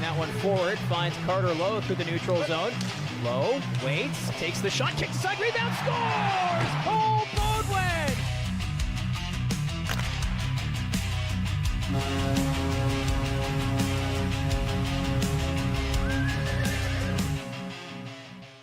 that one forward. Finds Carter Lowe through the neutral zone. Lowe waits, takes the shot, kicks aside, rebound, scores! Cole Bodwin!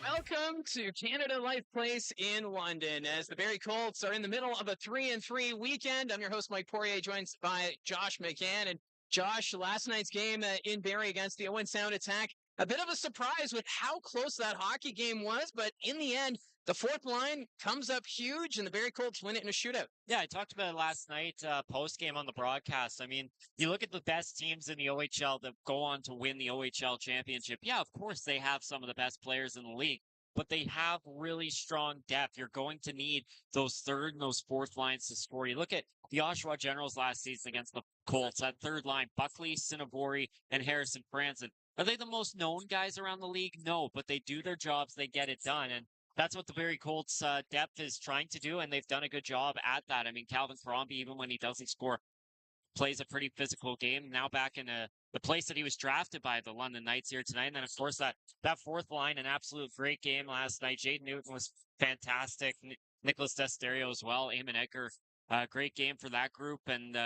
Welcome to Canada Life Place in London as the Barrie Colts are in the middle of a 3-3 weekend. I'm your host, Mike Poirier, joined by Josh McCann. And Josh, last night's game in Barrie against the Owen Sound Attack, a bit of a surprise with how close that hockey game was, but in the end, the fourth line comes up huge and the Barrie Colts win it in a shootout. Yeah, I talked about it last night, post-game on the broadcast. I mean, you look at the best teams in the OHL that go on to win the OHL championship. Yeah, of course, they have some of the best players in the league, but they have really strong depth. You're going to need those third and those fourth lines to score. You look at the Oshawa Generals last season against the Colts, that third line, Buckley, Cinnabori, and Harrison Franson. Are they the most known guys around the league? No, but they do their jobs. They get it done. And that's what the Barrie Colts depth is trying to do, and they've done a good job at that. I mean, Calvin Crombie, even when he doesn't score, plays a pretty physical game. Now back in the place that he was drafted by, the London Knights here tonight. And then, of course, that fourth line, an absolute great game last night. Jaden Newton was fantastic. Nicholas Desterio as well. Eamon Edgar, great game for that group. And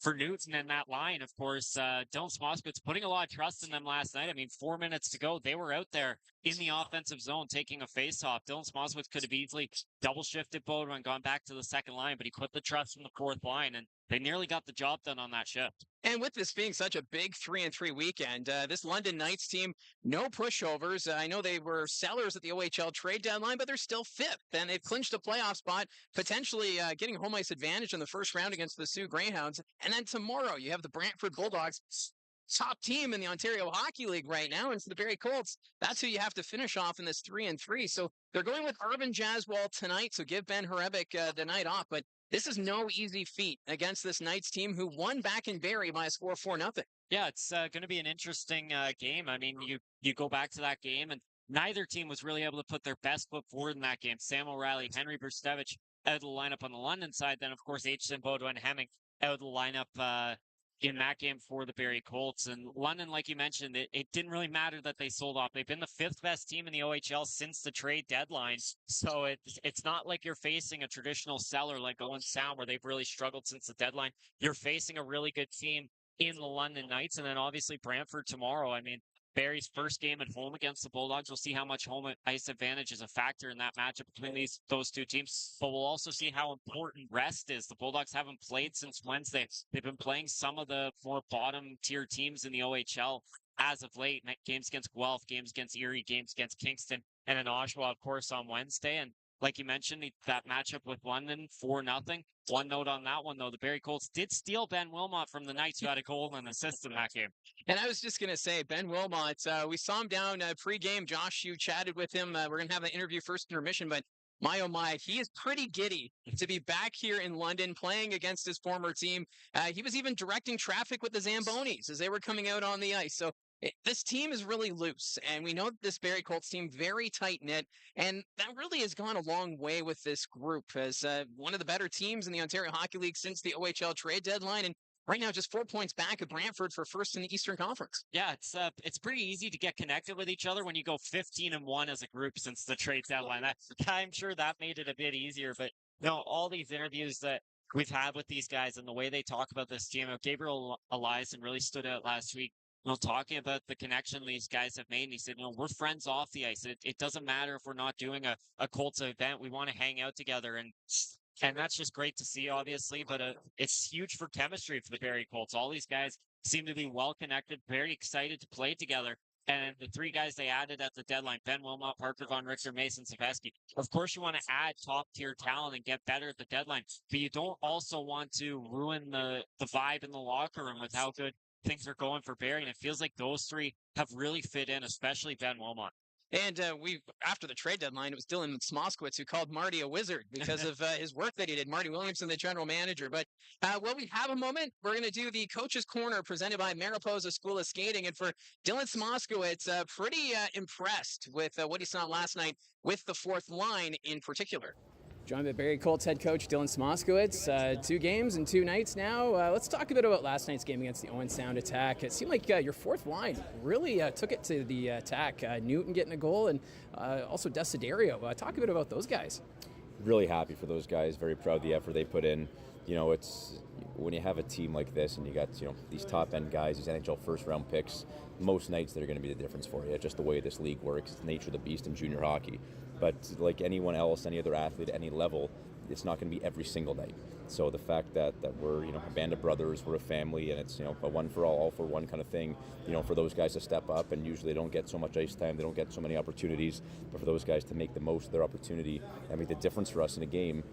for Newton and that line, of course, Dylan Smoskowitz putting a lot of trust in them last night. I mean, 4 minutes to go. They were out there in the offensive zone taking a face-off. Dylan Smoskowitz could have easily double-shifted Bodwin and gone back to the second line, but he put the trust in the fourth line, and they nearly got the job done on that shift. And with this being such a big 3-3 weekend, this London Knights team, no pushovers. I know they were sellers at the OHL Trade Deadline, but they're still fifth, and they've clinched a playoff spot, potentially getting home ice advantage in the first round against the Sioux Greyhounds. And then tomorrow, you have the Brantford Bulldogs, top team in the Ontario Hockey League right now, and for the Barrie Colts, that's who you have to finish off in this 3-3. So they're going with Arvin Jaswal tonight, so give Ben Horebic the night off, but this is no easy feat against this Knights team who won back in Barrie by a score of 4-0. Yeah, it's going to be an interesting game. I mean, you go back to that game, and neither team was really able to put their best foot forward in that game. Sam O'Reilly, Henry Burstevich out of the lineup on the London side. Then, of course, Aitchison, Bodwin, Hemming out of the lineup in that game for the Barrie Colts. And London, like you mentioned, it didn't really matter that they sold off. They've been the fifth best team in the OHL since the trade deadline. So it's not like you're facing a traditional seller like Owen Sound where they've really struggled since the deadline. You're facing a really good team in the London Knights, and then obviously Brantford tomorrow. I mean, Barrie's first game at home against the Bulldogs. We'll see how much home ice advantage is a factor in that matchup between those two teams. But we'll also see how important rest is. The Bulldogs haven't played since Wednesday. They've been playing some of the more bottom-tier teams in the OHL as of late. Games against Guelph, games against Erie, games against Kingston, and then Oshawa, of course, on Wednesday. And like you mentioned, that matchup with London, 4-0. One note on that one, though, the Barrie Colts did steal Ben Wilmott from the Knights, who had a goal and an assist in that game. And I was just going to say, Ben Wilmott, we saw him down pre-game. Josh, you chatted with him. We're going to have an interview first intermission, but my, oh my, he is pretty giddy to be back here in London playing against his former team. He was even directing traffic with the Zambonis as they were coming out on the ice. So this team is really loose, and we know that this Barrie Colts team very tight-knit, and that really has gone a long way with this group as one of the better teams in the Ontario Hockey League since the OHL Trade Deadline, and right now just 4 points back at Brantford for first in the Eastern Conference. Yeah, it's pretty easy to get connected with each other when you go 15-1 as a group since the trade deadline. I'm sure that made it a bit easier, but no, all these interviews that we've had with these guys and the way they talk about this team, Gabriel Eliason really stood out last week. Talking about the connection these guys have made. And he said, we're friends off the ice. It doesn't matter if we're not doing a Colts event. We want to hang out together. And that's just great to see, obviously. But it's huge for chemistry for the Barrie Colts. All these guys seem to be well-connected, very excited to play together. And the three guys they added at the deadline, Ben Wilmott, Parker Von Richter, Mason Savesky. Of course, you want to add top-tier talent and get better at the deadline. But you don't also want to ruin the vibe in the locker room with how good things are going for Barrie, and it feels like those three have really fit in, especially Ben Wilmott. And after the trade deadline, it was Dylan Smoskowitz who called Marty a wizard because of his work that he did. Marty Williamson, the general manager. But while we have a moment, we're going to do the Coach's Corner presented by Mariposa School of Skating. And for Dylan Smoskowitz, pretty impressed with what he saw last night with the fourth line in particular. Joined by Barrie Colts head coach Dylan Smoskowitz. 2 games and 2 nights now. Let's talk a bit about last night's game against the Owen Sound Attack. It seemed like your fourth line really took it to the attack. Newton getting a goal and also Desiderio. Talk a bit about those guys. Really happy for those guys. Very proud of the effort they put in. You know, it's when you have a team like this and you got, you know, these top end guys, these NHL first round picks, most nights they're going to be the difference for you. Just the way this league works, it's the nature of the beast in junior hockey. But like anyone else, any other athlete at any level, it's not going to be every single night. So the fact that we're, you know, a band of brothers, we're a family, and it's, you know, a one for all for one kind of thing, you know, for those guys to step up, and usually they don't get so much ice time, they don't get so many opportunities, but for those guys to make the most of their opportunity and make the difference for us in a game,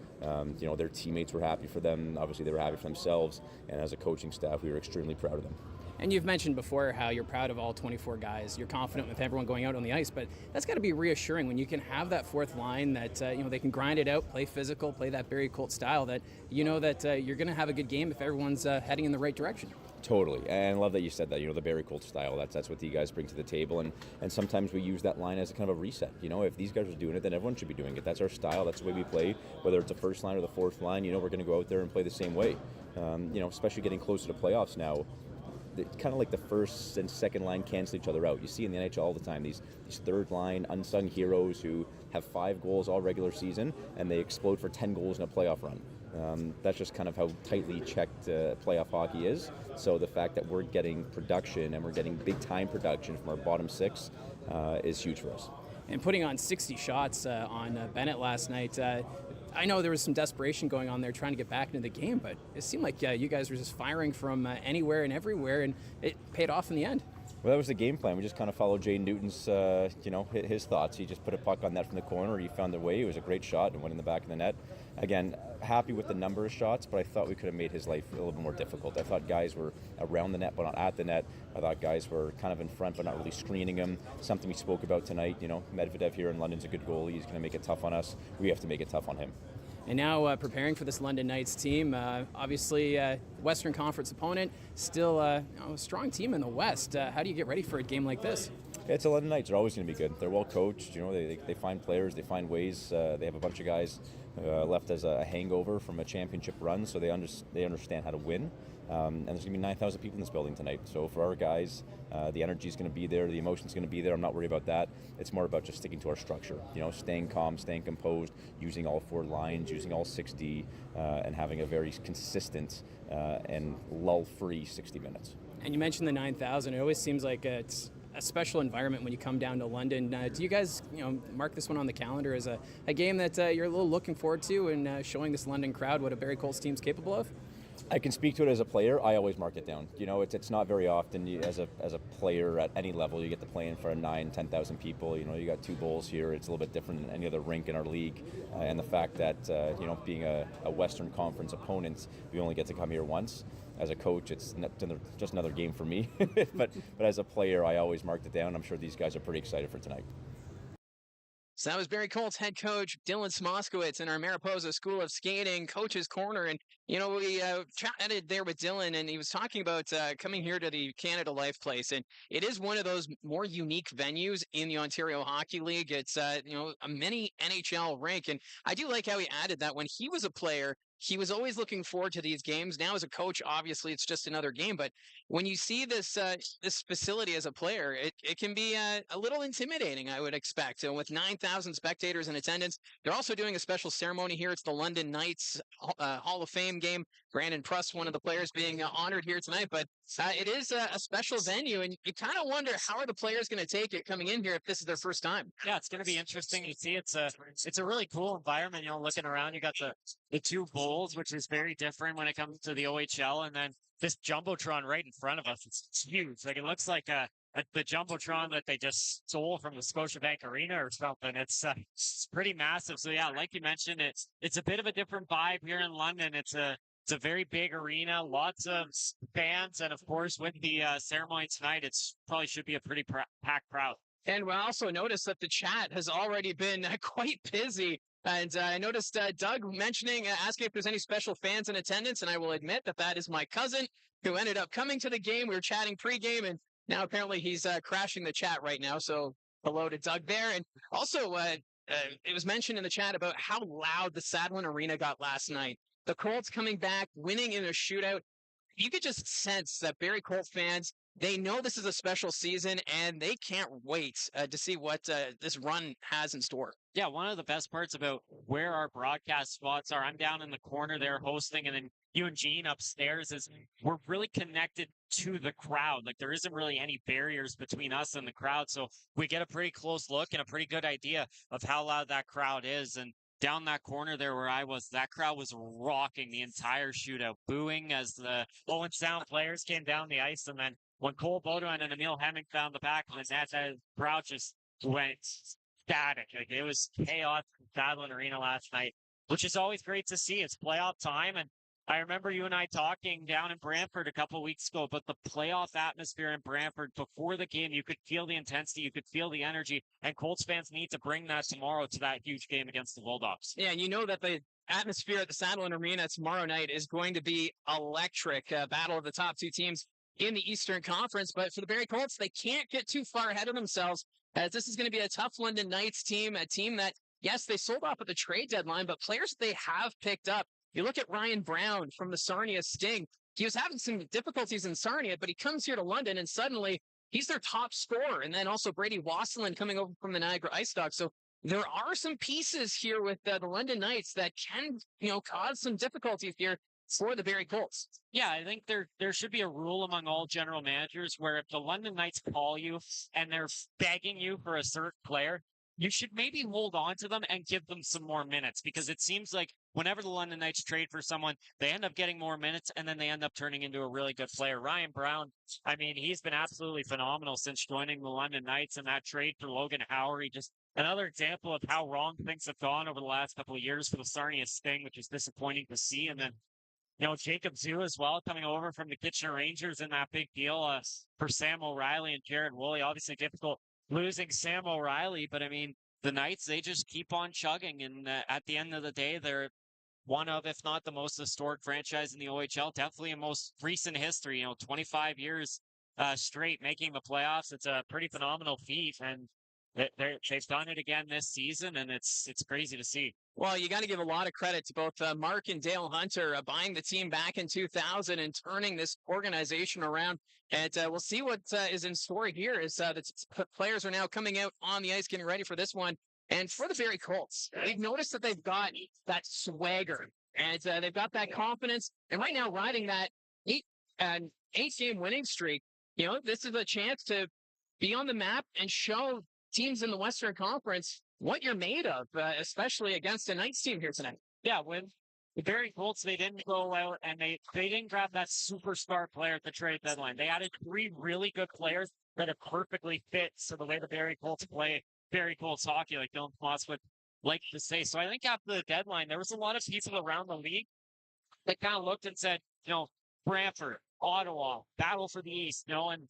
you know, their teammates were happy for them, obviously they were happy for themselves, and as a coaching staff, we were extremely proud of them. And you've mentioned before how you're proud of all 24 guys. You're confident with everyone going out on the ice, but that's got to be reassuring when you can have that fourth line that you know, they can grind it out, play physical, play that Barrie Colts style. That you know that you're going to have a good game if everyone's heading in the right direction. Totally, and I love that you said that. You know, the Barrie Colts style. That's what you guys bring to the table, and sometimes we use that line as a kind of a reset. You know, if these guys are doing it, then everyone should be doing it. That's our style. That's the way we play. Whether it's the first line or the fourth line, you know, we're going to go out there and play the same way. You know, especially getting closer to playoffs now. Kind of like the first and second line cancel each other out. You see in the NHL all the time these third line unsung heroes who have 5 goals all regular season and they explode for 10 goals in a playoff run. That's just kind of how tightly checked playoff hockey is. So the fact that we're getting production and we're getting big time production from our bottom 6 is huge for us. And putting on 60 shots on Bennett last night. I know there was some desperation going on there trying to get back into the game, but it seemed like you guys were just firing from anywhere and everywhere, and it paid off in the end. Well, that was the game plan. We just kind of followed Jay Newton's, you know, his thoughts. He just put a puck on net from the corner. He found the way. It was a great shot and went in the back of the net. Again, happy with the number of shots, but I thought we could have made his life a little bit more difficult. I thought guys were around the net but not at the net. I thought guys were kind of in front but not really screening him. Something we spoke about tonight. You know, Medvedev here in London's a good goalie. He's going to make it tough on us. We have to make it tough on him. And now preparing for this London Knights team, obviously Western Conference opponent, still a strong team in the West. How do you get ready for a game like this? It's the London Knights. They're always going to be good. They're well coached. You know, they find players, they find ways. They have a bunch of guys left as a hangover from a championship run, so they understand how to win. And there's going to be 9,000 people in this building tonight. So for our guys, the energy is going to be there, the emotion is going to be there. I'm not worried about that. It's more about just sticking to our structure. You know, staying calm, staying composed, using all 4 lines, using all 6D, and having a very consistent and lull-free 60 minutes. And you mentioned the 9,000. It always seems like it's a special environment when you come down to London. Do you guys, you know, mark this one on the calendar as a game that you're a little looking forward to and showing this London crowd what a Barrie Colts team's capable of? I can speak to it as a player. I always mark it down. You know, it's not very often as a player at any level you get to play in front of 10,000 people. You know, you got 2 bowls here. It's a little bit different than any other rink in our league. And the fact that, you know, being a Western Conference opponent, we only get to come here once. As a coach, it's just another game for me. but as a player, I always marked it down. I'm sure these guys are pretty excited for tonight. So that was Barrie Colts head coach Dylan Smoskowitz in our Mariposa School of Skating Coach's Corner. And, you know, we chatted there with Dylan, and he was talking about coming here to the Canada Life Place. And it is one of those more unique venues in the Ontario Hockey League. It's, you know, a mini NHL rink. And I do like how he added that when he was a player, he was always looking forward to these games. Now as a coach, obviously it's just another game, but when you see this this facility as a player, it can be a little intimidating, I would expect. And with 9,000 spectators in attendance, they're also doing a special ceremony here. It's the London Knights Hall of Fame game. Brandon Pruss, one of the players, being honored here tonight, but it is a special venue, and you kind of wonder how are the players going to take it coming in here if this is their first time. Yeah, it's going to be interesting to see. It's a really cool environment. You know, looking around, you got the 2 bowls, which is very different when it comes to the OHL, and then this jumbotron right in front of us. It's huge. Like, it looks like the jumbotron that they just stole from the Scotiabank Arena or something. It's pretty massive. So yeah, like you mentioned, it's a bit of a different vibe here in London. It's a very big arena, lots of fans, and of course, with the ceremony tonight, it's probably should be a pretty packed crowd. And we also noticed that the chat has already been quite busy. And I noticed Doug mentioning, asking if there's any special fans in attendance, and I will admit that is my cousin who ended up coming to the game. We were chatting pregame, and now apparently he's crashing the chat right now. So hello to Doug there. And also, it was mentioned in the chat about how loud the Sadlin Arena got last night. The Colts coming back, winning in a shootout. You could just sense that Barrie Colts fans, they know this is a special season, and they can't wait to see what this run has in store. Yeah, one of the best parts about where our broadcast spots are, I'm down in the corner there hosting, and then you and Gene upstairs, is we're really connected to the crowd. Like, there isn't really any barriers between us and the crowd. So we get a pretty close look and a pretty good idea of how loud that crowd is. And down that corner there where I was, that crowd was rocking the entire shootout, booing as the Owen Sound players came down the ice. And then when Cole Baudouin and Emil Hemming found the back of the net, that crowd just went static. Like, it was chaos in Sadlin Arena last night, which is always great to see. It's playoff time, and I remember you and I talking down in Brantford a couple of weeks ago about the playoff atmosphere in Brantford before the game. You could feel the intensity, you could feel the energy, and Colts fans need to bring that tomorrow to that huge game against the Bulldogs. Yeah, and you know that the atmosphere at the Sadlin Arena tomorrow night is going to be electric. Battle of the top two teams in the Eastern Conference, but for the Barrie Colts, they can't get too far ahead of themselves, as this is going to be a tough London Knights team, a team that, yes, they sold off at the trade deadline, but players they have picked up. You look at Ryan Brown from the Sarnia Sting. He was having some difficulties in Sarnia, but he comes here to London, and suddenly he's their top scorer. And then also Brady Wasselin coming over from the Niagara Ice Dogs. So there are some pieces here with the London Knights that can, cause some difficulties here for the Barrie Colts. Yeah, I think there should be a rule among all general managers where if the London Knights call you and they're begging you for a certain player, you should maybe hold on to them and give them some more minutes, because it seems like whenever the London Knights trade for someone, they end up getting more minutes and then they end up turning into a really good player. Ryan Brown, I mean, he's been absolutely phenomenal since joining the London Knights, and that trade for Logan Howery, just another example of how wrong things have gone over the last couple of years for the Sarnia Sting, which is disappointing to see. And then Jacob Zoo as well, coming over from the Kitchener Rangers in that big deal for Sam O'Reilly and Jared Woolley. Obviously difficult losing Sam O'Reilly, but I mean, the Knights, they just keep on chugging. And at the end of the day, they're one of, if not the most historic franchise in the OHL, definitely in most recent history, 25 years straight making the playoffs. It's a pretty phenomenal feat. And they've done it again this season, and it's crazy to see. Well, you got to give a lot of credit to both Mark and Dale Hunter buying the team back in 2000 and turning this organization around. And we'll see what is in store here as the players are now coming out on the ice, getting ready for this one. And for the Barrie Colts, we've noticed that they've got that swagger, and they've got that confidence. And right now, riding that eight-game winning streak, this is a chance to be on the map and show teams in the Western Conference what you're made of, especially against a Knights team here tonight. Yeah, when the Barrie Colts, they didn't go out and they didn't grab that superstar player at the trade deadline. They added 3 really good players that have perfectly fit to the way the Barrie Colts play Barrie Colts hockey, like Dylan Kloss would like to say. So I think after the deadline, there was a lot of people around the league that kind of looked and said, Brantford, Ottawa, battle for the East, and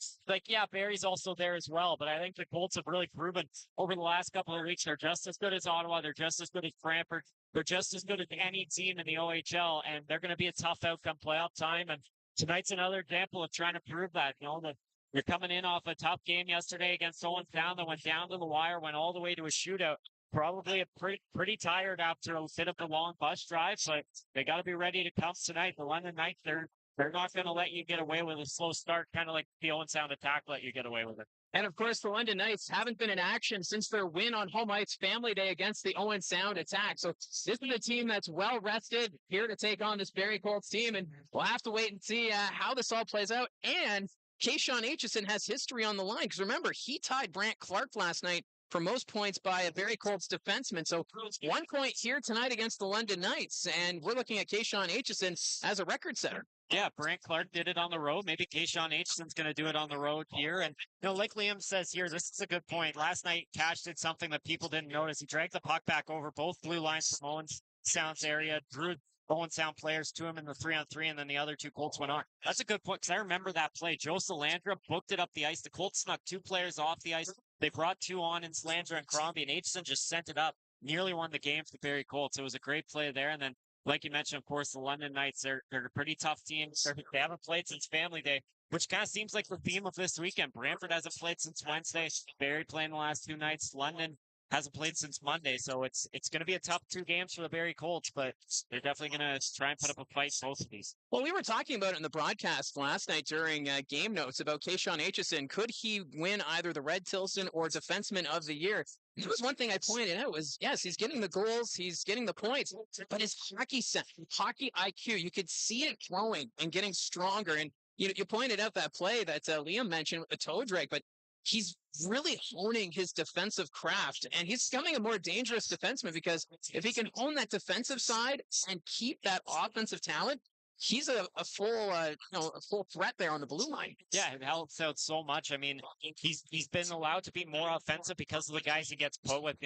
yeah, Barrie's also there as well. But I think the Colts have really proven over the last couple of weeks they're just as good as Ottawa. They're just as good as Brantford. They're just as good as any team in the OHL, and they're going to be a tough outcome playoff time. And tonight's another example of trying to prove that, that you're coming in off a tough game yesterday against Owen Sound that went down to the wire, went all the way to a shootout. Probably a pretty tired after a bit of a long bus drive, but they got to be ready to come tonight. The London Knights, they're not going to let you get away with a slow start, kind of like the Owen Sound attack let you get away with it. And of course, the London Knights haven't been in action since their win on Home Ice Family Day against the Owen Sound attack. So this is a team that's well rested, here to take on this Barrie Colts team, and we'll have to wait and see how this all plays out. And Kayshawn Aitchison has history on the line, because remember, he tied Brant Clark last night for most points by a Barrie Colts defenseman. So 1 point here tonight against the London Knights, and we're looking at Kayshawn Aitchison as a record setter. Yeah, Brant Clark did it on the road. Maybe Kayshawn Aitchison's going to do it on the road here. And, like Liam says here, this is a good point. Last night, Cash did something that people didn't notice. He dragged the puck back over both blue lines from Owen Sound's area, drew Owen Sound players to him in the 3-on-3, and then the other 2 Colts went on. That's a good point, because I remember that play. Joe Salandra booked it up the ice. The Colts snuck 2 players off the ice. They brought 2 on in Salandra and Crombie, and Aitchison just sent it up. Nearly won the game for the Barrie Colts. It was a great play there. And then, like you mentioned, of course, the London Knights, they're a pretty tough team. They haven't played since Family Day, which kind of seems like the theme of this weekend. Brantford hasn't played since Wednesday. Barrie playing the last 2 nights. London hasn't played since Monday, so it's going to be a tough 2 games for the Barrie Colts, but they're definitely going to try and put up a fight both of these. Well, we were talking about it in the broadcast last night during game notes about Kayshawn Aitchison. Could he win either the Red Tilson or Defenseman of the Year? It was one thing I pointed out was, yes, he's getting the goals, he's getting the points, but his hockey IQ, you could see it growing and getting stronger. And you pointed out that play that Liam mentioned with the toe drag, but he's really honing his defensive craft, and he's becoming a more dangerous defenseman because if he can hone that defensive side and keep that offensive talent, he's a full threat there on the blue line. Yeah, it helps out so much. I mean, he's been allowed to be more offensive because of the guys he gets put with.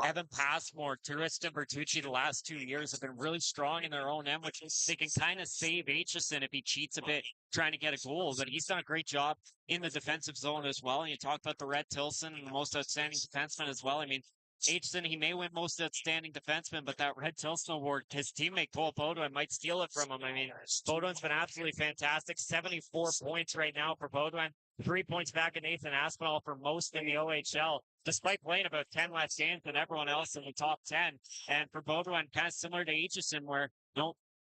Evan Passmore, Turist, and Bertucci the last 2 years have been really strong in their own end, which they can kind of save Aitchison if he cheats a bit trying to get a goal. But he's done a great job in the defensive zone as well. And you talked about the Red Tilson and the most outstanding defenseman as well. I mean, Aitchison, he may win most outstanding defenseman, but that Red Tilson award, his teammate Cole Beaudoin might steal it from him. I mean, Beaudoin's been absolutely fantastic. 74 points right now for Beaudoin. 3 points back at Nathan Aspinall for most in the OHL, despite playing about 10 less games than everyone else in the top 10. And for Beaudoin, kind of similar to Aitchison, where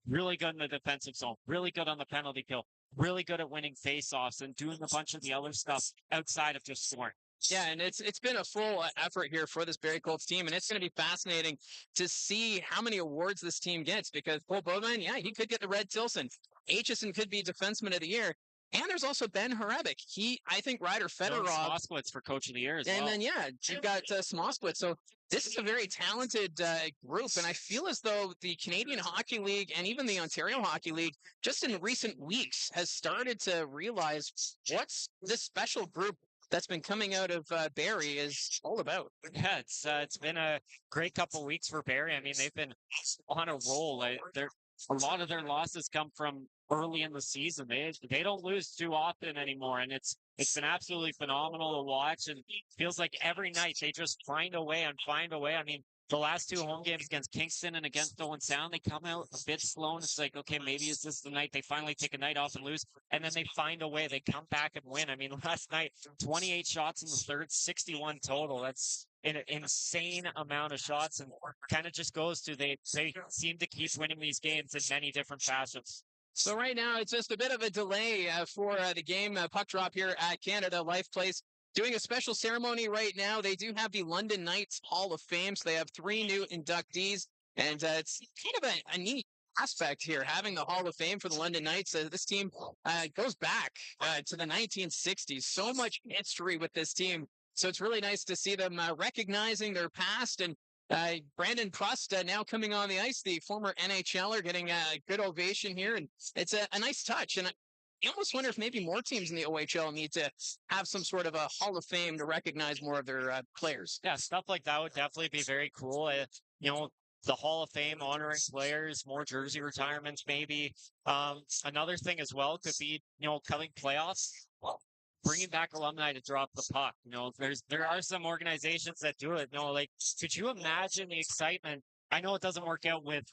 really good in the defensive zone, really good on the penalty kill, really good at winning faceoffs and doing a bunch of the other stuff outside of just scoring. Yeah, and it's been a full effort here for this Barrie Colts team, and it's going to be fascinating to see how many awards this team gets because Cole Beaudoin, yeah, he could get the Red Tilson. Aitchison could be Defenseman of the Year. And there's also Ben Horebic. I think Ryder Fedorov. Smoskwitz for Coach of the Year as well. And then, you've got Smoskwitz. So this is a very talented group. And I feel as though the Canadian Hockey League and even the Ontario Hockey League, just in recent weeks, has started to realize what's this special group that's been coming out of Barrie is all about. Yeah, it's been a great couple of weeks for Barrie. I mean, they've been on a roll. A lot of their losses come from early in the season. They don't lose too often anymore, and it's been absolutely phenomenal to watch. And it feels like every night they just find a way. I mean, the last 2 home games against Kingston and against Owen Sound, they come out a bit slow, and it's like, okay, maybe is this the night they finally take a night off and lose, and then they find a way. They come back and win. I mean, last night, 28 shots in the third, 61 total. That's an insane amount of shots, and kind of just goes to they seem to keep winning these games in many different fashions. So right now, it's just a bit of a delay for the game puck drop here at Canada Life Place. Doing a special ceremony right now. They do have the London Knights Hall of Fame, so they have 3 new inductees, and it's kind of a neat aspect here, having the Hall of Fame for the London Knights. This team goes back to the 1960s. So much history with this team. So it's really nice to see them recognizing their past. And Brandon Prust now coming on the ice, the former NHLer, getting a good ovation here. And it's a nice touch. And I almost wonder if maybe more teams in the OHL need to have some sort of a Hall of Fame to recognize more of their players. Yeah, stuff like that would definitely be very cool. The Hall of Fame honoring players, more jersey retirements maybe. Another thing as well could be, coming playoffs. Well, bringing back alumni to drop the puck. There are some organizations that do it. Could you imagine the excitement? I know it doesn't work out with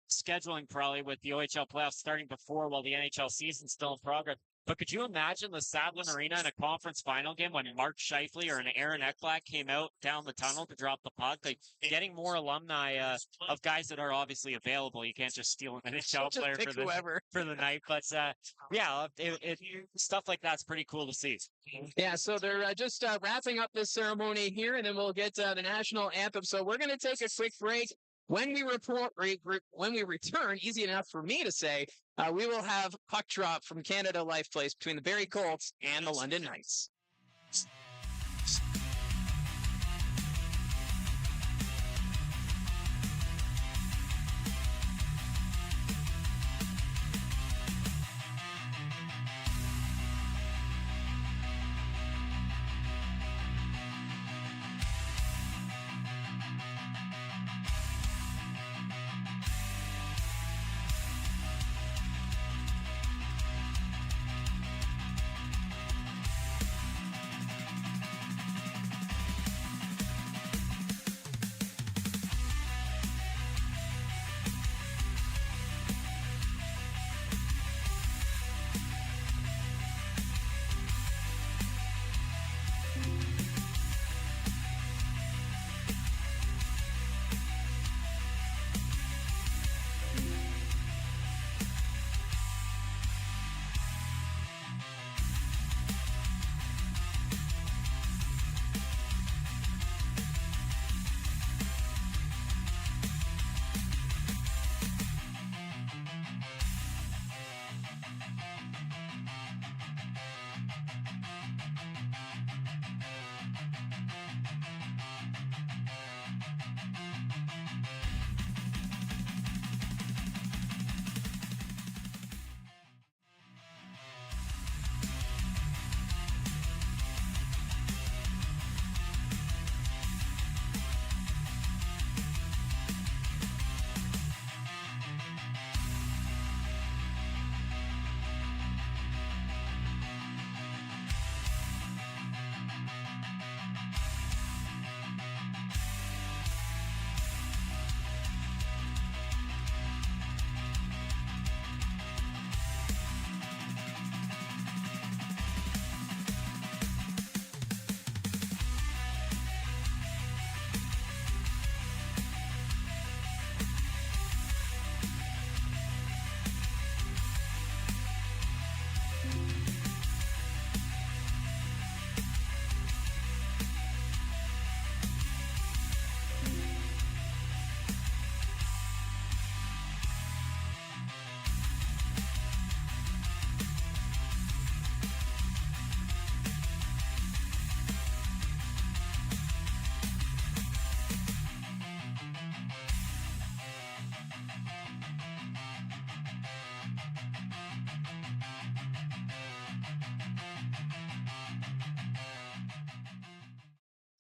scheduling probably with the OHL playoffs starting before while the NHL season's still in progress. But could you imagine the Sadlin Arena in a conference final game when Mark Scheifele or an Aaron Ekblad came out down the tunnel to drop the puck? Like getting more alumni of guys that are obviously available. You can't just steal an NHL player for the night. But stuff like that's pretty cool to see. Yeah, so they're just wrapping up this ceremony here, and then we'll get the national anthem. So we're going to take a quick break. When we return, easy enough for me to say, we will have puck drop from Canada Life Place between the Barrie Colts and the London Knights.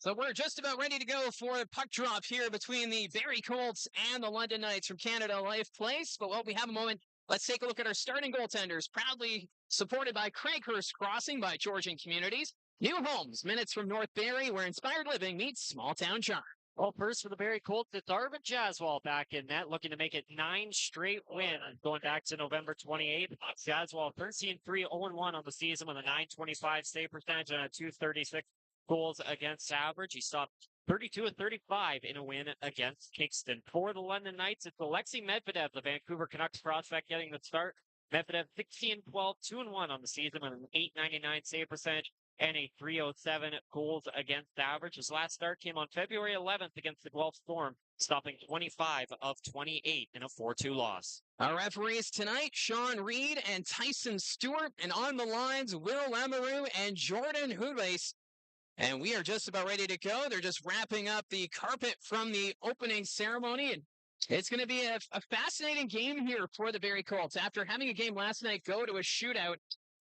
So we're just about ready to go for a puck drop here between the Barrie Colts and the London Knights from Canada Life Place. But while we have a moment, let's take a look at our starting goaltenders, proudly supported by Craighurst Crossing by Georgian Communities. New homes, minutes from North Barrie, where inspired living meets small town charm. Well, first for the Barrie Colts, it's Arvin Jaswal back in net, looking to make it 9 straight wins, going back to November 28th. Jaswal 13-3, 0-1 on the season with a .925 save percentage and a .236 goals against average. He stopped 32 of 35 in a win against Kingston. For the London Knights, it's Alexei Medvedev, the Vancouver Canucks prospect, getting the start. Medvedev 16-12, 2-1 on the season with an .899 save percentage and a .307 goals against average. His last start came on February 11th against the Guelph Storm, stopping 25 of 28 in a 4-2 loss. Our referees tonight, Sean Reed and Tyson Stewart, and on the lines, Will Lamoureux and Jordan Houlace. And we are just about ready to go. They're just wrapping up the carpet from the opening ceremony, and it's going to be a fascinating game here for the Barrie Colts. After having a game last night go to a shootout,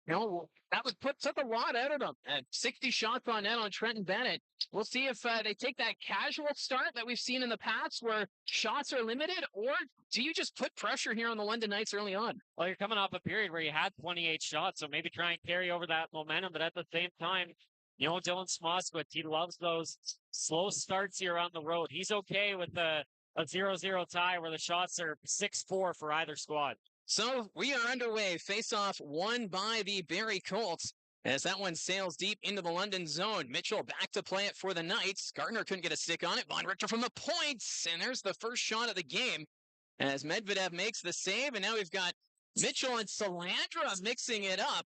you know, that took a lot out of them. 60 shots on net on Trenton Bennett. We'll see if they take that casual start that we've seen in the past where shots are limited, or do you just put pressure here on the London Knights early on? Well, you're coming off a period where you had 28 shots, so maybe try and carry over that momentum, but at the same time, you know, Dylan Smoskowitz, he loves those slow starts here on the road. He's okay with a 0-0 tie where the shots are 6-4 for either squad. So we are underway. Face-off won by the Barrie Colts as that one sails deep into the London zone. Mitchell back to play it for the Knights. Gardner couldn't get a stick on it. Von Richter from the points, and there's the first shot of the game as Medvedev makes the save, and now we've got Mitchell and Salandra mixing it up,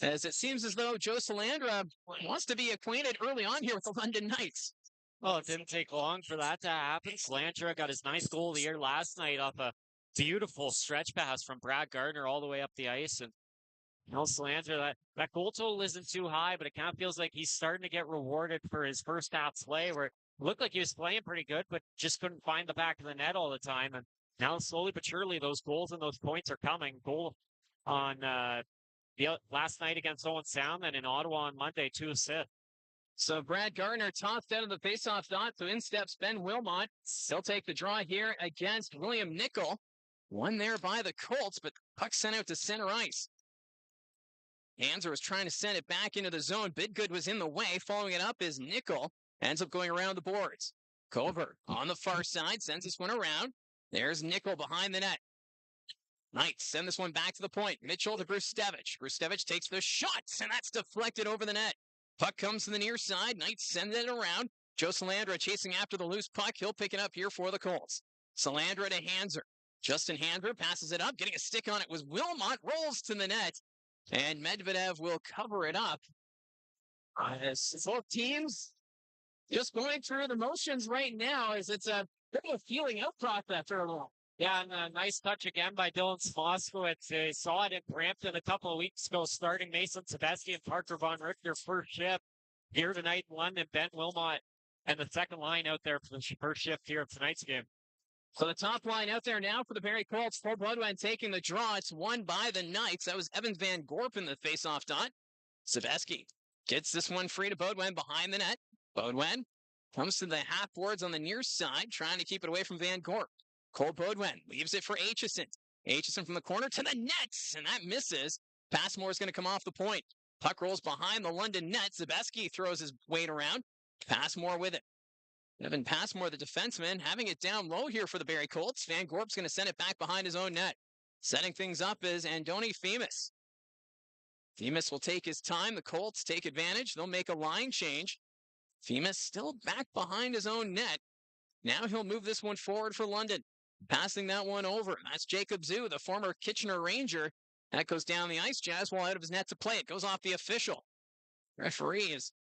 as it seems as though Joe Salandra wants to be acquainted early on here with the London Knights. Well, it didn't take long for that to happen. Salandra got his ninth goal of the year last night off a beautiful stretch pass from Brad Gardner all the way up the ice. And you know, Salandra, that goal total isn't too high, but it kind of feels like he's starting to get rewarded for his first half play, where it looked like he was playing pretty good, but just couldn't find the back of the net all the time. And now, slowly but surely, those goals and those points are coming. Goal on last night against Owen Sound, and in Ottawa on Monday, 2 assists. So Brad Gardner tossed out of the faceoff dot, so in steps Ben Wilmott. He'll take the draw here against William Nickel. One there by the Colts, but puck sent out to center ice. Hanser was trying to send it back into the zone. Bidgood was in the way. Following it up is Nickel. Ends up going around the boards. Covert on the far side sends this one around. There's Nickel behind the net. Knights send this one back to the point. Mitchell to Brustevich. Brustevich takes the shot, and that's deflected over the net. Puck comes to the near side. Knights send it around. Joe Salandra chasing after the loose puck. He'll pick it up here for the Colts. Salandra to Hanser. Justin Hanser passes it up. Getting a stick on it was Wilmott. Rolls to the net. And Medvedev will cover it up. Both teams just going through the motions right now as it's a bit of a feeling out process early. Yeah, and a nice touch again by Dylan Smoskowitz. They saw it in Brampton a couple of weeks ago, starting Mason Sebeski and Parker Von Richter first shift. Here tonight in London, Ben Wilmott and the second line out there for the first shift here of tonight's game. So the top line out there now for the Barrie Colts. Paul Bloodwine taking the draw. It's won by the Knights. That was Evans Van Gorp in the faceoff dot. Sebeski gets this one free to Bodwin behind the net. Bodwin comes to the half boards on the near side, trying to keep it away from Van Gorp. Cole Bodwin leaves it for Aitchison. Aitchison from the corner to the nets, and that misses. Passmore is going to come off the point. Puck rolls behind the London net. Sebeski throws his weight around. Passmore with it. Evan Passmore, the defenseman, having it down low here for the Barrie Colts. Van Gorp's going to send it back behind his own net. Setting things up is Andoni Femus. Femus will take his time. The Colts take advantage. They'll make a line change. Femus still back behind his own net. Now he'll move this one forward for London. Passing that one over. That's Jacob Zhu, the former Kitchener Ranger. That goes down the ice. Jaswal out of his net to play. It goes off the official. Referee is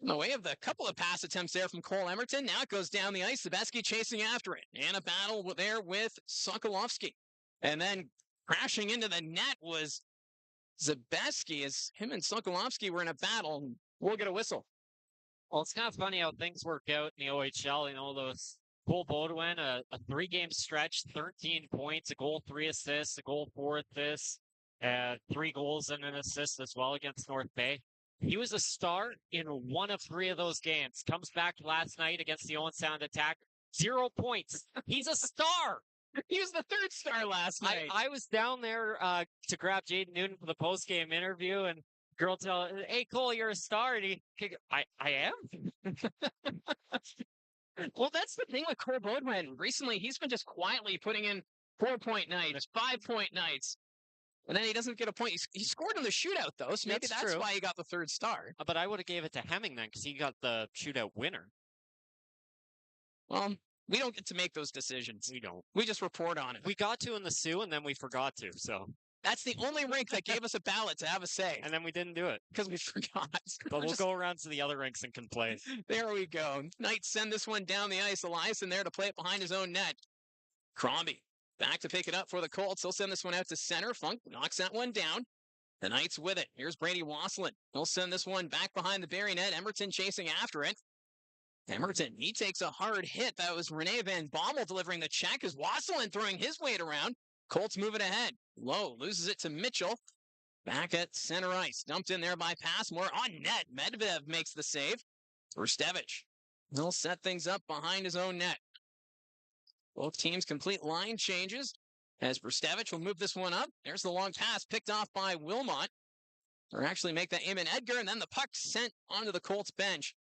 in the way of the couple of pass attempts there from Cole Emerton. Now it goes down the ice. Sebeski chasing after it. And a battle there with Sokolowski. And then crashing into the net was Sebeski, as him and Sokolowski were in a battle. We'll get a whistle. Well, it's kind of funny how things work out in the OHL. You know, those Cole Bodwin, a 3-game stretch, 13 points, a goal, 3 assists, a goal, 4 assists, 3 goals and an assist as well against North Bay. He was a star in one of 3 of those games. Comes back last night against the Owen Sound Attack. 0 points. He's a star. He was the third star last night. I was down there to grab Jaden Newton for the post-game interview, and girl tell, hey, Cole, you're a star. And I am? Well, that's the thing with Cole Beaudoin. Recently, he's been just quietly putting in 4-point nights, 5-point nights. And then he doesn't get a point. He scored in the shootout, though, so maybe that's true. why he got the third star. But I would have gave it to Hemming then, because he got the shootout winner. Well, we don't get to make those decisions. We don't. We just report on it. We got to in the Sioux, and then we forgot to, so. That's the only rink that gave us a ballot to have a say. And then we didn't do it. Because we forgot. But we'll go around to the other rinks and complain. There we go. Knights send this one down the ice. Eliason there to play it behind his own net. Crombie back to pick it up for the Colts. He'll send this one out to center. Funk knocks that one down. The Knights with it. Here's Brady Wasselin. He'll send this one back behind the Barrie net. Emerton chasing after it. Emerton, he takes a hard hit. That was Rene Van Bommel delivering the check as Wasselin throwing his weight around. Colts move it ahead. Lowe loses it to Mitchell. Back at center ice. Dumped in there by Passmore. On net. Medvedev makes the save. Rustevich. He'll set things up behind his own net. Both teams complete line changes as Rustevich will move this one up. There's the long pass picked off by Wilmott. Or actually make that Eamon Edgar, and then the puck sent onto the Colts bench.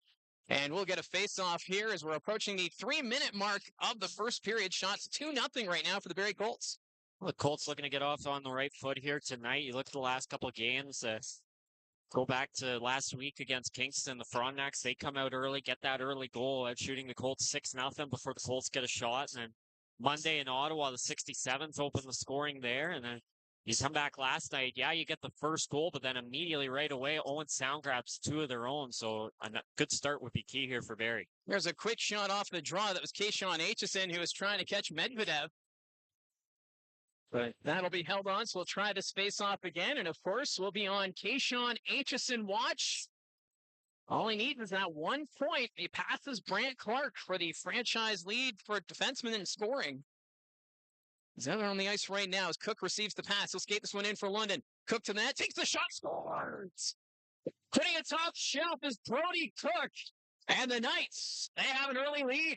And we'll get a face-off here as we're approaching the 3-minute mark of the first period. Shots 2-0 right now for the Barrie Colts. Well, the Colts looking to get off on the right foot here tonight. You look at the last couple of games. Go back to last week against Kingston, the Frontenacs. They come out early, get that early goal, out shooting the Colts 6-0 before the Colts get a shot. And then Monday in Ottawa, the 67th open the scoring there. And then you come back last night. Yeah, you get the first goal, but then immediately right away, Owen Sound grabs 2 of their own. So a good start would be key here for Barrie. There's a quick shot off the draw. That was Kayshawn Aitchison who was trying to catch Medvedev. But that'll be held on, so we'll try this face-off again. And, of course, we'll be on Kayshawn Aitchison watch. All he needs is that 1 point. He passes Brant Clark for the franchise lead for defenseman in scoring. He's out on the ice right now as Cook receives the pass. He'll skate this one in for London. Cook to the net, takes the shot, scores! Putting it top shelf is Brody Cook. And the Knights, they have an early lead.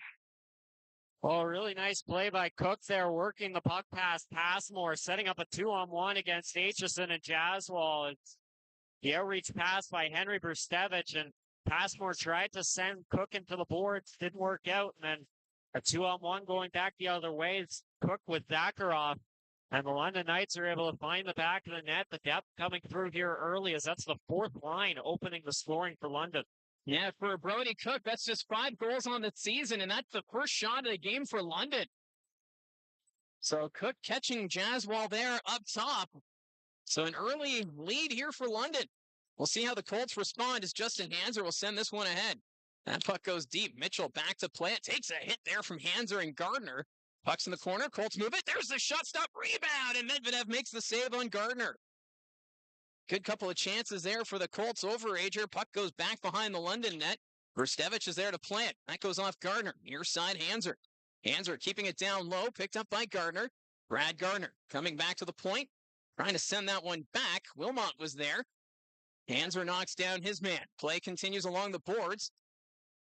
Oh, really nice play by Cook there, working the puck past Passmore, setting up a 2-on-1 against Aitchison and Jaswal. The outreach pass by Henry Brustevich, and Passmore tried to send Cook into the boards, didn't work out, and then a 2-on-1 going back the other way. It's Cook with Zakharov, and the London Knights are able to find the back of the net. The depth coming through here early as that's the 4th line opening the scoring for London. Yeah, for Brody Cook, that's just 5 goals on the season, and that's the first shot of the game for London. So Cook catching Jaswal there up top. So an early lead here for London. We'll see how the Colts respond as Justin Hanser will send this one ahead. That puck goes deep. Mitchell back to play it. Takes a hit there from Hanser and Gardner. Puck's in the corner. Colts move it. There's the shot stop rebound, and Medvedev makes the save on Gardner. Good couple of chances there for the Colts overager. Puck goes back behind the London net. Rustevich is there to play it. That goes off Gardner. Near side, Hanser. Hanser keeping it down low. Picked up by Gardner. Brad Gardner coming back to the point. Trying to send that one back. Wilmott was there. Hanser knocks down his man. Play continues along the boards.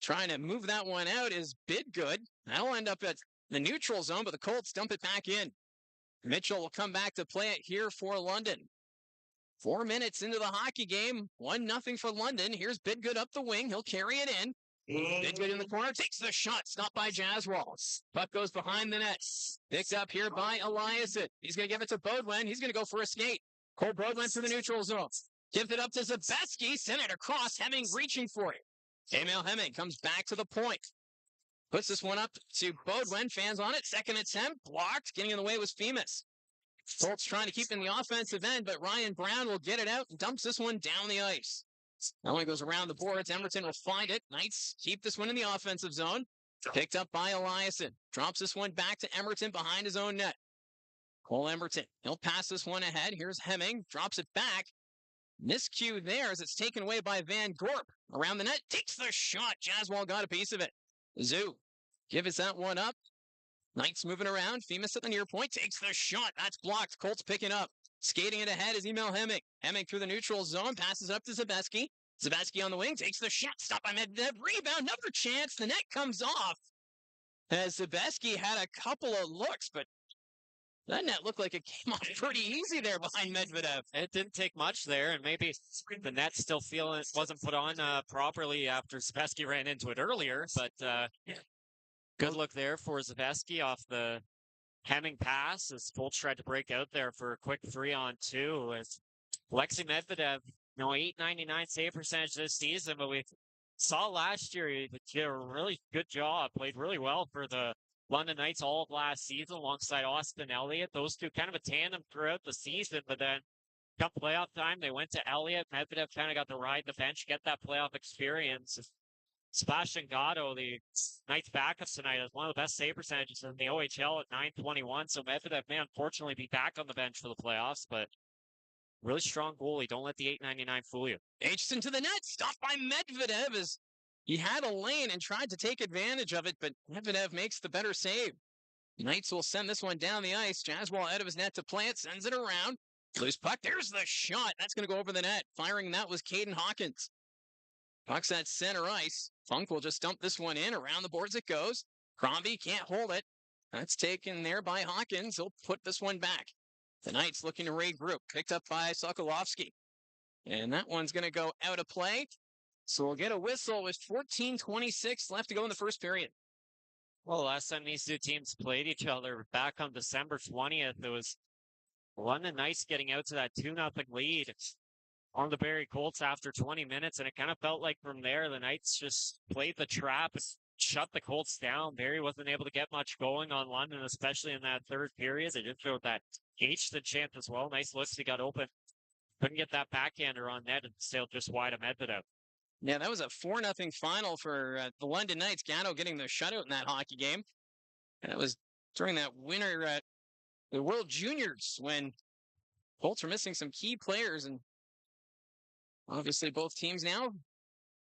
Trying to move that one out is Bidgood. That'll end up at the neutral zone, but the Colts dump it back in. Mitchell will come back to play it here for London. 4 minutes into the hockey game, 1-0 for London. Here's Bidgood up the wing. He'll carry it in. Bidgood in the corner, takes the shot, stopped by Jaswal. Puck goes behind the net. Picked up here by Eliason. He's going to give it to Beaudoin. He's going to go for a skate. Cole Beaudoin to the neutral zone. Gives it up to Zabeski. Sent it across. Hemming reaching for it. Emil Hemming comes back to the point. Puts this one up to Beaudoin. Fans on it. Second attempt. Blocked. Getting in the way was Femus. Colts trying to keep in the offensive end, but Ryan Brown will get it out and dumps this one down the ice. That one goes around the boards. Emerton will find it. Knights keep this one in the offensive zone. Picked up by Eliason. Drops this one back to Emerton behind his own net. Cole Emerton. He'll pass this one ahead. Here's Hemming. Drops it back. Miscue there as it's taken away by Van Gorp. Around the net. Takes the shot. Jaswal got a piece of it. Zoo gives that one up. Knights moving around. Femus at the near point. Takes the shot. That's blocked. Colts picking up. Skating it ahead is Emil Hemming. Hemming through the neutral zone. Passes up to Zabeski. Zaveski on the wing takes the shot. Stop by Medvedev. Rebound. Another chance. The net comes off. As Zaveski had a couple of looks, but that net looked like it came off pretty easy there behind Medvedev. It didn't take much there, and maybe the net still feeling it wasn't put on properly after Zaveski ran into it earlier, but good look there for Zaveski off the hemming pass as Colts tried to break out there for a quick 3-on-2 as Alexei Medvedev, .899 save percentage this season, but we saw last year he did a really good job, played really well for the London Knights all of last season alongside Austin Elliott. Those two kind of a tandem throughout the season, but then come playoff time, they went to Elliott. Medvedev kind of got to ride the bench, get that playoff experience. Sebastian Gatto, the Knights backup tonight, has one of the best save percentages in the OHL at .921. So Medvedev may unfortunately be back on the bench for the playoffs, but really strong goalie. Don't let the .899 fool you. Aitchison to the net, stopped by Medvedev as he had a lane and tried to take advantage of it, but Medvedev makes the better save. Knights will send this one down the ice. Jaswal out of his net to play it, sends it around. Loose puck, there's the shot. That's going to go over the net. Firing that was Caden Hawkins. Puck's at center ice. Funk will just dump this one in. Around the boards it goes. Crombie can't hold it. That's taken there by Hawkins. He'll put this one back. The Knights looking to regroup. Picked up by Sokolovsky. And that one's going to go out of play. So we'll get a whistle with 14:26 left to go in the first period. Well, last time these two teams played each other back on December 20th, it was London Knights getting out to that 2-0 lead on the Barrie Colts after 20 minutes, and it kind of felt like from there the Knights just played the trap, shut the Colts down. Barrie wasn't able to get much going on London, especially in that third period. They did throw that Aitchison chance as well. Nice looks, he got open. Couldn't get that backhander on net and sailed just wide of Medvedev. Yeah, that was a 4-0 final for the London Knights. Gatto getting the shutout in that hockey game. And it was during that winter at the World Juniors when Colts were missing some key players, and obviously both teams now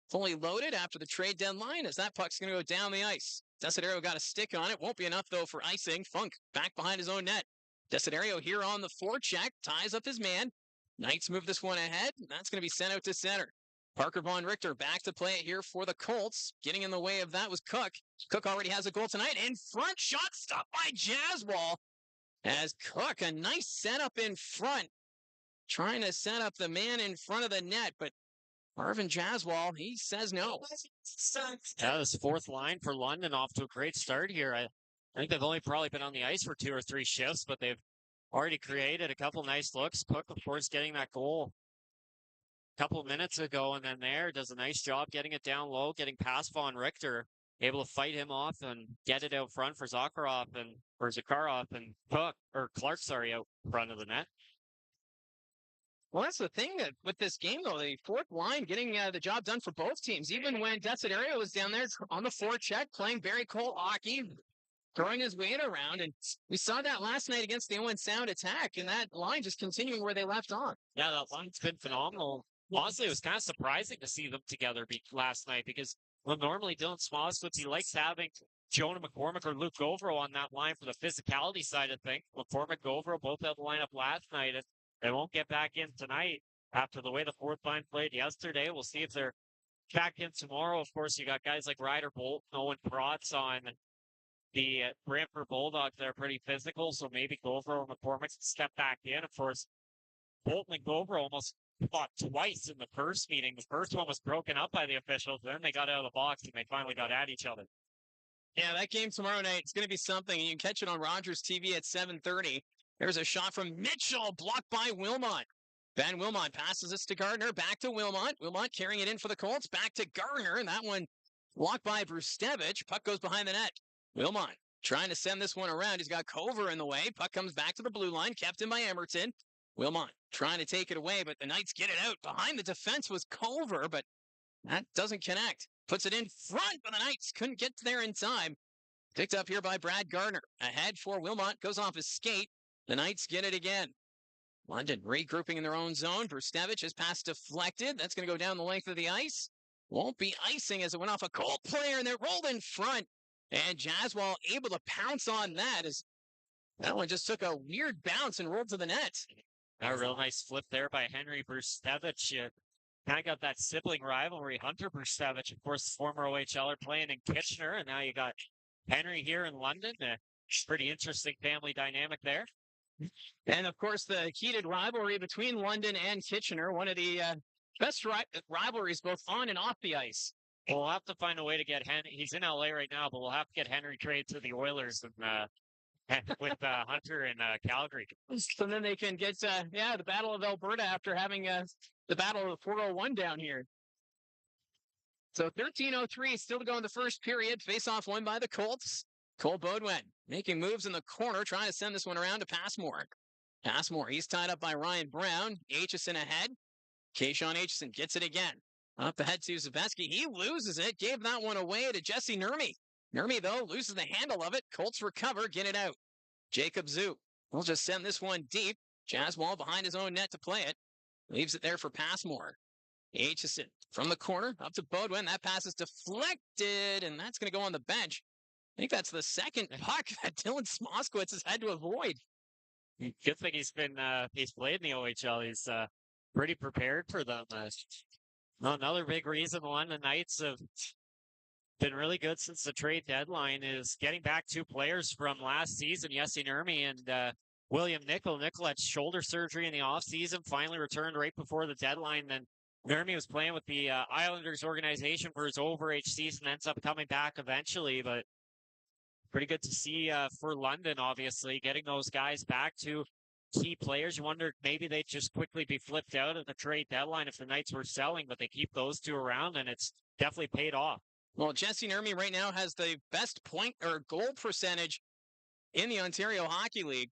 fully loaded after the trade deadline as that puck's going to go down the ice. Desiderio got a stick on it. Won't be enough, though, for icing. Funk back behind his own net. Desiderio here on the forecheck, ties up his man. Knights move this one ahead, and that's going to be sent out to center. Parker Von Richter back to play it here for the Colts. Getting in the way of that was Cook. Cook already has a goal tonight. In front, shot stopped by Jaswal. As Cook, a nice setup in front. Trying to set up the man in front of the net, but Marvin Jaswal, he says no. Yeah, this fourth line for London off to a great start here. I think they've only probably been on the ice for 2 or 3 shifts, but they've already created a couple nice looks. Cook, of course, getting that goal a couple of minutes ago, and then there does a nice job getting it down low, getting past Von Richter, able to fight him off and get it out front for Zakharov and Clark, out front of the net. Well, that's the thing that with this game, though, the fourth line getting the job done for both teams. Even when Desiderio was down there on the forecheck playing Barrie Colt hockey, throwing his weight around. And we saw that last night against the Owen Sound attack, and that line just continuing where they left off. Yeah, that line's been phenomenal. Honestly, it was kind of surprising to see them together last night because normally Dylan Smolswitz, he likes having Jonah McCormick or Luke Govero on that line for the physicality side of things. McCormick, Govero both had the lineup last night, and they won't get back in tonight after the way the fourth line played yesterday. We'll see if they're back in tomorrow. Of course, you got guys like Ryder Bolt, Owen Protz on the Brantford Bulldogs. They're pretty physical, so maybe Govero and McCormick step back in. Of course, Bolton and Govero almost fought twice in the first meeting. The first one was broken up by the officials. Then they got out of the box and they finally got at each other. Yeah, that game tomorrow night, it's going to be something. You can catch it on Rogers TV at 7:30. There's a shot from Mitchell, blocked by Wilmott. Ben Wilmott passes this to Gardner, back to Wilmott. Wilmott carrying it in for the Colts, back to Gardner, and that one blocked by Brustevich. Puck goes behind the net. Wilmott trying to send this one around. He's got Cover in the way. Puck comes back to the blue line, kept in by Emerton. Wilmott trying to take it away, but the Knights get it out. Behind the defense was Culver, but that doesn't connect. Puts it in front, but the Knights couldn't get there in time. Picked up here by Brad Gardner. Ahead for Wilmott, goes off his skate. The Knights get it again. London regrouping in their own zone. Brustevich has pass deflected. That's going to go down the length of the ice. Won't be icing as it went off a Colt player, and they're rolled in front. And Jaswal able to pounce on that as that one just took a weird bounce and rolled to the net. A real nice flip there by Henry Brustevich. kind of got that sibling rivalry. Hunter Bursevich, of course, former OHLer playing in Kitchener, and now you got Henry here in London. Pretty interesting family dynamic there. And of course, the heated rivalry between London and Kitchener, one of the best rivalries both on and off the ice. We'll have to find a way to get Henry. He's in LA right now, but we'll have to get Henry traded to the Oilers and with Hunter in Calgary. So then they can get, the Battle of Alberta after having the Battle of 401 down here. So 13:03 still to go in the first period. Face-off won by the Colts. Cole Beaudoin making moves in the corner, trying to send this one around to Passmore. Passmore, he's tied up by Ryan Brown. Aitchison ahead. Kayshawn Aitchison gets it again. Up ahead to Zabeski. He loses it. Gave that one away to Jesse Nurmi. Nurmi, though, loses the handle of it. Colts recover. Get it out. Jacob Zoo will just send this one deep. Jaswal behind his own net to play it. Leaves it there for Passmore. Aitchison from the corner up to Beaudoin. That pass is deflected, and that's going to go on the bench. I think that's the second puck that Dylan Smoskowitz has had to avoid. Good thing he's played in the OHL. He's pretty prepared for them. Another big reason the London Knights have been really good since the trade deadline is getting back two players from last season, Jesse Nurmi and William Nickel. Nickel had shoulder surgery in the offseason, finally returned right before the deadline. Then Nurmi was playing with the Islanders organization for his overage season, ends up coming back eventually, but pretty good to see for London, obviously, getting those guys back to key players. You wonder maybe they'd just quickly be flipped out at the trade deadline if the Knights were selling, but they keep those two around, and it's definitely paid off. Well, Jesse Nurmi right now has the best point or goal percentage in the Ontario Hockey League.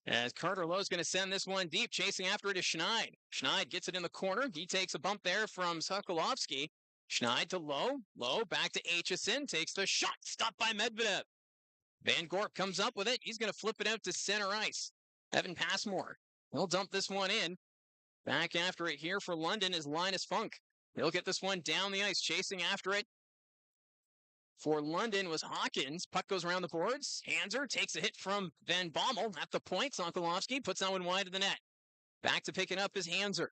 As Carter Lowe's going to send this one deep, chasing after it is Schneid. Schneid gets it in the corner. He takes a bump there from Sokolovsky. Schneid to Lowe. Lowe back to Aitchison. Takes the shot. Stopped by Medvedev. Van Gorp comes up with it. He's going to flip it out to center ice. Evan Passmore. He'll dump this one in. Back after it here for London is Linus Funk. He'll get this one down the ice, chasing after it. For London was Hawkins. Puck goes around the boards. Hanser takes a hit from Van Bommel at the point. Sokolovsky puts that one wide of the net. Back to picking up is Hanser.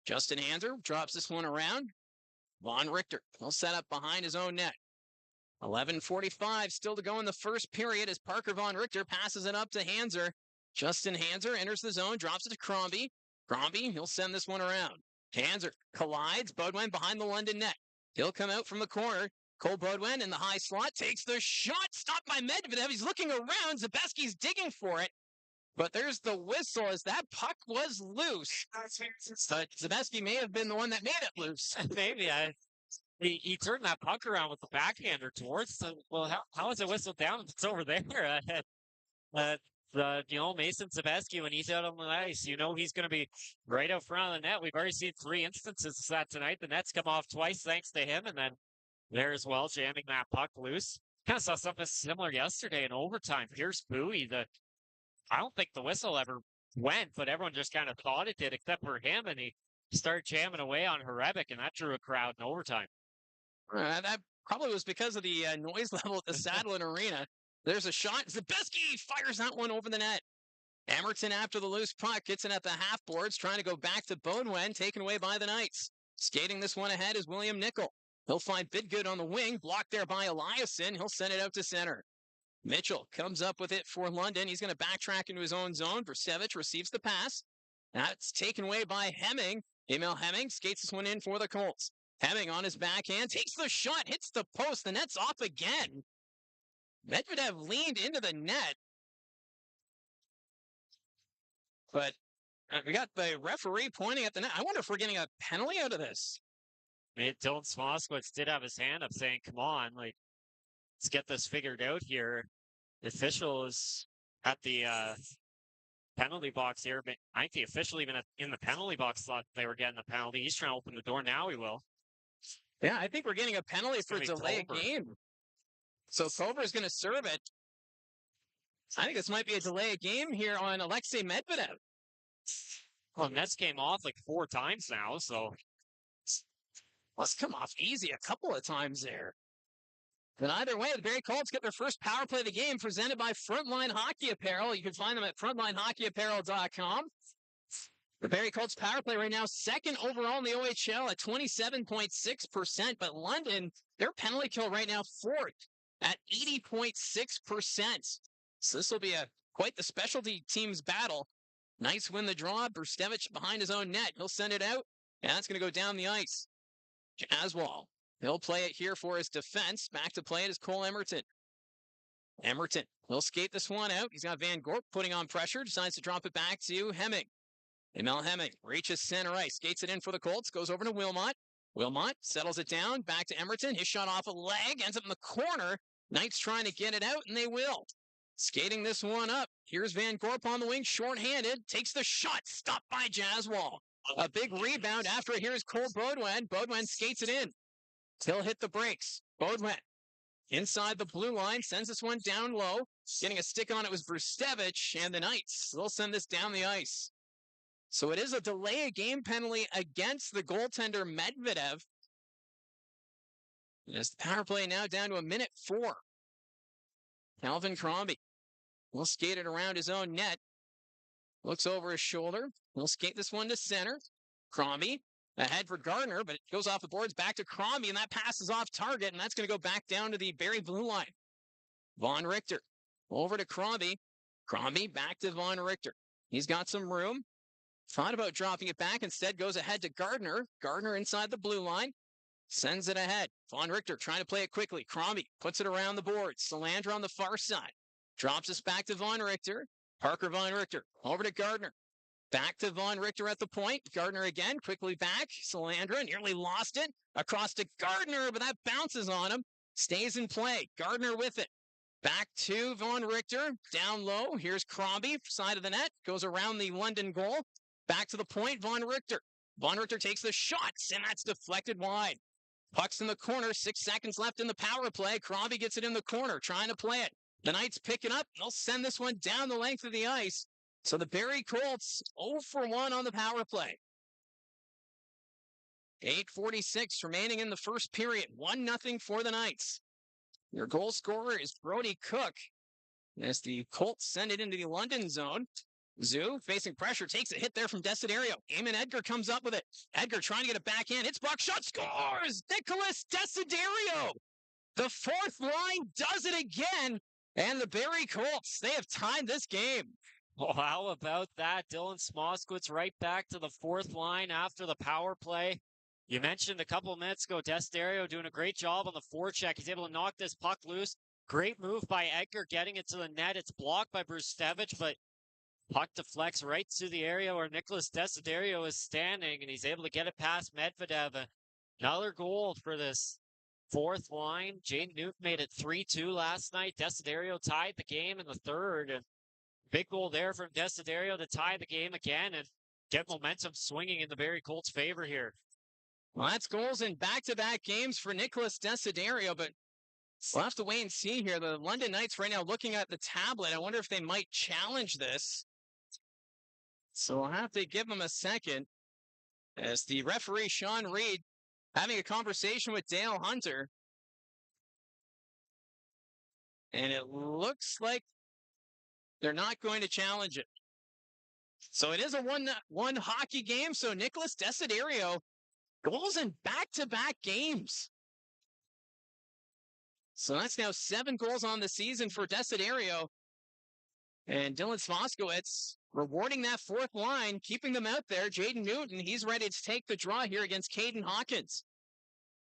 Justin Hanser drops this one around. Von Richter will set up behind his own net. 11:45 still to go in the first period as Parker Von Richter passes it up to Hanser. Justin Hanser enters the zone, drops it to Crombie. Crombie, he'll send this one around. Hanser collides. Beaudoin behind the London net. He'll come out from the corner. Cole Beaudoin in the high slot takes the shot. Stopped by Medvedev. He's looking around. Zabeski's digging for it. But there's the whistle as that puck was loose. But Zabeski may have been the one that made it loose. Maybe. He turned that puck around with the backhander towards. Well, how is it whistled down if it's over there? Mason Zabeski, when he's out on the ice, he's going to be right out front of the net. We've already seen 3 instances of that tonight. The net's come off twice thanks to him, and then there as well, jamming that puck loose. Kind of saw something similar yesterday in overtime. Pierce Bowie, I don't think the whistle ever went, but everyone just kind of thought it did, except for him, and he started jamming away on Horebic, and that drew a crowd in overtime. That probably was because of the noise level at the Saddlein Arena. There's a shot. Zabeski fires that one over the net. Emerton, after the loose puck, gets it at the half boards, trying to go back to Beaudoin, taken away by the Knights. Skating this one ahead is William Nickel. He'll find Bidgood on the wing, blocked there by Eliasson. He'll send it out to center. Mitchell comes up with it for London. He's going to backtrack into his own zone. Versevich receives the pass. That's taken away by Hemming. Emil Hemming skates this one in for the Colts. Hemming on his backhand, takes the shot, hits the post. The net's off again. Medvedev leaned into the net. But we got the referee pointing at the net. I wonder if we're getting a penalty out of this. Dylan Smoskowitz did have his hand up saying, come on, let's get this figured out here. The official is at the penalty box here. But I think the official even in the penalty box thought they were getting a penalty. He's trying to open the door now. He will. Yeah, I think we're getting a penalty for delay of game. So Culver is going to serve it. I think this might be a delay of game here on Alexei Medvedev. Well, Nets came off 4 times now, so let's come off easy a couple of times there. But either way, the Barrie Colts get their first power play of the game presented by Frontline Hockey Apparel. You can find them at frontlinehockeyapparel.com. The Barrie Colts power play right now, second overall in the OHL at 27.6%, but London, their penalty kill right now, fourth at 80.6%. So this will be quite the specialty teams battle. Nice win the draw. Brustevich behind his own net. He'll send it out, and that's going to go down the ice. Jaswal, he'll play it here for his defense. Back to play it is Cole Emerton. Emerton, he'll skate this one out. He's got Van Gorp putting on pressure. Decides to drop it back to Hemming. Emil Hemming reaches center ice. Skates it in for the Colts. Goes over to Wilmott. Wilmott settles it down. Back to Emerton. His shot off a leg. Ends up in the corner. Knights trying to get it out, and they will. Skating this one up. Here's Van Gorp on the wing. Short-handed. Takes the shot. Stopped by Jaswal. A big rebound after it. Here's Cole Beaudoin. Beaudoin skates it in. He'll hit the brakes. Beaudoin inside the blue line. Sends this one down low. Getting a stick on it was Brustevich. And the Knights will send this down the ice. So it is a delay of game penalty against the goaltender Medvedev. As the power play now down to a minute 4. Calvin Crombie will skate it around his own net. Looks over his shoulder. He'll skate this one to center. Crombie ahead for Gardner, but it goes off the boards back to Crombie, and that passes off target, and that's going to go back down to the Barrie blue line. Von Richter over to Crombie. Crombie back to Von Richter. He's got some room. Thought about dropping it back. Instead goes ahead to Gardner. Gardner inside the blue line. Sends it ahead. Von Richter trying to play it quickly. Crombie puts it around the boards. Salandra on the far side. Drops us back to Von Richter. Parker Von Richter over to Gardner. Back to Von Richter at the point. Gardner again, quickly back. Salandra nearly lost it. Across to Gardner, but that bounces on him. Stays in play. Gardner with it. Back to Von Richter. Down low. Here's Crombie, side of the net. Goes around the London goal. Back to the point, Von Richter. Von Richter takes the shots, and that's deflected wide. Puck's in the corner. 6 seconds left in the power play. Crombie gets it in the corner, trying to play it. The Knights pick it up. They'll send this one down the length of the ice. So the Barrie Colts 0 for 1 on the power play. 8:46 remaining in the first period. 1-0 for the Knights. Your goal scorer is Brody Cook. As the Colts send it into the London zone. Zoo facing pressure, takes a hit there from Desiderio. Eamon Edgar comes up with it. Edgar trying to get a backhand. It's Buckshot, scores! Nicholas Desiderio! The fourth line does it again. And the Barrie Colts, they have tied this game. Well, how about that? Dylan Smoskowitz right back to the fourth line after the power play. You mentioned a couple of minutes ago, Desiderio doing a great job on the forecheck. He's able to knock this puck loose. Great move by Edgar getting it to the net. It's blocked by Brustevich, but puck deflects right to the area where Nicholas Desiderio is standing, and he's able to get it past Medvedev. Another goal for this fourth line. Jaden Newton made it 3-2 last night. Desiderio tied the game in the third. And big goal there from Desiderio to tie the game again and get momentum swinging in the Barrie Colts' favor here. Well, that's goals in back-to-back games for Nicholas Desiderio, but we'll have to wait and see here. The London Knights right now looking at the tablet. I wonder if they might challenge this. So we'll have to give them a second as the referee, Sean Reed, having a conversation with Dale Hunter. And it looks like they're not going to challenge it. So it is a 1-1 hockey game. So Nicholas Desiderio goals in back-to-back games. So that's now 7 goals on the season for Desiderio. And Dylan Smoskowitz rewarding that fourth line, keeping them out there. Jaden Newton, he's ready to take the draw here against Caden Hawkins.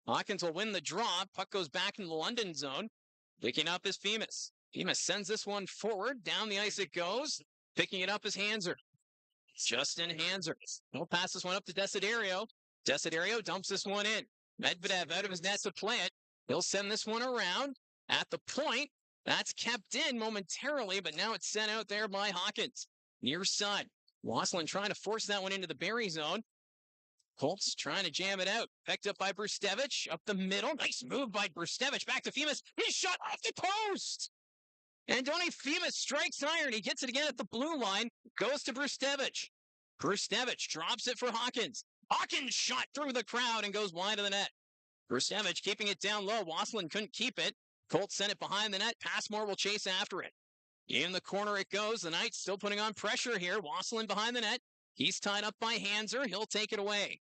Hawkins will win the draw. Puck goes back into the London zone. Picking up is Femus. Femus sends this one forward. Down the ice it goes. Picking it up is Hanser. Justin Hanser. He'll pass this one up to Desiderio. Desiderio dumps this one in. Medvedev out of his net to play it. He'll send this one around. At the point, that's kept in momentarily, but now it's sent out there by Hawkins. Near side. Wasselin trying to force that one into the Barrie zone. Colts trying to jam it out. Picked up by Brustevich. Up the middle. Nice move by Brustevich. Back to Femus. His shot off the post. And Donnie Femus strikes iron. He gets it again at the blue line. Goes to Brustevich. Brustevich drops it for Hawkins. Hawkins shot through the crowd and goes wide of the net. Brustevich keeping it down low. Wasselin couldn't keep it. Colts sent it behind the net. Passmore will chase after it. In the corner it goes. The Knights still putting on pressure here. Wasselin behind the net. He's tied up by Hanser. He'll take it away.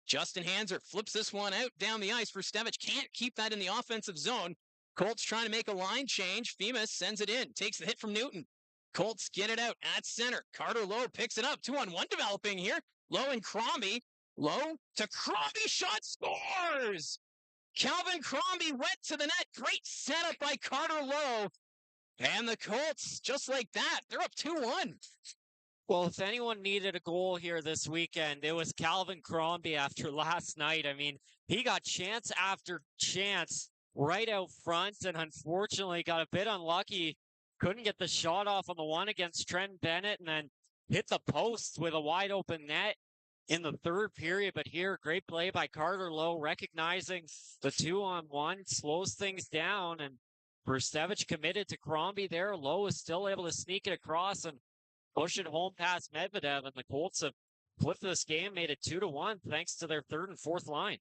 Justin Hanser flips this one out down the ice for Stevich. Can't keep that in the offensive zone. Colts trying to make a line change. Femus sends it in. Takes the hit from Newton. Colts get it out at center. Carter Lowe picks it up. 2-on-1 developing here. Lowe and Crombie. Lowe to Crombie. Shot scores! Calvin Crombie went to the net. Great setup by Carter Lowe. And the Colts, just like that, they're up 2-1. Well, if anyone needed a goal here this weekend, it was Calvin Crombie after last night. I mean, he got chance after chance right out front and unfortunately got a bit unlucky. Couldn't get the shot off on the one against Trent Bennett and then hit the post with a wide open net in the third period. But here, great play by Carter Lowe, recognizing the 2-on-1, slows things down. And Stevich committed to Crombie there. Lowe is still able to sneak it across and push it home past Medvedev. And the Colts have flipped this game, made it 2-1 thanks to their third and fourth line.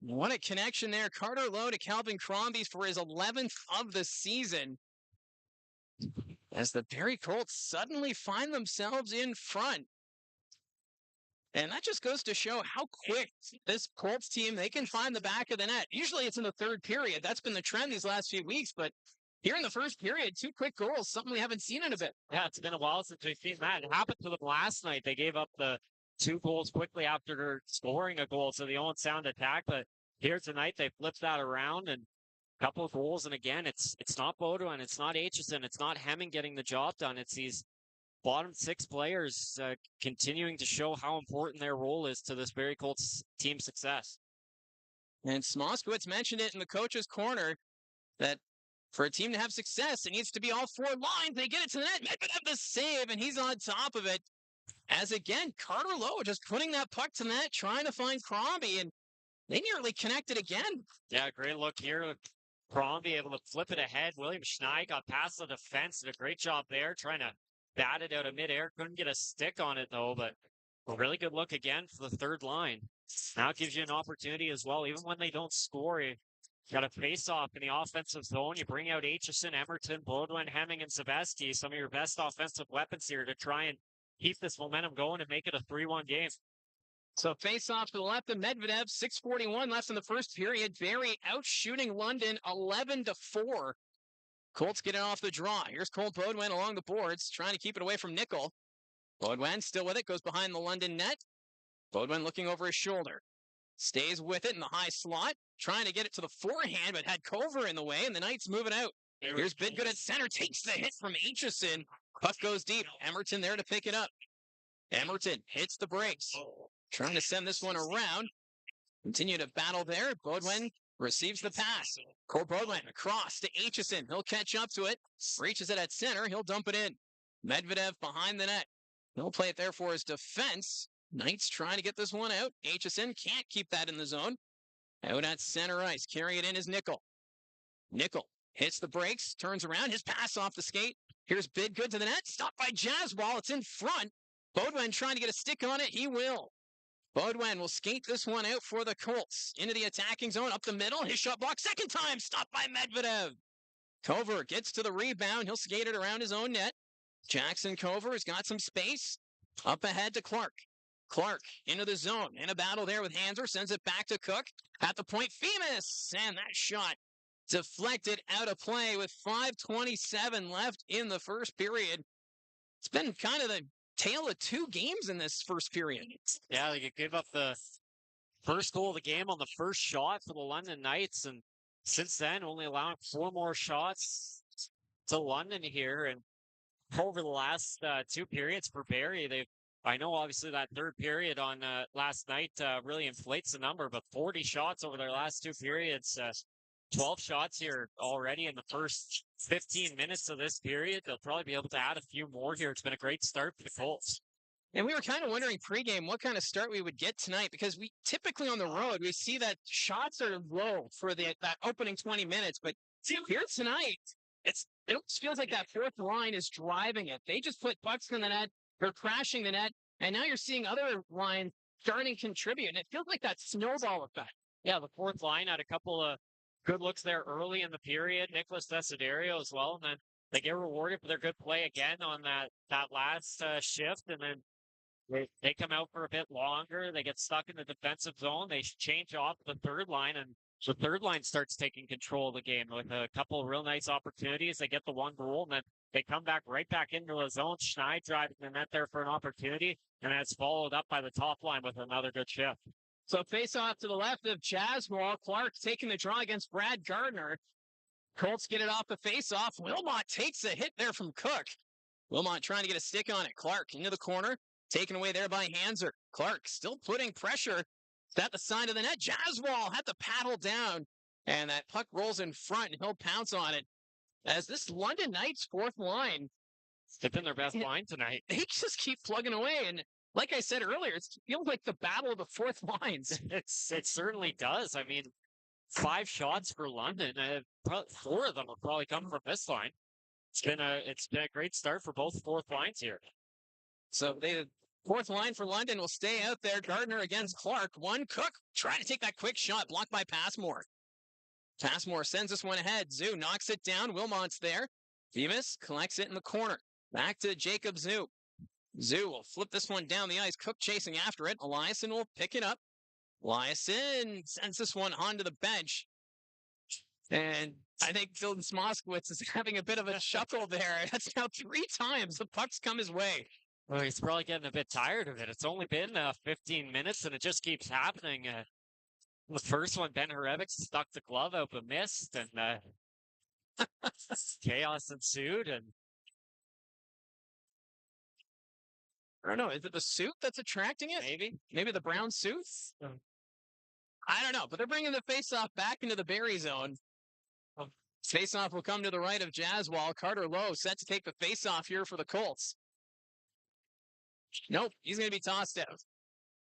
What a connection there. Carter Lowe to Calvin Crombie for his 11th of the season. As the Barrie Colts suddenly find themselves in front. And that just goes to show how quick this Colts team, they can find the back of the net. Usually it's in the third period. That's been the trend these last few weeks. But here in the first period, 2 quick goals, something we haven't seen in a bit. Yeah, it's been a while since we've seen that. It happened to them last night. They gave up the 2 goals quickly after scoring a goal. So the own sound attack. But here tonight, they flipped that around and a couple of goals. And again, it's not Bodo and it's not Aitchison. It's not Hemming getting the job done. It's these bottom 6 players continuing to show how important their role is to this Barrie Colts team success. And Smoskowitz mentioned it in the coach's corner that for a team to have success, it needs to be all 4 lines. They get it to the net. Medvedev the save, and he's on top of it. As again, Carter Lowe just putting that puck to the net, trying to find Crombie, and they nearly connected again. Yeah, great look here. Crombie able to flip it ahead. William Schnei got past the defense. Did a great job there, trying to bat it out of midair. Couldn't get a stick on it, though, but a really good look again for the third line. Now it gives you an opportunity as well. Even when they don't score, you got a face-off in the offensive zone. You bring out Aitchison, Emerton, Baudouin, Hemming, and Sebeski, some of your best offensive weapons here to try and keep this momentum going and make it a 3-1 game. So face-off to the left of Medvedev, 6:41 left in the first period. Barrie out shooting London 11-4. Colts getting off the draw. Here's Cole Baudouin along the boards, trying to keep it away from Nickel. Baudouin still with it, goes behind the London net. Baudouin looking over his shoulder. Stays with it in the high slot, trying to get it to the forehand, but had Culver in the way, and the Knights move it out. Here's Bidgood at center, takes the hit from Aitchison. Puck goes deep. Emerton there to pick it up. Emerton hits the brakes. Trying to send this one around. Continue to battle there. Baudouin receives the pass. Cole Baudouin across to Aitchison. He'll catch up to it. Reaches it at center. He'll dump it in. Medvedev behind the net. He'll play it there for his defense. Knights trying to get this one out. Aitchison can't keep that in the zone. Out at center ice. Carrying it in is Nickel. Nickel hits the brakes. Turns around. His pass off the skate. Here's Bidgood to the net. Stopped by Jazzball. It's in front. Baudouin trying to get a stick on it. He will. Baudouin will skate this one out for the Colts. Into the attacking zone, up the middle. His shot block, second time, stopped by Medvedev. Cover gets to the rebound. He'll skate it around his own net. Jackson Cover has got some space. Up ahead to Clark. Clark into the zone. In a battle there with Hanser. Sends it back to Cook. At the point, Femus. And that shot deflected out of play with 5:27 left in the first period. It's been kind of the tale of 2 games in this first period. Yeah, they gave up the first goal of the game on the first shot for the London Knights, and since then only allowing 4 more shots to London here. And over the last 2 periods for Barrie, I know obviously that third period on last night really inflates the number, but 40 shots over their last 2 periods. 12 shots here already in the first 15 minutes of this period. They'll probably be able to add a few more here. It's been a great start for the Colts. And we were kind of wondering pregame what kind of start we would get tonight, because we typically on the road, we see that shots are low for that opening 20 minutes. But here tonight, it almost feels like that fourth line is driving it. They just put pucks in the net, they're crashing the net, and now you're seeing other lines starting to contribute. And it feels like that snowball effect. Yeah, the fourth line had a couple of good looks there early in the period. Nicholas Desiderio as well. And then they get rewarded for their good play again on that last shift. And then They come out for a bit longer. They get stuck in the defensive zone. They change off the third line, and the third line starts taking control of the game with a couple of real nice opportunities. They get the one goal, and then they come right back into the zone. Schneid driving the net there for an opportunity, and that's followed up by the top line with another good shift. So face off to the left of Jaswal. Clark taking the draw against Brad Gardner. Colts get it off the face-off. Wilmott takes a hit there from Cook. Wilmott trying to get a stick on it. Clark into the corner. Taken away there by Hanser. Clark still putting pressure at the side of the net. Jaswal had to paddle down. And that puck rolls in front, and he'll pounce on it. As this London Knights fourth line, They've been their best line tonight. They just keep plugging away. And like I said earlier, it feels like the battle of the fourth lines. It certainly does. I mean, 5 shots for London. 4 of them will probably come from this line. It's been a great start for both fourth lines here. So the fourth line for London will stay out there. Gardner against Clark. One Cook trying to take that quick shot, blocked by Passmore. Passmore sends this one ahead. Zoo knocks it down. Wilmot's there. Bemis collects it in the corner. Back to Jacob Zoo. Zoo will flip this one down the ice. Cook chasing after it. Eliasson will pick it up. Eliasson sends this one onto the bench. And I think Dylan Smoskowitz is having a bit of a chuckle there. That's now 3 times the puck's come his way. Well, he's probably getting a bit tired of it. It's only been 15 minutes, and it just keeps happening. The first one, Ben Horevic stuck the glove out but missed, and chaos ensued. And I don't know. Is it the suit that's attracting it? Maybe the brown suit? I don't know, but they're bringing the faceoff back into the Barrie zone. Faceoff will come to the right of Jaswal. Carter Lowe set to take the faceoff here for the Colts. Nope, he's going to be tossed out.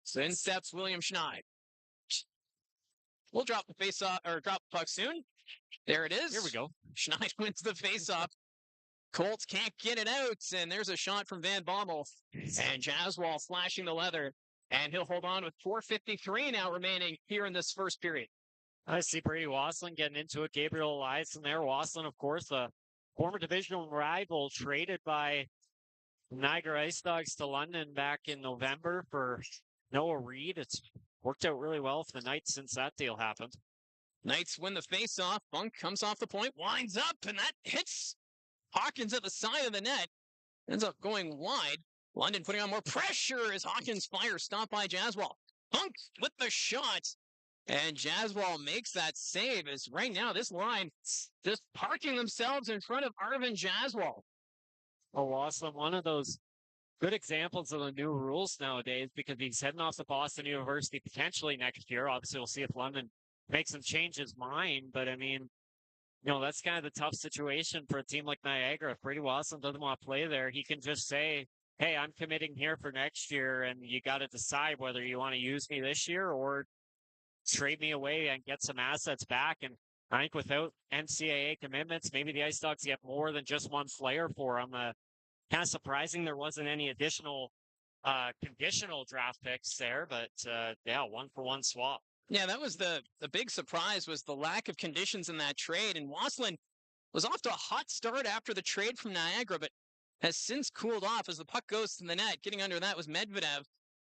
So in steps William Schneid. We'll drop the faceoff or drop the puck soon. There it is. Here we go. Schneid wins the faceoff. Colts can't get it out, and there's a shot from Van Bommel. And Jaswal slashing the leather, and he'll hold on with 4:53 now remaining here in this first period. I see Brady Wasslin getting into it. Gabriel Eliasson there. Wasslin, of course, a former divisional rival traded by Niagara Ice Dogs to London back in November for Noah Reed. It's worked out really well for the Knights since that deal happened. Knights win the faceoff. Bunk comes off the point, winds up, and that hits Hawkins at the side of the net. Ends up going wide. London putting on more pressure as Hawkins fires, stopped by Jaswal. Bunk with the shot. And Jaswal makes that save as right now this line just parking themselves in front of Arvin Jaswal. Oh, Wasslin, one of those good examples of the new rules nowadays because he's heading off to Boston University potentially next year. Obviously, we'll see if London makes him change his mind. But, I mean, you know, that's kind of the tough situation for a team like Niagara. If Brady Wasslin doesn't want to play there, he can just say, hey, I'm committing here for next year, and you got to decide whether you want to use me this year or trade me away and get some assets back. And I think without NCAA commitments, maybe the Ice Dogs get more than just one player for them. Kind of surprising there wasn't any additional conditional draft picks there, but yeah, 1-for-1 swap. Yeah, that was the big surprise was the lack of conditions in that trade. And Wasslin was off to a hot start after the trade from Niagara, but has since cooled off as the puck goes to the net. Getting under that was Medvedev.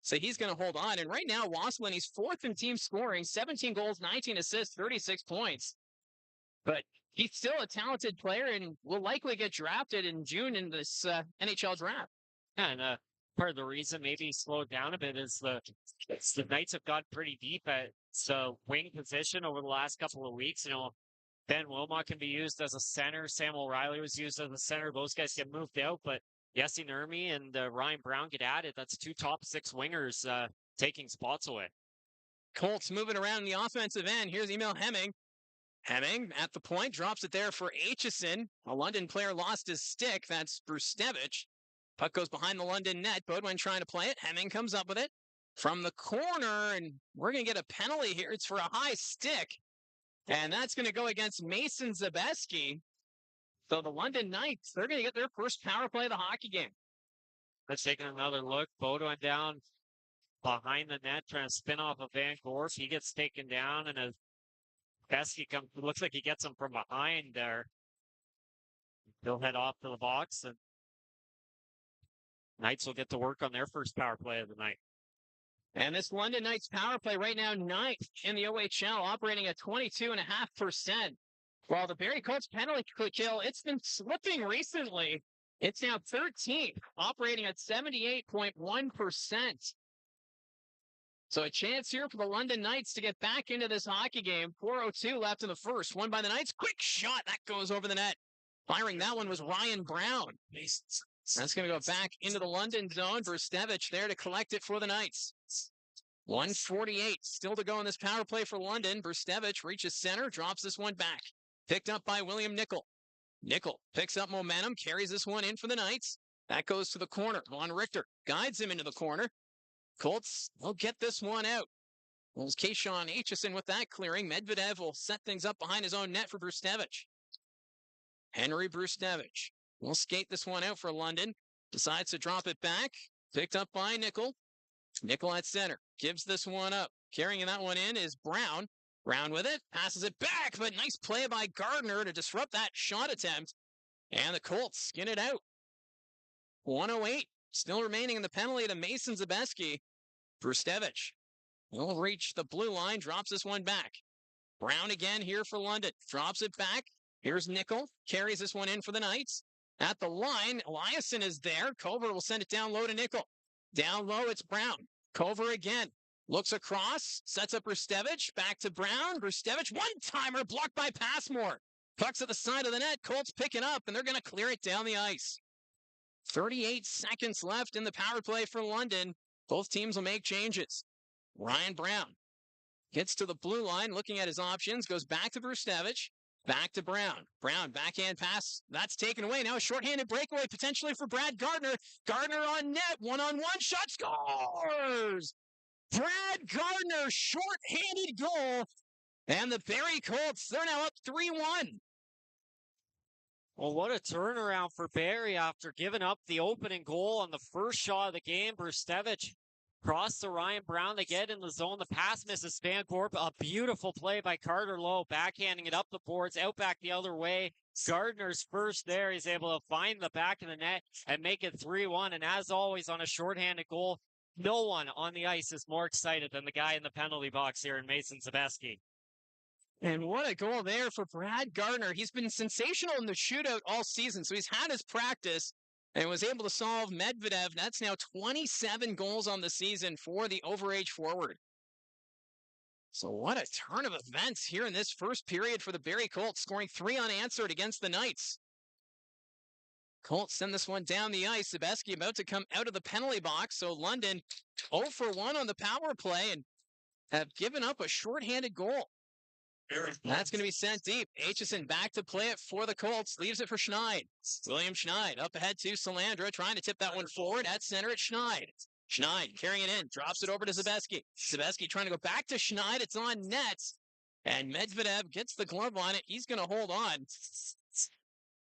So he's going to hold on. And right now, Wasslin, he's 4th in team scoring, 17 goals, 19 assists, 36 points. But he's still a talented player and will likely get drafted in June in this NHL draft. Yeah, and part of the reason maybe he slowed down a bit is the Knights have got pretty deep at the wing position over the last couple of weeks. You know, Ben Wilmott can be used as a center. Sam O'Reilly was used as a center. Those guys get moved out, but Jesse Nurmi and Ryan Brown get added. That's 2 top 6 wingers taking spots away. Colts moving around in the offensive end. Here's Emil Hemming. Hemming at the point, drops it there for Aitchison. A London player lost his stick. That's Brustevich. Puck goes behind the London net. Bodwin trying to play it. Hemming comes up with it from the corner, and we're going to get a penalty here. It's for a high stick, and that's going to go against Mason Zabeski. So the London Knights, they're going to get their first power play of the hockey game. Let's take another look. Bodwin down behind the net, trying to spin off of Van Gorf. He gets taken down, and as Besky comes, it looks like he gets him from behind there. He'll head off to the box, and Knights will get to work on their first power play of the night. And this London Knights power play right now, 9th in the OHL, operating at 22.5%. While the Barrie Colts penalty kill, it's been slipping recently. It's now 13th, operating at 78.1%. So a chance here for the London Knights to get back into this hockey game. 4:02 left in the first. Won by the Knights. Quick shot. That goes over the net. Firing that one was Ryan Brown. That's going to go back into the London zone. Brustevich there to collect it for the Knights. 1:48 still to go in this power play for London. Brustevich reaches center, drops this one back. Picked up by William Nickel. Nickel picks up momentum, carries this one in for the Knights. That goes to the corner. Von Richter guides him into the corner. Colts will get this one out. Well, Kayshawn Aitchison with that clearing. Medvedev will set things up behind his own net for Brustevich. Henry Brustevich will skate this one out for London. Decides to drop it back. Picked up by Nickel. Nickel at center. Gives this one up. Carrying that one in is Brown. Brown with it. Passes it back, but nice play by Gardner to disrupt that shot attempt. And the Colts skin it out. 1:08 still remaining in the penalty to Mason Zabeski. Brustevich will reach the blue line. Drops this one back. Brown again here for London. Drops it back. Here's Nickel. Carries this one in for the Knights. At the line, Eliasson is there. Cover will send it down low to Nickel. Down low, it's Brown. Cover again. Looks across. Sets up Brustevich. Back to Brown. Brustevich, one-timer blocked by Passmore. Puck's at the side of the net. Colts pick it up, and they're going to clear it down the ice. 38 seconds left in the power play for London. Both teams will make changes. Ryan Brown gets to the blue line, looking at his options. Goes back to Brustevich. Back to Brown. Brown, backhand pass. That's taken away. Now a shorthanded breakaway potentially for Brad Gardner. Gardner on net. One-on-one shot. Scores! Brad Gardner, shorthanded goal. And the Barrie Colts, they're now up 3-1. Well, what a turnaround for Barrie after giving up the opening goal on the first shot of the game. Brustevich cross to Ryan Brown. They get in the zone. The pass misses Spancorp. A beautiful play by Carter Lowe, backhanding it up the boards, out back the other way. Gardner's first there. He's able to find the back of the net and make it 3-1. And as always, on a shorthanded goal, no one on the ice is more excited than the guy in the penalty box here in Mason Zabeski. And what a goal there for Brad Gardner. He's been sensational in the shootout all season, so he's had his practice and was able to solve Medvedev. That's now 27 goals on the season for the overage forward. So what a turn of events here in this first period for the Barrie Colts, scoring 3 unanswered against the Knights. Colts send this one down the ice. Zabeski about to come out of the penalty box, so London 0 for 1 on the power play and have given up a shorthanded goal. That's going to be sent deep. Aitchison back to play it for the Colts. Leaves it for Schneid. William Schneid up ahead to Salandra, trying to tip that one forward. At center, it's Schneid. Schneid carrying it in. Drops it over to Zabeski. Zabeski trying to go back to Schneid. It's on net. And Medvedev gets the glove on it. He's going to hold on.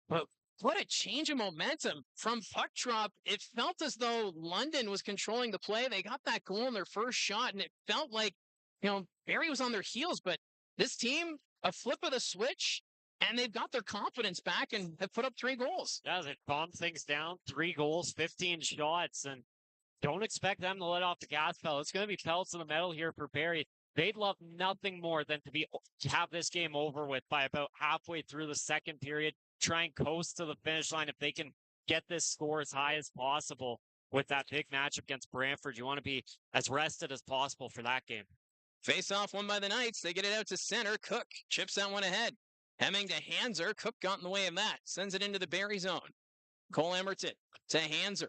But what a change of momentum from puck drop. It felt as though London was controlling the play. They got that goal in their first shot, and it felt like, Barrie was on their heels, but this team, a flip of the switch, and they've got their confidence back and have put up 3 goals. Yeah, they bombed things down. 3 goals, 15 shots, and don't expect them to let off the gas pedal. It's going to be pedals to the metal here for Barrie. They'd love nothing more than to have this game over with by about halfway through the second period. Try and coast to the finish line if they can get this score as high as possible with that big matchup against Brantford. You want to be as rested as possible for that game. Face-off won by the Knights. They get it out to center. Cook chips that one ahead. Hemming to Hanser. Cook got in the way of that. Sends it into the Barrie zone. Cole Emerton to Hanser.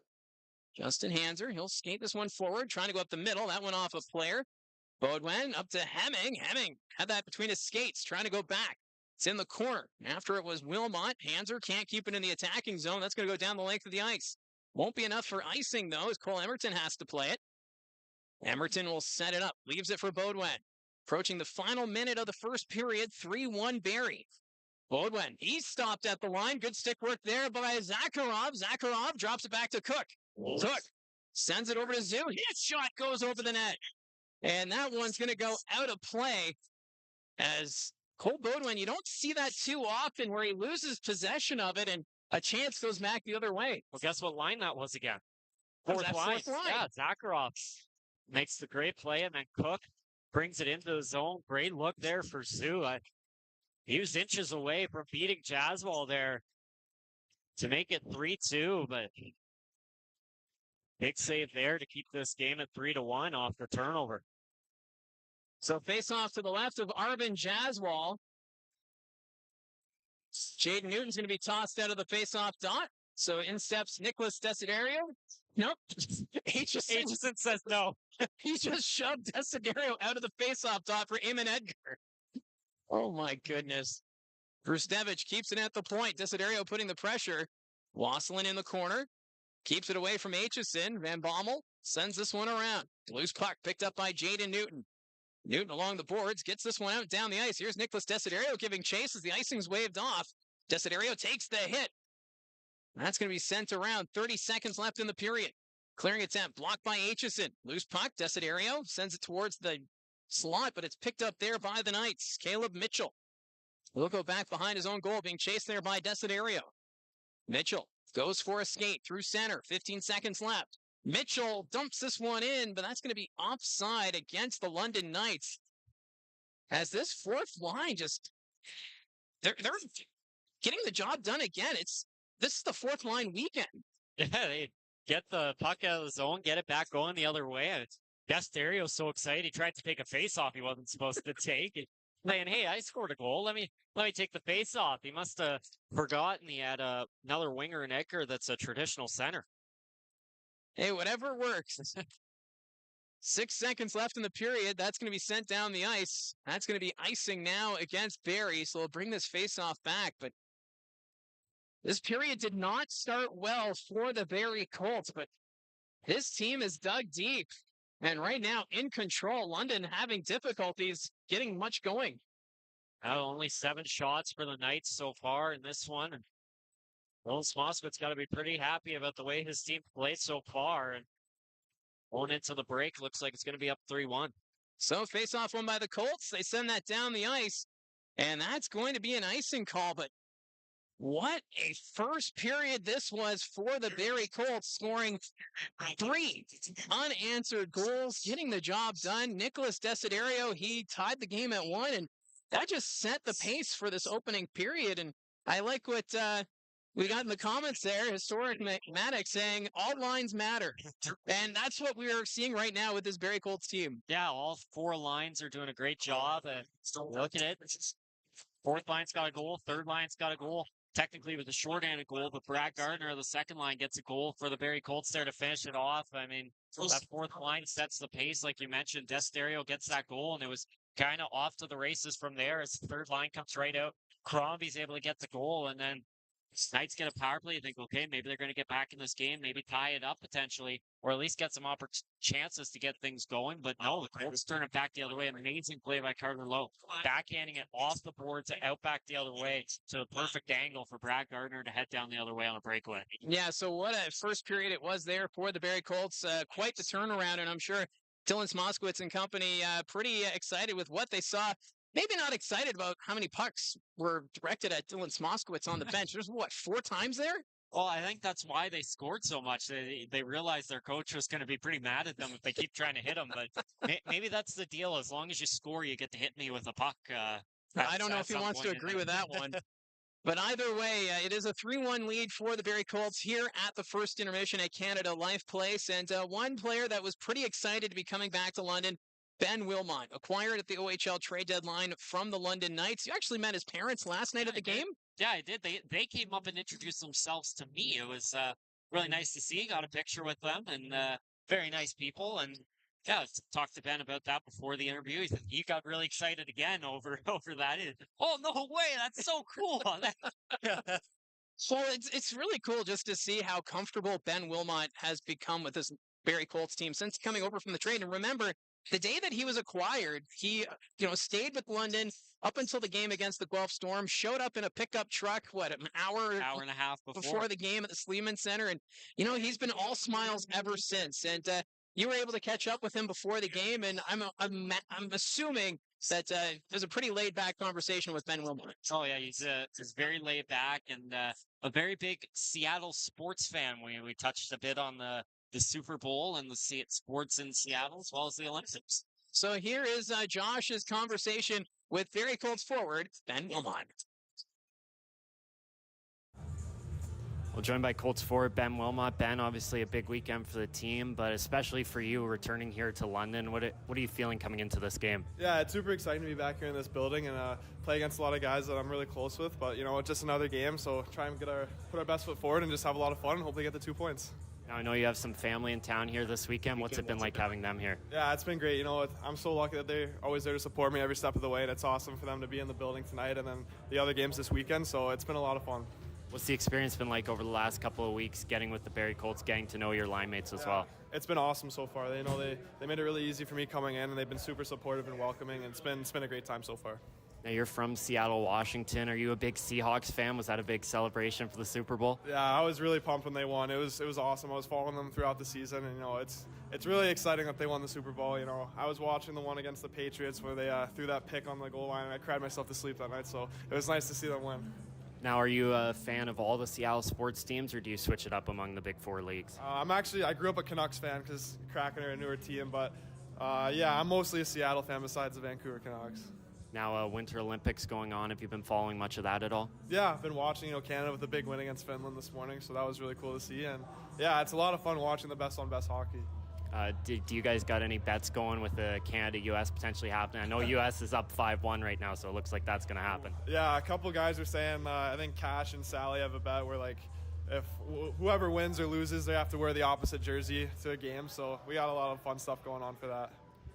Justin Hanser. He'll skate this one forward, trying to go up the middle. That went off a player. Bodwin up to Hemming. Hemming had that between his skates, trying to go back. It's in the corner. After it was Wilmott. Hanser can't keep it in the attacking zone. That's going to go down the length of the ice. Won't be enough for icing, though, as Cole Emerton has to play it. Emerton will set it up. Leaves it for Bodwin. Approaching the final minute of the first period. 3-1 Barrie. Bodwin, he's stopped at the line. Good stick work there by Zakharov. Zakharov drops it back to Cook. Cook sends it over to Zoo. His shot goes over the net. And that one's going to go out of play as Cole Bodwin, you don't see that too often where he loses possession of it and a chance goes back the other way. Well, guess what line that was again? Fourth that line. fourth line. Yeah, Zakharov makes the great play, and then Cook brings it into the zone. Great look there for Zoo. He was inches away from beating Jaswal there to make it 3-2, but big save there to keep this game at 3-1 off the turnover. So face off to the left of Arvin Jaswal. Jaden Newton's going to be tossed out of the face-off dot. So in steps Nicholas Desiderio. Nope. Aitchison says no. He just shoved Desiderio out of the face-off dot for Eamon Edgar. Oh, my goodness. Grustevich keeps it at the point. Desiderio putting the pressure. Wasselin in the corner. Keeps it away from Aitchison. Van Bommel sends this one around. Loose puck picked up by Jaden Newton. Newton along the boards, gets this one out down the ice. Here's Nicholas Desiderio giving chase as the icing's waved off. Desiderio takes the hit. That's going to be sent around. 30 seconds left in the period. Clearing attempt, blocked by Aitchison. Loose puck, Desiderio sends it towards the slot, but it's picked up there by the Knights. Caleb Mitchell will go back behind his own goal, being chased there by Desiderio. Mitchell goes for a skate through center. 15 seconds left. Mitchell dumps this one in, but that's going to be offside against the London Knights. As this fourth line they're getting the job done again. This is the fourth line weekend. Yeah, they get the puck out of the zone, get it back going the other way. Desterio's so excited. He tried to take a face-off he wasn't supposed to take. Saying, hey, I scored a goal. Let me take the face-off. He must have forgotten he had another winger in Edgar that's a traditional center. Hey, whatever works. 6 seconds left in the period. That's going to be sent down the ice. That's going to be icing now against Barrie, so we'll bring this face-off back. But this period did not start well for the Barrie Colts, but this team is dug deep. And right now, in control, London having difficulties getting much going. Only 7 shots for the Knights so far in this one. And Will Smoscott's got to be pretty happy about the way his team played so far. And going into the break, looks like it's going to be up 3-1. So face-off won by the Colts. They send that down the ice. And that's going to be an icing call. But what a first period this was for the Barrie Colts, scoring 3 unanswered goals, getting the job done. Nicholas Desiderio, he tied the game at 1, and that just set the pace for this opening period. And I like what we got in the comments there, Historic Maddox saying, all lines matter. And that's what we are seeing right now with this Barrie Colts team. Yeah, all 4 lines are doing a great job. Look at it. Fourth line's got a goal. Third line's got a goal. Technically with a shorthanded goal, but Brad Gardner of the second line gets a goal for the Barrie Colts there to finish it off. I mean, that fourth line sets the pace, like you mentioned. Desiderio gets that goal, and it was kind of off to the races from there as the third line comes right out. Crombie's able to get the goal, and then Knights get a power play. You think, okay, maybe they're going to get back in this game, maybe tie it up potentially, or at least get some chances to get things going. But no, the Colts turn it back the other way. Amazing play by Carter Lowe. Backhanding it off the board to out back the other way to the perfect angle for Brad Gardner to head down the other way on a breakaway. Yeah, so what a first period it was there for the Barrie Colts. Quite the turnaround, and I'm sure Dylan Smoskowitz and company pretty excited with what they saw. Maybe not excited about how many pucks were directed at Dylan Smoskowitz on the bench. There's, 4 times there? Well, I think that's why they scored so much. They realized their coach was going to be pretty mad at them if they keep trying to hit them. But maybe that's the deal. As long as you score, you get to hit me with a puck. I don't know if he wants to agree with that one. But either way, it is a 3-1 lead for the Barrie Colts here at the first intermission at Canada Life Place. And one player that was pretty excited to be coming back to London, Ben Wilmott, acquired at the OHL Trade Deadline from the London Knights. You actually met his parents last night at the game? Yeah, I did. They came up and introduced themselves to me. It was really nice to see. Got a picture with them, and very nice people. And yeah, talked to Ben about that before the interview. He got really excited again over that. Oh, no way! That's so cool. Well, it's really cool just to see how comfortable Ben Wilmott has become with this Barrie Colts team since coming over from the trade. And remember, the day that he was acquired, he stayed with London up until the game against the Guelph Storm, showed up in a pickup truck, an hour and a half before the game at the Sleeman Center. And, he's been all smiles ever since. And you were able to catch up with him before the game. And I'm assuming that there's a pretty laid-back conversation with Ben Wilmott. Oh, yeah, he's very laid back and a very big Seattle sports fan. We touched a bit on the the Super Bowl and the sports in Seattle as well as the Olympics. So here is Josh's conversation with Barrie Colts forward Ben Wilmott. Well, joined by Colts forward Ben Wilmott. Ben, obviously a big weekend for the team, but especially for you returning here to London. What are you feeling coming into this game? Yeah, it's super exciting to be back here in this building and play against a lot of guys that I'm really close with. But, it's just another game, so try and put our best foot forward and just have a lot of fun and hopefully get the 2 points. Now, I know you have some family in town here this weekend. What's it been like having them here? Yeah, it's been great. I'm so lucky that they're always there to support me every step of the way, and it's awesome for them to be in the building tonight and then the other games this weekend, so it's been a lot of fun. What's the experience been like over the last couple of weeks getting with the Barrie Colts, getting to know your line mates as well? It's been awesome so far. They made it really easy for me coming in, and they've been super supportive and welcoming, and it's been a great time so far. Now, you're from Seattle, Washington. Are you a big Seahawks fan? Was that a big celebration for the Super Bowl? Yeah, I was really pumped when they won. It was awesome. I was following them throughout the season, and it's really exciting that they won the Super Bowl. I was watching the one against the Patriots where they threw that pick on the goal line, and I cried myself to sleep that night. So it was nice to see them win. Now, are you a fan of all the Seattle sports teams, or do you switch it up among the big four leagues? I grew up a Canucks fan because Kraken are a newer team, but I'm mostly a Seattle fan besides the Vancouver Canucks. Now, Winter Olympics going on. Have you been following much of that at all? Yeah, I've been watching, Canada with a big win against Finland this morning, so that was really cool to see. And yeah, it's a lot of fun watching the best on best hockey. Do you guys got any bets going with the Canada-U.S. potentially happening? I know U.S. is up 5-1 right now, so it looks like that's going to happen. Yeah, a couple guys are saying, I think Cash and Sally have a bet where, if whoever wins or loses, they have to wear the opposite jersey to a game. So we got a lot of fun stuff going on for that.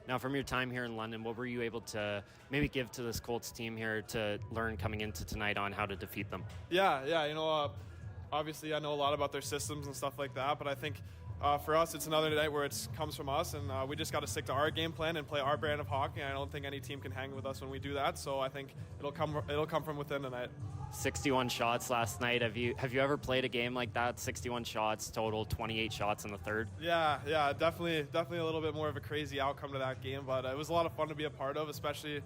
Now, from your time here in London, what were you able to maybe give to this Colts team here to learn coming into tonight on how to defeat them? Yeah, obviously I know a lot about their systems and stuff like that, but I think for us, it's another night where it comes from us, and we just got to stick to our game plan and play our brand of hockey. I don't think any team can hang with us when we do that. So I think it'll come from within tonight. 61 shots last night. Have you ever played a game like that? 61 shots total, 28 shots in the third. Yeah, definitely a little bit more of a crazy outcome to that game, but it was a lot of fun to be a part of, especially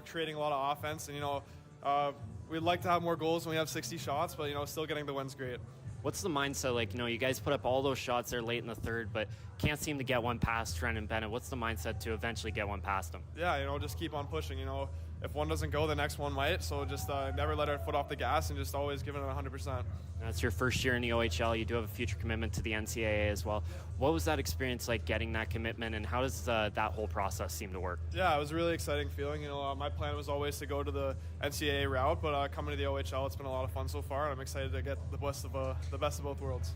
creating a lot of offense. And we'd like to have more goals when we have 60 shots, but still getting the win's great. What's the mindset like? You guys put up all those shots there late in the third, but can't seem to get one past Trent and Bennett. What's the mindset to eventually get one past them? Yeah, just keep on pushing. If one doesn't go, the next one might. So just never let our foot off the gas and just always give it 100%. That's your first year in the OHL. You do have a future commitment to the NCAA as well. What was that experience like getting that commitment, and how does that whole process seem to work? Yeah, it was a really exciting feeling. My plan was always to go to the NCAA route, but coming to the OHL, it's been a lot of fun so far, and I'm excited to get the best of both worlds.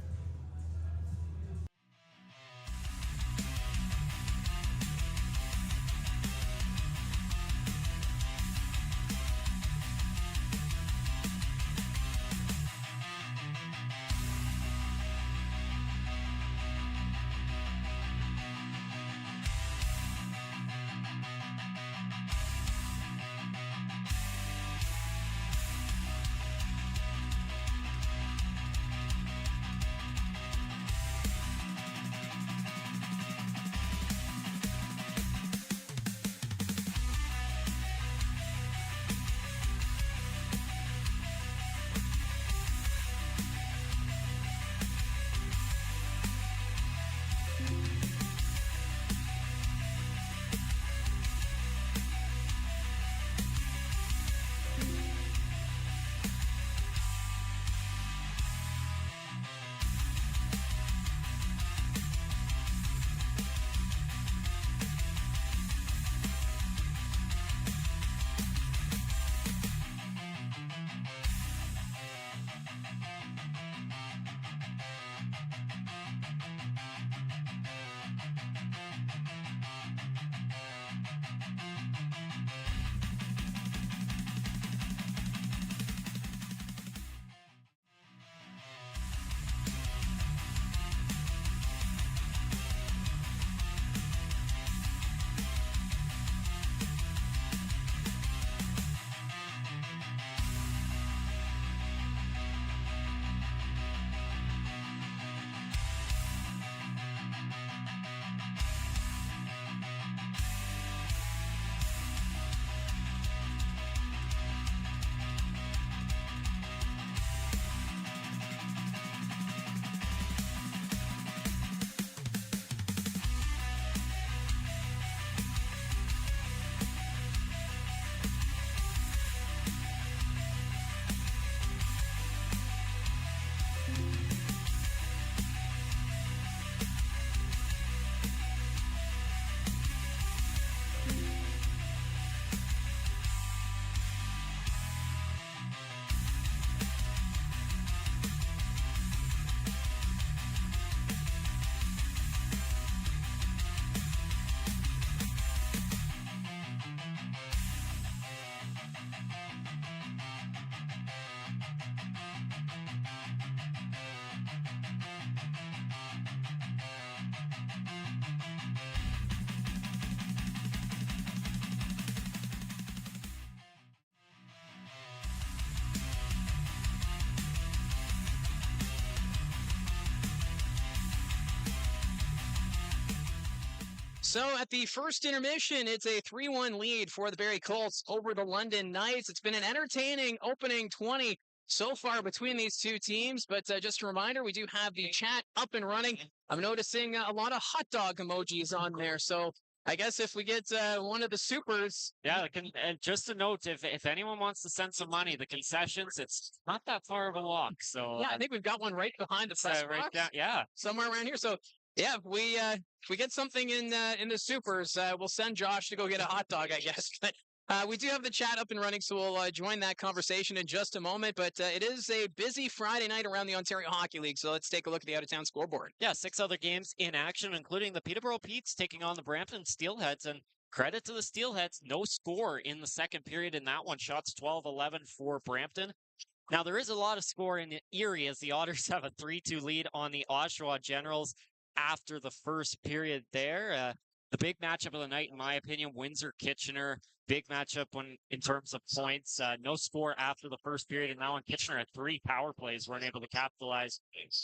So at the first intermission, it's a 3-1 lead for the Barrie Colts over the London Knights. It's been an entertaining opening 20 so far between these two teams, but just a reminder, we do have the chat up and running. I'm noticing a lot of hot dog emojis on there, so I guess if we get one of the supers. Yeah, and just a note, if anyone wants to send some money, the concessions, it's not that far of a walk. So Yeah, I think we've got one right behind the press right box, down, yeah, somewhere around here. So yeah, if we get something in the supers, we'll send Josh to go get a hot dog, I guess. But we do have the chat up and running, so we'll join that conversation in just a moment. But it is a busy Friday night around the Ontario Hockey League, so let's take a look at the out-of-town scoreboard. Yeah, 6 other games in action, including the Peterborough Petes taking on the Brampton Steelheads. And credit to the Steelheads, no score in the second period in that one. Shots 12-11 for Brampton. Now, there is a lot of score in Erie as the Otters have a 3-2 lead on the Oshawa Generals after the first period there. The big matchup of the night, in my opinion, Windsor-Kitchener. Big matchup in terms of points. No score after the first period, and now on Kitchener at 3 power plays weren't able to capitalize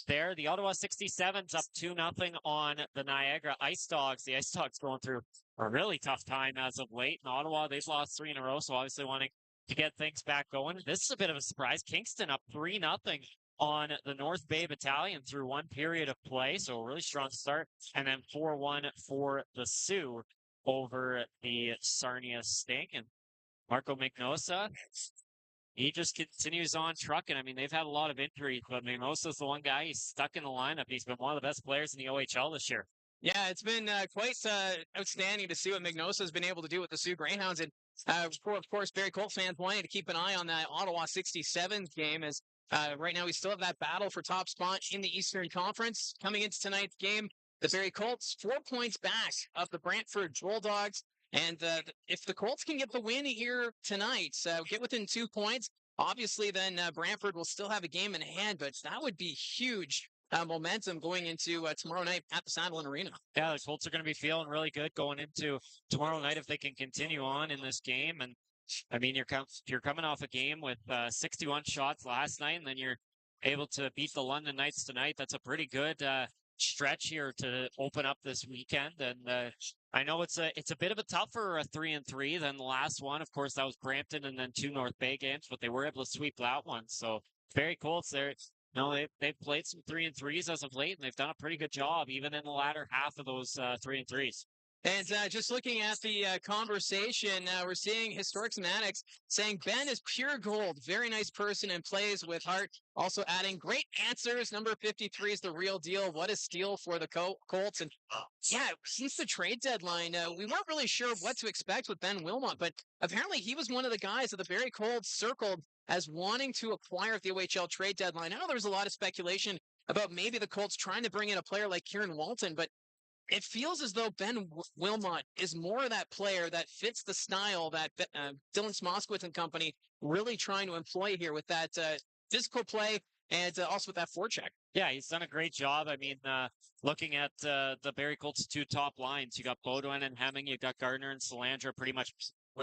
there. The Ottawa 67's up 2-0 on the Niagara Ice Dogs. The Ice Dogs going through a really tough time as of late. In Ottawa, they've lost 3 in a row, so obviously wanting to get things back going. This is a bit of a surprise. Kingston up 3-0 on the North Bay Battalion through one period of play, so a really strong start. And then 4-1 for the Sioux over the Sarnia Stink. And Marco Mignosa, he just continues on trucking. I mean, they've had a lot of injuries, but Mignosa's the one guy. He's stuck in the lineup. He's been one of the best players in the OHL this year. Yeah, it's been quite outstanding to see what Mignosa has been able to do with the Sioux Greyhounds. And of course, Barrie Colts fans wanting to keep an eye on that Ottawa 67 game, as right now we still have that battle for top spot in the Eastern Conference. Coming into tonight's game, the Barrie Colts 4 points back of the Brantford Bulldogs. And if the Colts can get the win here tonight, get within 2 points, obviously then Brantford will still have a game in hand, but that would be huge momentum going into tomorrow night at the Sandalwood Arena. Yeah, the Colts are going to be feeling really good going into tomorrow night if they can continue on in this game. And I mean, you're coming off a game with 61 shots last night, and then you're able to beat the London Knights tonight. That's a pretty good stretch here to open up this weekend. And I know it's a bit of a tougher 3-3 than the last one. Of course, that was Brampton and then 2 North Bay games, but they were able to sweep that one. So Barrie Colts, they've played some 3-3s as of late, and they've done a pretty good job, even in the latter half of those 3-3s. And just looking at the conversation, we're seeing Historic Fanatics saying Ben is pure gold. Very nice person and plays with heart. Also adding great answers. Number 53 is the real deal. What a steal for the Colts. And yeah, since the trade deadline, we weren't really sure what to expect with Ben Wilmott, but apparently he was one of the guys that the Barrie Colts circled as wanting to acquire at the OHL trade deadline. I know there was a lot of speculation about maybe the Colts trying to bring in a player like Kieran Walton, but it feels as though Ben Wilmott is more of that player that fits the style that Dylan Smoskowitz and company really trying to employ here with that physical play and also with that forecheck. Yeah, he's done a great job. I mean, looking at the Barrie Colts 2 top lines, you got Baudouin and Hemming, you got Gardner and Salandra pretty much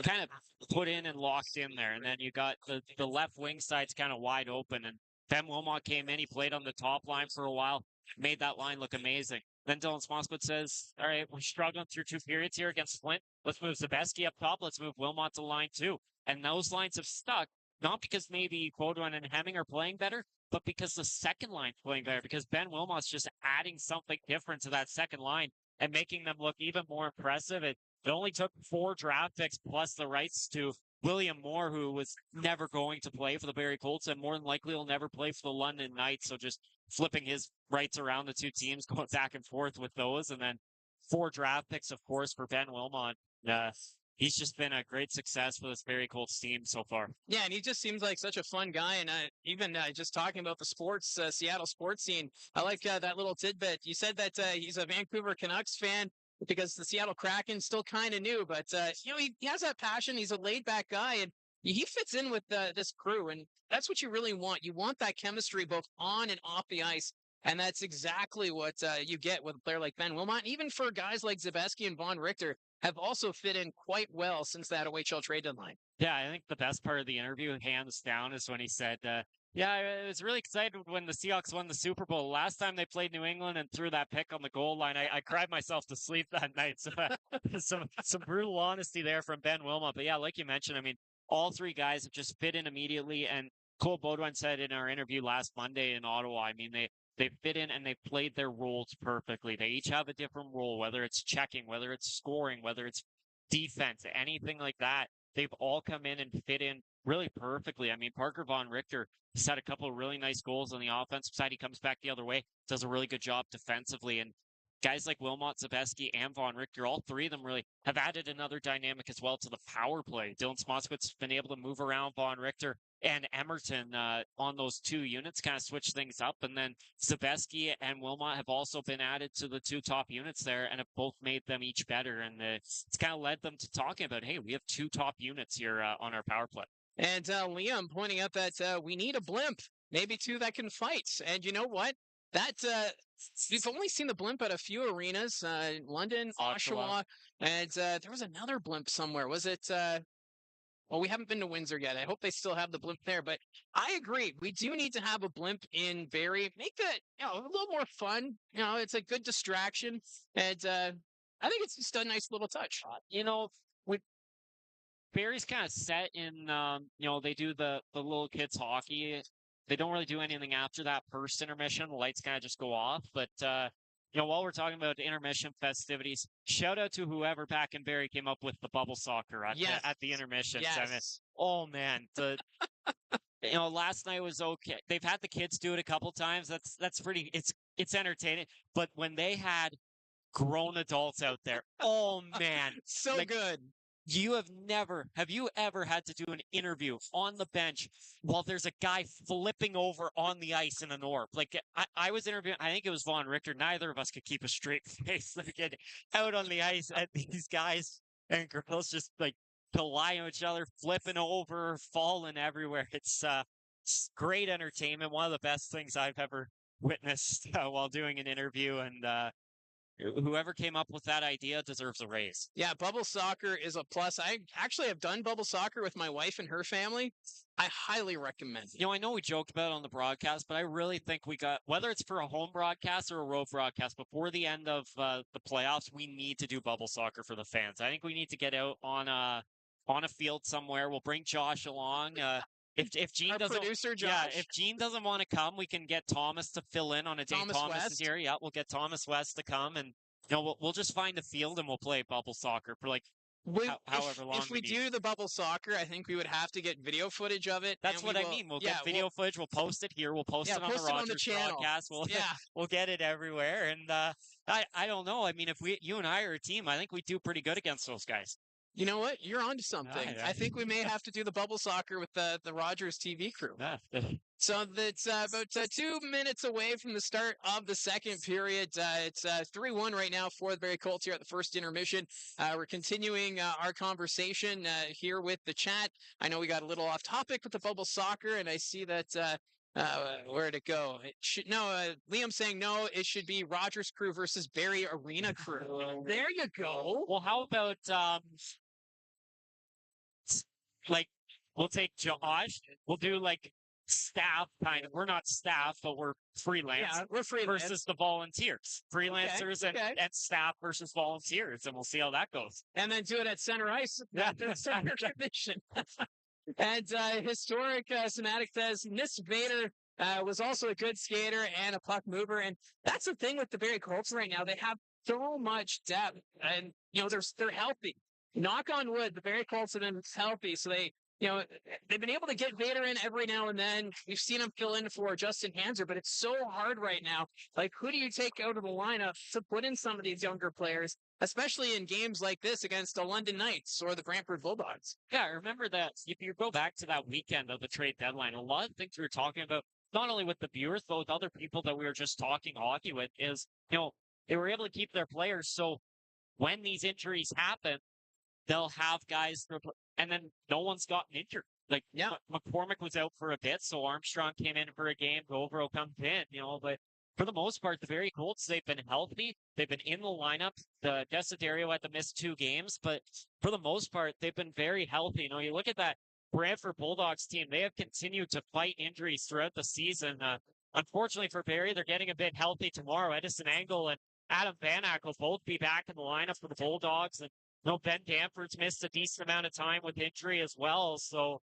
kind of put in and locked in there. And then you got the left wing side's kind of wide open. And Ben Wilmott came in, he played on the top line for a while, made that line look amazing. Then Dylan Smoskowitz says, all right, we're struggling through 2 periods here against Flint. Let's move Zabeski up top. Let's move Wilmott to line 2. And those lines have stuck, not because maybe Baudouin and Hemming are playing better, but because the second line's playing better, because Ben Wilmott's just adding something different to that second line and making them look even more impressive. It only took 4 draft picks plus the rights to William Moore, who was never going to play for the Barrie Colts and more than likely will never play for the London Knights. So just flipping his rights around the 2 teams, going back and forth with those. And then 4 draft picks, of course, for Ben Wilmott. He's just been a great success for this Barrie Colts team so far. Yeah, and he just seems like such a fun guy. And even just talking about the sports, Seattle sports scene, I like that little tidbit. You said that he's a Vancouver Canucks fan because the Seattle Kraken still kind of new, but he has that passion. He's a laid-back guy, and he fits in with this crew, and that's what you really want. You want that chemistry both on and off the ice, and that's exactly what you get with a player like Ben Wilmott. And even for guys like Zabeski and Von Richter have also fit in quite well since that OHL trade deadline. Yeah, I think the best part of the interview, hands down, is when he said Yeah, I was really excited when the Seahawks won the Super Bowl. Last time they played New England and threw that pick on the goal line, I cried myself to sleep that night. So some brutal honesty there from Ben Wilmott. But yeah, like you mentioned, I mean, all three guys have just fit in immediately. And Cole Baudouin said in our interview last Monday in Ottawa, I mean, they fit in and they played their roles perfectly. They each have a different role, whether it's checking, whether it's scoring, whether it's defense, anything like that. They've all come in and fit in really perfectly. I mean, Parker Von Richter, he's had a couple of really nice goals on the offensive side. He comes back the other way, does a really good job defensively. And guys like Wilmott, Zabeski, and Von Richter, all three of them really have added another dynamic as well to the power play. Dylan Smotswitz's been able to move around Von Richter and Emerton on those two units, kind of switch things up. And then Zabeski and Wilmott have also been added to the two top units there and have both made them each better. And it's kind of led them to talking about, hey, we have two top units here on our power play. And Liam pointing out that we need a blimp, maybe two that can fight. And you know what? That we've only seen the blimp at a few arenas, London, Oshawa, and there was another blimp somewhere. Was it? Well, we haven't been to Windsor yet. I hope they still have the blimp there. But I agree. We do need to have a blimp in Barrie. Make that a little more fun. It's a good distraction. And I think it's just a nice little touch. With Barrie's kind of set in, they do the little kids hockey. They don't really do anything after that first intermission. The lights kind of just go off. But, while we're talking about intermission festivities, shout out to whoever back in Barrie came up with the bubble soccer at the intermission. Yes. I mean, oh, man. Last night was okay. They've had the kids do it a couple times. That's pretty, it's entertaining. But when they had grown adults out there, oh, man. So good. Have you ever had to do an interview on the bench while there's a guy flipping over on the ice in an orb? Like I was interviewing, I think it was Von Richter. Neither of us could keep a straight face. Like out on the ice at these guys and girls just like colliding with each other, flipping over, falling everywhere. It's great entertainment. One of the best things I've ever witnessed while doing an interview. And whoever came up with that idea deserves a raise. Yeah, bubble soccer is a plus. I actually have done bubble soccer with my wife and her family. I highly recommend it. I know we joked about it on the broadcast, but I really think we got, whether it's for a home broadcast or a road broadcast, before the end of the playoffs, we need to do bubble soccer for the fans. I think we need to get out on a field somewhere. We'll bring Josh along. If Gene doesn't, producer Josh. If Gene doesn't want to come, we can get Thomas to fill in on a day Thomas is here. Yeah, we'll get Thomas West to come, and we'll just find a field and we'll play bubble soccer for however long. If we do the bubble soccer, I think we would have to get video footage of it. That's what I mean. We'll get video footage. We'll post it here. We'll post it on the Rogers broadcast. We'll get it everywhere. And I don't know. I mean, if you and I are a team, I think we do pretty good against those guys. You know what? You're onto something. Yeah. I think we may have to do the bubble soccer with the Rogers TV crew. Yeah. So that's about 2 minutes away from the start of the second period. It's 3-1 right now for the Barrie Colts here at the first intermission. We're continuing our conversation here with the chat. I know we got a little off topic with the bubble soccer, and I see that where'd it go? Liam saying no, it should be Rogers crew versus Barrie Arena crew. There you go. Well, how about we'll take Josh. We'll do staff kind of. We're not staff, but we're freelance. Yeah, we're freelance. Versus the volunteers. Freelancers and staff versus volunteers, and we'll see how that goes. And then do it at center ice. Yeah. Center division. And Historic Somatic says Miss Vader was also a good skater and a puck mover. And that's the thing with the Barrie Colts right now. They have so much depth, and they're healthy. Knock on wood, the Barrie Colts have been healthy, so they've been able to get Vader in every now and then. We've seen him fill in for Justin Hanser, but it's so hard right now. Who do you take out of the lineup to put in some of these younger players, especially in games like this against the London Knights or the Brantford Bulldogs? Yeah, I remember that. If you go back to that weekend of the trade deadline, a lot of things we were talking about, not only with the viewers, but with other people that we were just talking hockey with, is, they were able to keep their players. So when these injuries happen, they'll have guys, and then no one's gotten injured. McCormick was out for a bit, so Armstrong came in for a game. Govro comes in, but for the most part, the Barrie Colts, they've been healthy. They've been in the lineup. The Desiderio had to miss 2 games, but for the most part, they've been very healthy. You look at that Brantford Bulldogs team, they have continued to fight injuries throughout the season. Unfortunately for Barrie, they're getting a bit healthy tomorrow. Edison Angle and Adam Van Ack will both be back in the lineup for the Bulldogs. And Ben Danford's missed a decent amount of time with injury as well. So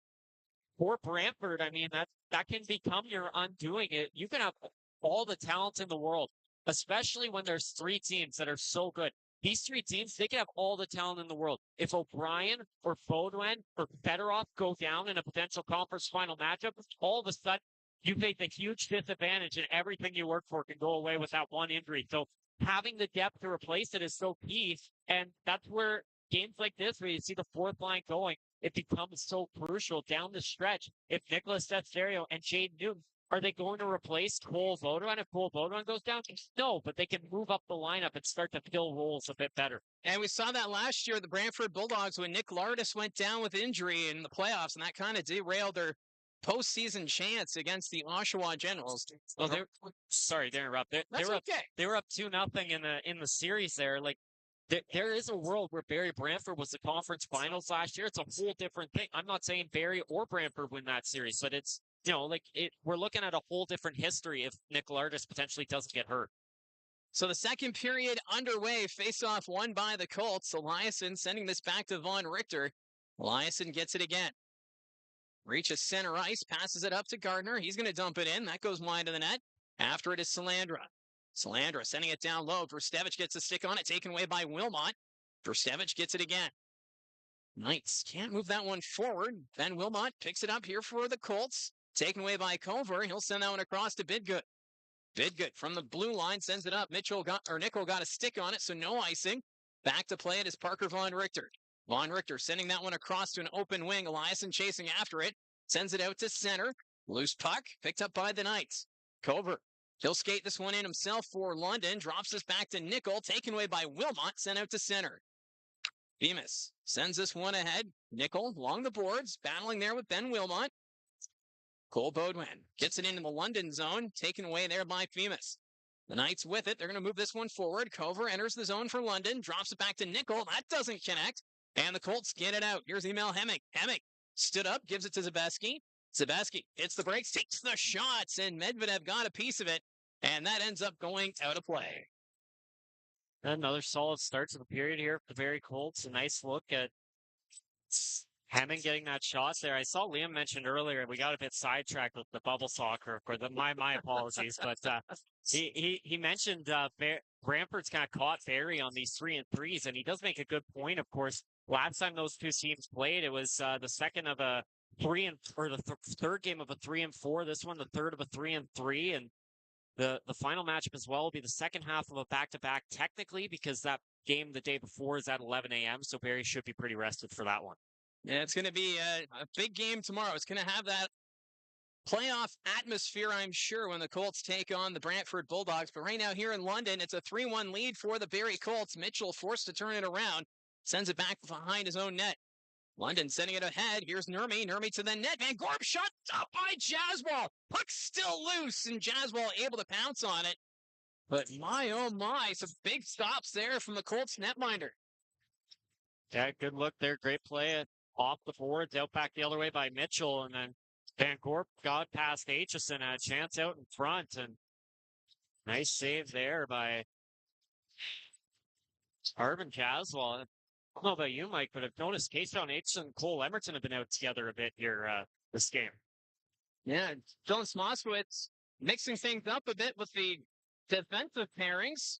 for Brantford, I mean, that can become your undoing. You can have all the talent in the world, especially when there's three teams that are so good. These three teams, they can have all the talent in the world. If O'Brien or Baudouin or Fedorov go down in a potential conference final matchup, all of a sudden you face a huge disadvantage and everything you work for can go away with that one injury. So having the depth to replace it is so key. And that's where games like this, where you see the fourth line going, it becomes so crucial down the stretch. If Nicholas Cessario and Jade Newton, are they going to replace Cole Baudouin if Cole Baudouin goes down? No, but they can move up the lineup and start to fill roles a bit better. And we saw that last year, the Brantford Bulldogs, when Nick Lardis went down with injury in the playoffs, and that kind of derailed their postseason chance against the Oshawa Generals. Well, sorry to interrupt. They were up 2-0 in the series there. Like, there is a world where Barrie Brantford was the conference finals last year. It's a whole different thing. I'm not saying Barrie or Brantford win that series, but it's, we're looking at a whole different history if Nick Lardis potentially doesn't get hurt. So the second period underway, face-off won by the Colts. Eliasson sending this back to Von Richter. Eliasson gets it again. Reaches center ice, passes it up to Gardner. He's going to dump it in. That goes wide of the net. After it is Salandra. Salandra sending it down low. Verstevich gets a stick on it, taken away by Wilmott. Verstevich gets it again. Knights can't move that one forward. Ben Wilmott picks it up here for the Colts. Taken away by Culver. He'll send that one across to Bidgood. Bidgood from the blue line sends it up. Nickel got a stick on it, so no icing. Back to play it is Parker Von Richter. Von Richter sending that one across to an open wing. Eliasson chasing after it. Sends it out to center. Loose puck picked up by the Knights. Culver. He'll skate this one in himself for London. Drops this back to Nickel. Taken away by Wilmott. Sent out to center. Bemis sends this one ahead. Nickel along the boards. Battling there with Ben Wilmott. Cole Baudouin gets it into the London zone. Taken away there by Bemis. The Knights with it. They're going to move this one forward. Culver enters the zone for London. Drops it back to Nickel. That doesn't connect. And the Colts get it out. Here's Emil Hemming. Hemming stood up. Gives it to Zabeski. Zabeski hits the brakes. Takes the shots. And Medvedev got a piece of it. And that ends up going out of play. Another solid start to the period here for the Barrie Colts. A nice look at Hemming getting that shot there. I saw Liam mentioned earlier, we got a bit sidetracked with the bubble soccer. Of course, my apologies. But he mentioned Brantford's kind of caught Barrie on these 3-3s, and he does make a good point. Of course, last time those two teams played, it was the second of a third game of a 3-4. This one, the third of a 3-3, and the final matchup as well will be the second half of a back-to-back, technically, because that game the day before is at 11 a.m., so Barrie should be pretty rested for that one. Yeah, it's going to be a big game tomorrow. It's going to have that playoff atmosphere, I'm sure, when the Colts take on the Brantford Bulldogs. But right now here in London, it's a 3-1 lead for the Barrie Colts. Mitchell forced to turn it around. Sends it back behind his own net. London sending it ahead. Here's Nurmi. Nurmi to the net. Van Gorp shot up by Jaswal. Puck still loose, and Jaswal able to pounce on it. But my, oh my, some big stops there from the Colts netminder. Yeah, good look there. Great play off the boards, out back the other way by Mitchell, and then Van Gorp got past Aitchison, had a chance out in front, and nice save there by Arvin Caswell. I don't know about you, Mike, but I've noticed K-Town Aitchison and Cole Emerton have been out together a bit here this game. Yeah, Dylan Smoskowitz mixing things up a bit with the defensive pairings.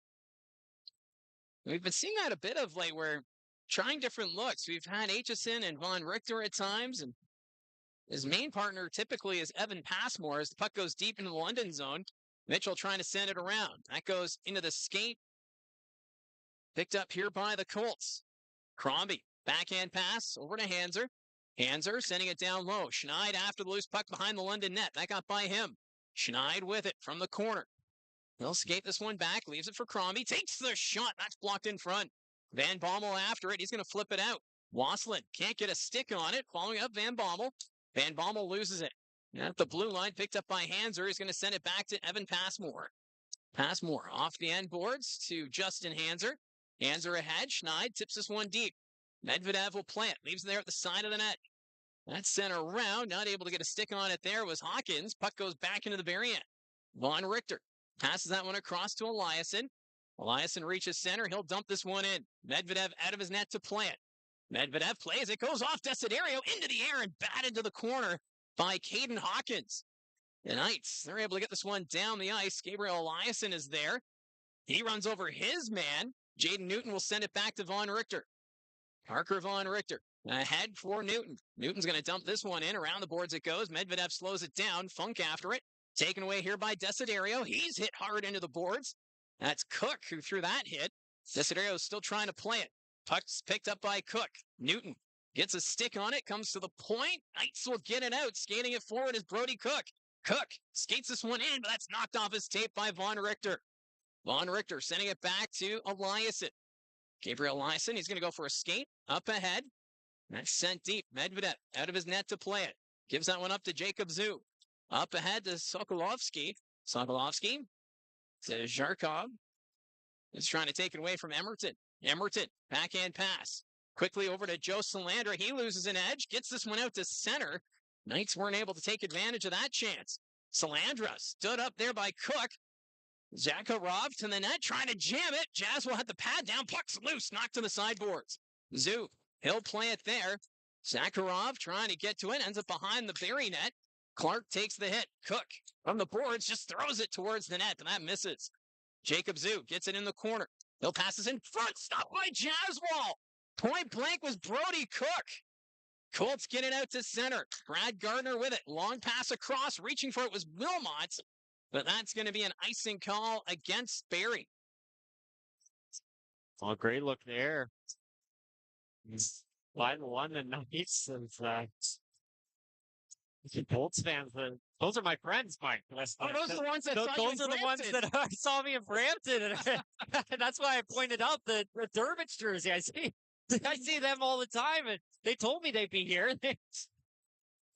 We've been seeing that a bit of late, where trying different looks. We've had Aitchison and Von Richter at times, and his main partner typically is Evan Passmore as the puck goes deep into the London zone. Mitchell trying to send it around. That goes into the skate. Picked up here by the Colts. Crombie, backhand pass over to Hanser. Hanser sending it down low. Schneid after the loose puck behind the London net. That got by him. Schneid with it from the corner. He'll skate this one back, leaves it for Crombie. Takes the shot. That's blocked in front. Van Bommel after it. He's going to flip it out. Wasselin can't get a stick on it. Following up Van Bommel. Van Bommel loses it. At the blue line, picked up by Hanser. He's going to send it back to Evan Passmore. Passmore off the end boards to Justin Hanser. Hanser ahead. Schneid tips this one deep. Medvedev will play it. Leaves it there at the side of the net. That's sent around. Not able to get a stick on it there was Hawkins. Puck goes back into the Barrie end. Von Richter passes that one across to Eliasson. Eliasson reaches center. He'll dump this one in. Medvedev out of his net to play it. Medvedev plays. It goes off Desiderio into the air and batted to the corner by Caden Hawkins. The Knights, they're able to get this one down the ice. Gabriel Eliasson is there. He runs over his man. Jaden Newton will send it back to Von Richter. Parker Von Richter ahead for Newton. Newton's going to dump this one in. Around the boards it goes. Medvedev slows it down. Funk after it. Taken away here by Desiderio. He's hit hard into the boards. That's Cook who threw that hit. Desiderio is still trying to play it. Puck's picked up by Cook. Newton gets a stick on it. Comes to the point. Knights will get it out. Skating it forward is Brody Cook. Cook skates this one in, but that's knocked off his tape by Von Richter. Von Richter sending it back to Eliasson. Gabriel Eliasson, he's going to go for a skate. Up ahead. That's sent deep. Medvedev out of his net to play it. Gives that one up to Jacob Zoo. Up ahead to Sokolovsky. Sokolovsky to Zharkov. He's trying to take it away from Emerton. Emerton, backhand pass. Quickly over to Joe Salandra. He loses an edge. Gets this one out to center. Knights weren't able to take advantage of that chance. Salandra stood up there by Cook. Zakharov to the net, trying to jam it. Jazz will have the pad down. Puck's loose, knocked to the sideboards. Zoo, he'll play it there. Zakharov trying to get to it, ends up behind the Barrie net. Clark takes the hit. Cook from the boards just throws it towards the net, but that misses. Jacob Zoo gets it in the corner. He'll pass this in front, stopped by Jazzwall. Point blank was Brody Cook. Colts get it out to center. Brad Gardner with it. Long pass across. Reaching for it was Wilmott. But that's going to be an icing call against Barrie. Oh, great look there. 5-1 the Knights. And Colts fans, those are my friends, Mike. Oh, those are the ones that saw those you are in the ones Brampton. that saw me in Brampton. And that's why I pointed out the Dermott jersey. I see them all the time, and they told me they'd be here.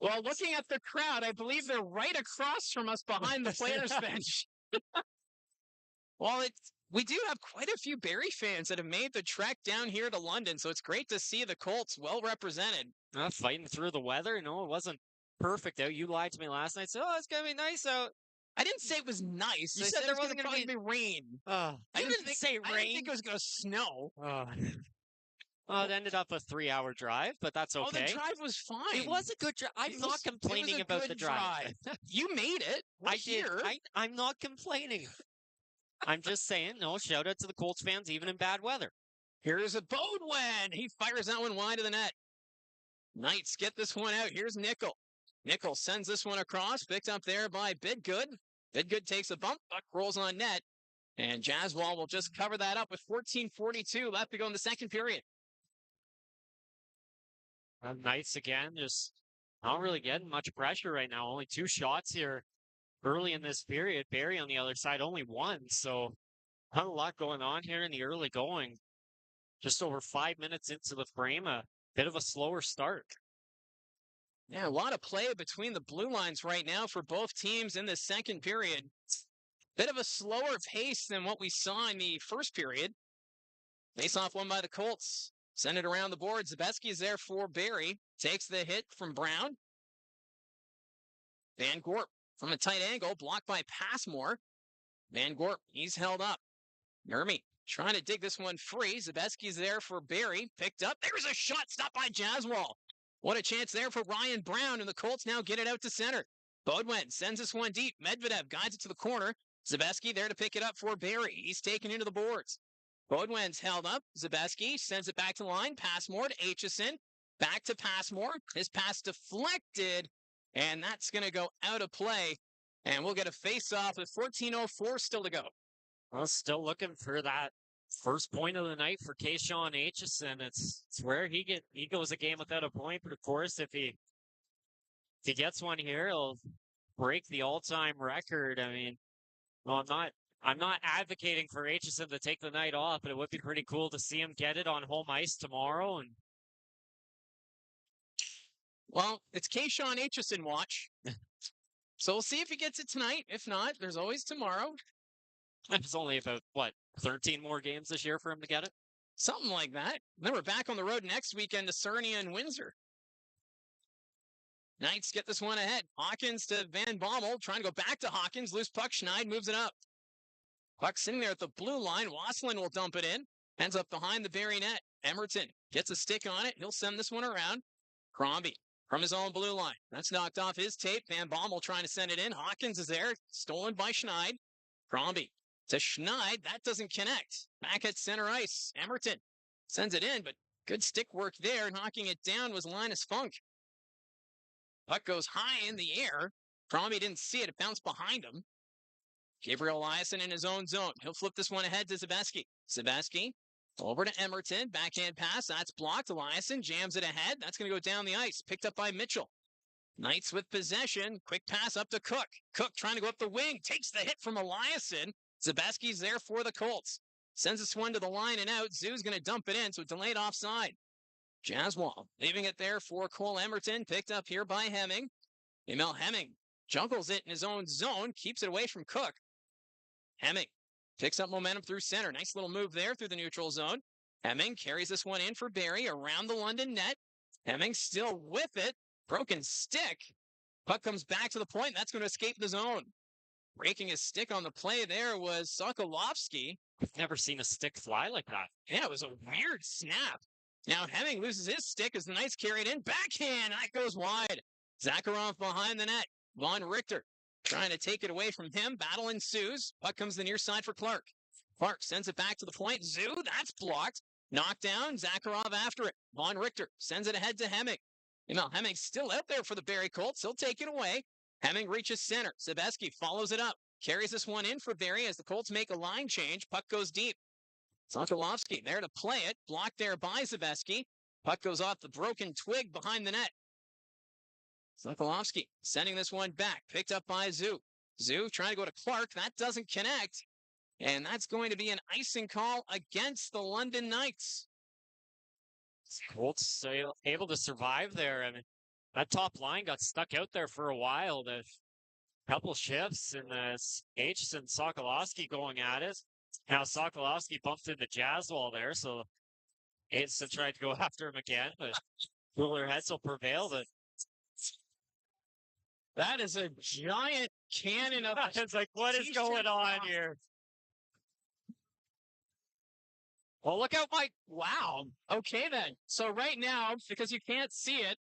Well, looking at the crowd, I believe they're right across from us behind the players' bench. Well, we do have quite a few Barrie fans that have made the trek down here to London, so it's great to see the Colts well represented. Fighting through the weather. No, it wasn't perfect out. You lied to me last night. Said, "Oh, it's gonna be nice out." I didn't say it was nice. You I said there it was wasn't going gonna to be rain. I didn't say I rain. didn't think it was going to snow. Well, it ended up a 3-hour drive, but that's okay. Oh, the drive was fine. It was a good drive. I'm not complaining about the drive. You made it. I did. I'm not complaining. I'm just saying, no, shout out to the Colts fans, even in bad weather. Here's a Bodwin. He fires that one wide of the net. Knights get this one out. Here's Nickel. Nickel sends this one across, picked up there by Bidgood. Bidgood takes a bump, puck rolls on net, and Jazzwall will just cover that up with 14:42 left to go in the second period. Knights again, just not really getting much pressure right now. Only 2 shots here early in this period. Barrie on the other side, only 1. So not a lot going on here in the early going. Just over 5 minutes into the frame, a bit of a slower start. Yeah, a lot of play between the blue lines right now for both teams in the second period. Bit of a slower pace than what we saw in the first period. Face-off won by the Colts. Send it around the board. Zabeski is there for Barrie. Takes the hit from Brown. Van Gorp from a tight angle. Blocked by Passmore. Van Gorp, he's held up. Nurmi trying to dig this one free. Zabeski's there for Barrie. Picked up. There's a shot stopped by Jazzwall. What a chance there for Ryan Brown. And the Colts now get it out to center. Bodwin sends this one deep. Medvedev guides it to the corner. Zabeski there to pick it up for Barrie. He's taken into the boards. Bodwin's held up. Zabeski sends it back to the line. Passmore to Aitchison. Back to Passmore. His pass deflected. And that's going to go out of play. And we'll get a face-off with 14:04 still to go. Well, still looking for that first point of the night for Kayshawn Aitchison. It's where he goes a game without a point. But of course, if he gets one here, he'll break the all-time record. I mean, well, I'm not advocating for Aitchison to take the night off, but it would be pretty cool to see him get it on home ice tomorrow. And well, it's Kayshawn Aitchison watch. So we'll see if he gets it tonight. If not, there's always tomorrow. there's only about, 13 more games this year for him to get it? Something like that. Then we're back on the road next weekend to Sarnia and Windsor. Knights get this one ahead. Hawkins to Van Bommel, trying to go back to Hawkins. Loose puck, Schneid moves it up. Puck sitting there at the blue line. Wasselin will dump it in. Ends up behind the Barrie net. Emerton gets a stick on it. He'll send this one around. Crombie from his own blue line. That's knocked off his tape. Van Bommel trying to send it in. Hawkins is there. Stolen by Schneid. Crombie to Schneid. That doesn't connect. Back at center ice. Emerton sends it in, but good stick work there. Knocking it down was Linus Funk. Puck goes high in the air. Crombie didn't see it. It bounced behind him. Gabriel Eliasson in his own zone. He'll flip this one ahead to Zabeski. Zabeski over to Emerton. Backhand pass. That's blocked. Eliasson jams it ahead. That's going to go down the ice. Picked up by Mitchell. Knights with possession. Quick pass up to Cook. Cook trying to go up the wing. Takes the hit from Eliasson. Zabeski's there for the Colts. Sends this one to the line and out. Zoo's going to dump it in, so delayed offside. Jaswal leaving it there for Cole Emerton. Picked up here by Hemming. Emil Hemming juggles it in his own zone. Keeps it away from Cook. Hemming picks up momentum through center. Nice little move there through the neutral zone. Hemming carries this one in for Barrie around the London net. Hemming still with it. Broken stick. Puck comes back to the point. That's going to escape the zone. Breaking his stick on the play there was Sokolovsky. I've never seen a stick fly like that. Yeah, it was a weird snap. Now Hemming loses his stick as the Knights carry it in. Backhand. That goes wide. Zakharov behind the net. Von Richter trying to take it away from him. Battle ensues. Puck comes to the near side for Clark. Clark sends it back to the point. Zoo, that's blocked. Knocked down. Zakharov after it. Von Richter sends it ahead to Hemming. Hemming's still out there for the Barrie Colts. He'll take it away. Hemming reaches center. Zabeski follows it up. Carries this one in for Barrie as the Colts make a line change. Puck goes deep. Sokolovsky there to play it. Blocked there by Zabeski. Puck goes off the broken twig behind the net. Sokolovsky sending this one back. Picked up by Zoo. Zoo trying to go to Clark. That doesn't connect. And that's going to be an icing call against the London Knights. Colts able to survive there. I mean, that top line got stuck out there for a while. The couple shifts and H and Sokolovsky going at it. Now Sokolovsky bumped into Jaswal there, so Aitson tried to go after him again, but cooler heads will prevail. But that is a giant cannon of it's like, what is going on here? Well, look out, Mike. Wow. Okay, then. So right now, because you can't see it,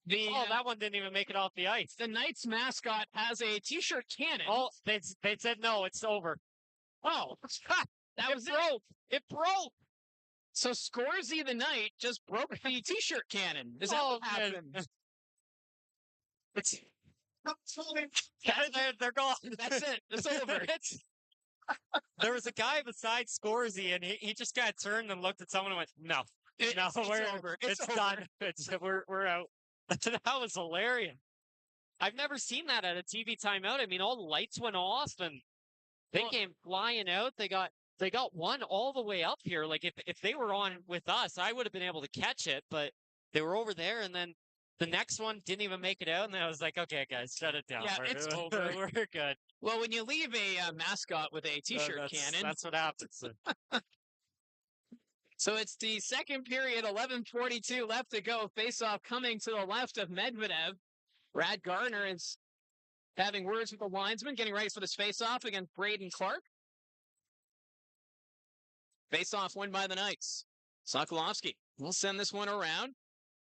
that one didn't even make it off the ice. The Knights mascot has a T-shirt cannon. Oh, they said no, it's over. Oh, that was broke. It broke. So Scorsy the Knight just broke the T-shirt cannon. Is that what happened? They're gone. That's it. It's over. There was a guy beside Scorsy, and he just got turned and looked at someone and went, "No, it's over. It's done. We're out." That was hilarious. I've never seen that at a TV timeout. I mean, all the lights went off and they came flying out. They got one all the way up here. Like if they were on with us, I would have been able to catch it, but they were over there, and then the next one didn't even make it out, and I was like, okay, guys, shut it down. Yeah, it's over. We're good. Well, when you leave a mascot with a T-shirt cannon, that's what happens. So it's the second period, 11:42 left to go. Face-off coming to the left of Medvedev. Brad Gardner is having words with the linesman, getting ready for this face-off against Braden Clark. Face-off won by the Knights. Sokolovsky will send this one around.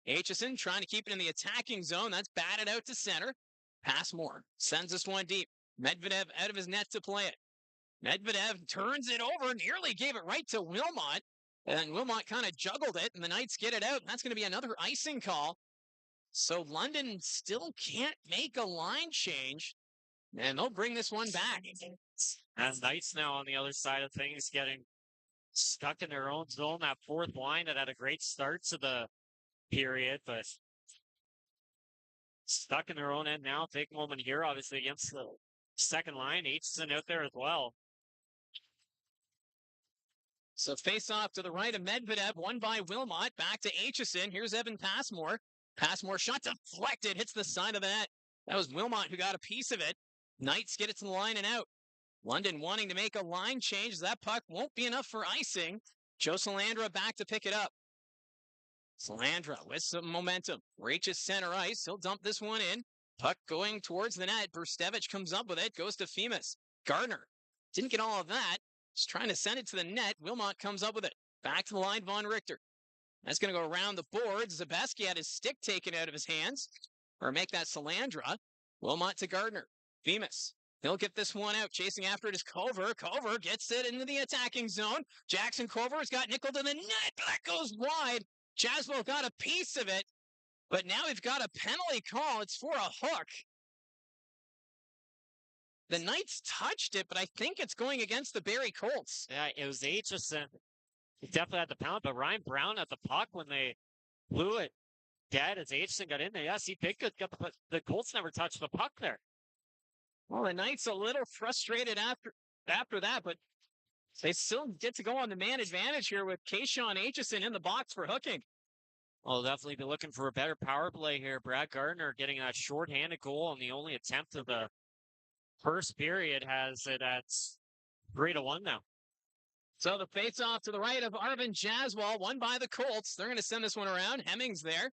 Aitchison trying to keep it in the attacking zone. That's batted out to center. Passmore sends this one deep. Medvedev out of his net to play it. Medvedev turns it over, nearly gave it right to Wilmott. And Wilmott kind of juggled it, and the Knights get it out. That's going to be another icing call. So London still can't make a line change, and they'll bring this one back. And Knights now on the other side of things getting stuck in their own zone. That fourth line that had a great start to the period, but stuck in their own end now. Big moment here, obviously, against the second line. Aitchison out there as well. So face off to the right of Medvedev, won by Wilmott. Back to Aitchison. Here's Evan Passmore. Passmore shot deflected, hits the side of the net. That was Wilmott who got a piece of it. Knights get it to the line and out. London wanting to make a line change. That puck won't be enough for icing. Joe Salandra back to pick it up. Salandra with some momentum. Reaches center ice. He'll dump this one in. Puck going towards the net. Burstevich comes up with it. Goes to Femus. Gardner didn't get all of that. Just trying to send it to the net. Wilmott comes up with it. Back to the line, Von Richter. That's going to go around the boards. Zabeski had his stick taken out of his hands. Or make that Salandra. Wilmott to Gardner. Femus. He'll get this one out. Chasing after it is Culver. Culver gets it into the attacking zone. Jackson Culver has got Nickel to the net. That goes wide. Jaswell got a piece of it. But now we've got a penalty call. It's for a hook. The Knights touched it, but I think it's going against the Barrie Colts. Yeah, it was Aitchison. He definitely had the penalty, but Ryan Brown at the puck when they blew it dead as Aitchison got in there. Yes, he picked it. The Colts never touched the puck there. Well, the Knights a little frustrated after that, but they still get to go on the man advantage here with Kayshawn Aitchison in the box for hooking. I'll definitely be looking for a better power play here. Brad Gardner getting that shorthanded goal on the only attempt of the first period has it at 3-1 now. So the face-off to the right of Arvin Jaswal, won by the Colts. They're going to send this one around. Hemming's there.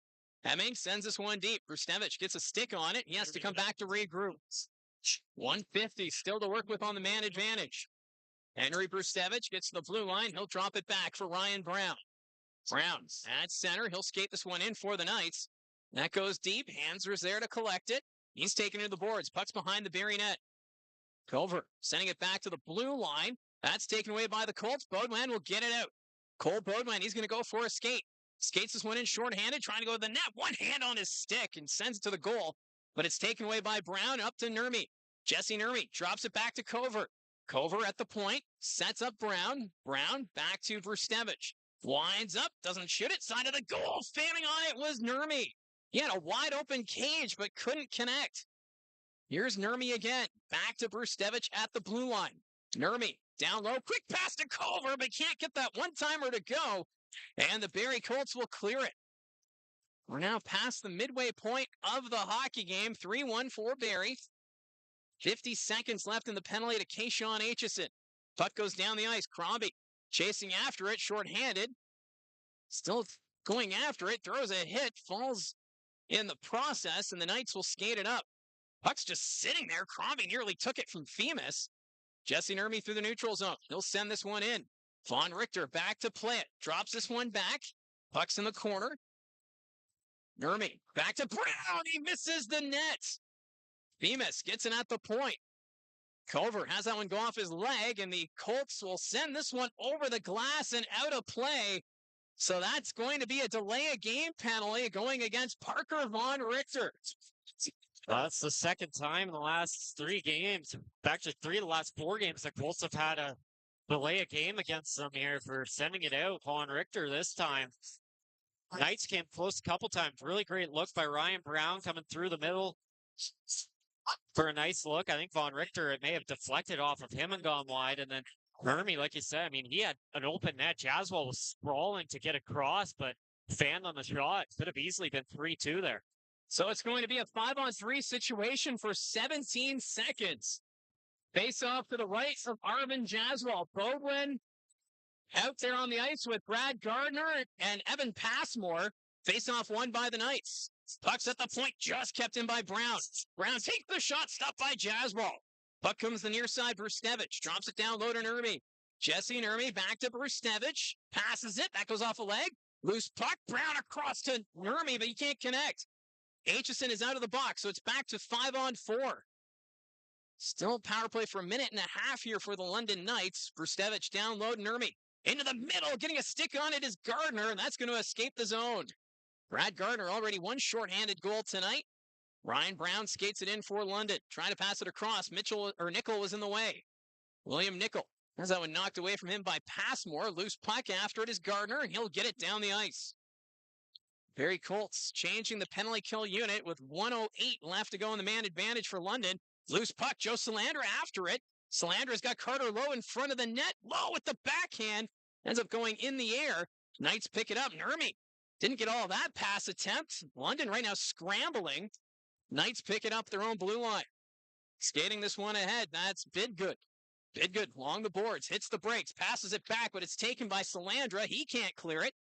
Hemming sends this one deep. Brustevich gets a stick on it. He has to come back to regroup. 150 still to work with on the man advantage. Henry Brustevich gets to the blue line. He'll drop it back for Ryan Brown. Brown's at center. He'll skate this one in for the Knights. That goes deep. Hanser's there to collect it. He's taking it to the boards. Puck's behind the Barrie net. Culver sending it back to the blue line. That's taken away by the Colts. Beaudoin will get it out. Cole Beaudoin, he's going to go for a skate. Skates this one in shorthanded, trying to go to the net. One hand on his stick and sends it to the goal. But it's taken away by Brown, up to Nurmi. Jesse Nurmi drops it back to Culver. Culver at the point, sets up Brown. Brown back to Brustevich. Winds up, doesn't shoot it, side of the goal. Fanning on it was Nurmi. He had a wide open cage, but couldn't connect. Here's Nurmi again. Back to Brustevich at the blue line. Nurmi down low, quick pass to Culver, but can't get that one-timer to go. And the Barrie Colts will clear it. We're now past the midway point of the hockey game. 3-1 for Barrie. 50 seconds left in the penalty to Kayshawn Aitchison. Puck goes down the ice. Crombie chasing after it, shorthanded. Still going after it, throws a hit, falls in the process, and the Knights will skate it up. Puck's just sitting there. Crombie nearly took it from Femus. Jesse Nurmi through the neutral zone. He'll send this one in. Von Richter back to play it. Drops this one back. Puck's in the corner. Nurmi back to Brown. He misses the net. Femus gets it at the point. Culver has that one go off his leg, and the Colts will send this one over the glass and out of play. So that's going to be a delay of game penalty going against Parker Von Richter. That's the second time in the last 3 games, actually 3 of the last 4 games, the Colts have had a delay a game against them here for sending it out. Von Richter this time. Knights came close a couple times. Really great look by Ryan Brown coming through the middle for a nice look. I think Von Richter, it may have deflected off of him and gone wide. And then Hermie, like you said, I mean, he had an open net. Jaswell was sprawling to get across, but fanned on the shot. Could have easily been 3-2 there. So it's going to be a 5-on-3 situation for 17 seconds. Face off to the right of Arvin Jaswal. Beaudoin out there on the ice with Brad Gardner and Evan Passmore. Face off won by the Knights. Puck's at the point, just kept in by Brown. Brown takes the shot, stopped by Jaswal. Puck comes the near side, Brustevich. Drops it down low to Nurmi. Jesse Nurmi back to Brustevich. Passes it, that goes off a leg. Loose puck, Brown across to Nurmi, but he can't connect. Aitchison is out of the box, so it's back to 5-on-4. Still power play for a minute and a half here for the London Knights. Brustevich down low, Nurmi. Into the middle, getting a stick on it is Gardner, and that's going to escape the zone. Brad Gardner already one shorthanded goal tonight. Ryan Brown skates it in for London. Trying to pass it across. Nickel was in the way. William Nickel has that one knocked away from him by Passmore. Loose puck after it is Gardner, and he'll get it down the ice. Barrie Colts changing the penalty kill unit with 1:08 left to go in the man advantage for London. Loose puck, Joe Salandra after it. Salandra's got Carter Lowe in front of the net. Lowe with the backhand. Ends up going in the air. Knights pick it up. Nurmi didn't get all of that pass attempt. London right now scrambling. Knights pick it up their own blue line. Skating this one ahead. That's Bidgood. Bidgood along the boards. Hits the brakes. Passes it back, but it's taken by Salandra. He can't clear it.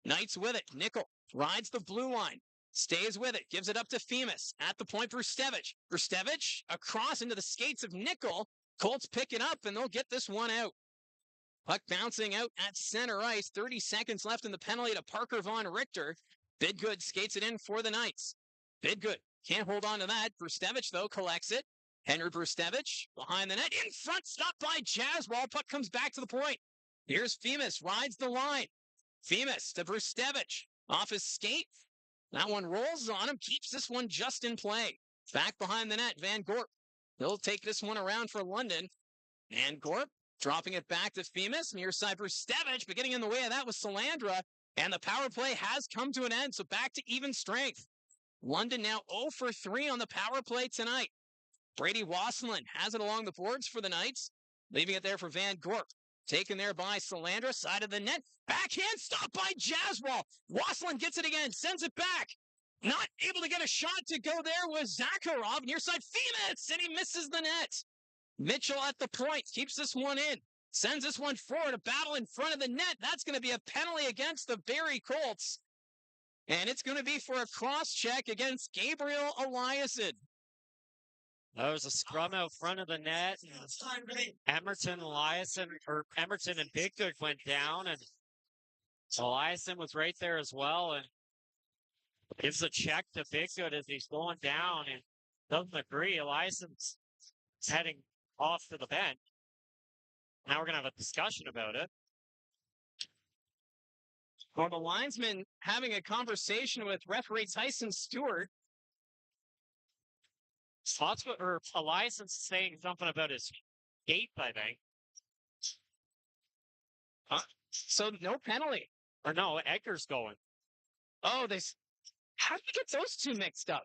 Knights with it. Nickel rides the blue line, stays with it, gives it up to Femus. At the point, Brustevich. Brustevich across into the skates of Nickel. Colts pick it up, and they'll get this one out. Puck bouncing out at center ice. 30 seconds left in the penalty to Parker Von Richter. Bidgood skates it in for the Knights. Bidgood can't hold on to that. Brustevich, though, collects it. Henry Brustevich behind the net. In front, stopped by Jaswal. Puck comes back to the point. Here's Femus, rides the line. Femus to Brustevich. Off his skate. That one rolls on him, keeps this one just in play. Back behind the net, Van Gorp. He'll take this one around for London. Van Gorp dropping it back to Femus. Near side Brustevich, but getting in the way of that was Salandra. And the power play has come to an end, so back to even strength. London now 0 for 3 on the power play tonight. Brady Wasselin has it along the boards for the Knights. Leaving it there for Van Gorp. Taken there by Salandra, side of the net. Backhand stop by Jaswal. Wasselin gets it again, sends it back. Not able to get a shot to go there was Zakharov. Near side Femus, and he misses the net. Mitchell at the point, keeps this one in. Sends this one forward, a battle in front of the net. That's going to be a penalty against the Barrie Colts. And it's going to be for a cross-check against Gabriel Eliasson. There was a scrum out front of the net. Emerton and Biggood went down, and Eliasson was right there as well, and gives a check to Biggood as he's going down, and doesn't agree. Eliasson's heading off to the bench. Now we're going to have a discussion about it. Well, the linesman having a conversation with referee Tyson Stewart. Eliasson's saying something about his gait, I think. So no penalty. Or no, Edgar's going. Oh, how did you get those two mixed up?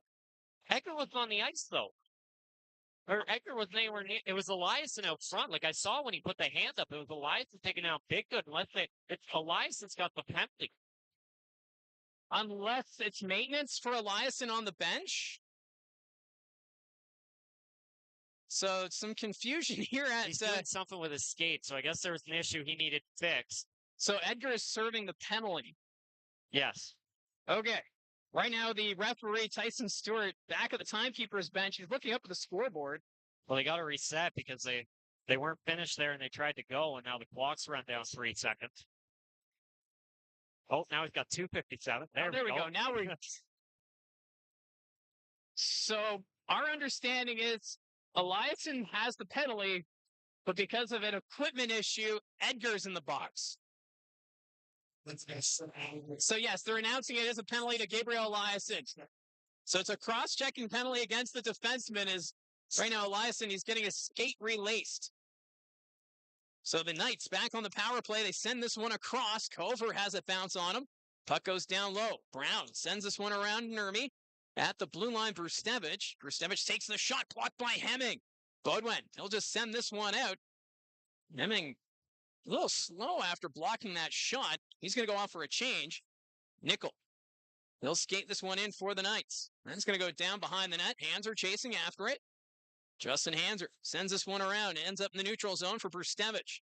Edgar was on the ice, though. Or Edgar was anywhere near. It was Eliasson out front. Like I saw when he put the hand up, it was Eliasson taking out Biggood. It's Eliasson's got the penalty. Unless it's maintenance for Eliasson on the bench. So some confusion here at... He's doing something with his skate, so I guess there was an issue he needed fixed. So Edgar is serving the penalty. Yes. Okay. Right now, the referee, Tyson Stewart, back at the timekeeper's bench. He's looking up at the scoreboard. Well, they got to reset because they weren't finished there and they tried to go, and now the clock's run down 3 seconds. Oh, now he's got 2:57. There we go. Now we're... So our understanding is Eliasson has the penalty, but because of an equipment issue, Edgar's in the box. So, yes, they're announcing it as a penalty to Gabriel Eliasson. So it's a cross-checking penalty against the defenseman. Is right now Eliasson, he's getting his skate relaced. So the Knights back on the power play. They send this one across. Cover has it bounce on him. Puck goes down low. Brown sends this one around Nurmi. At the blue line, Brustevich. Brustevich takes the shot, blocked by Hemming. Bodwin, he'll just send this one out. Hemming a little slow after blocking that shot. He's going to go off for a change. Nickel. They'll skate this one in for the Knights. That's going to go down behind the net. Hanser chasing after it. Justin Hanser sends this one around. Ends up in the neutral zone for Brustevich.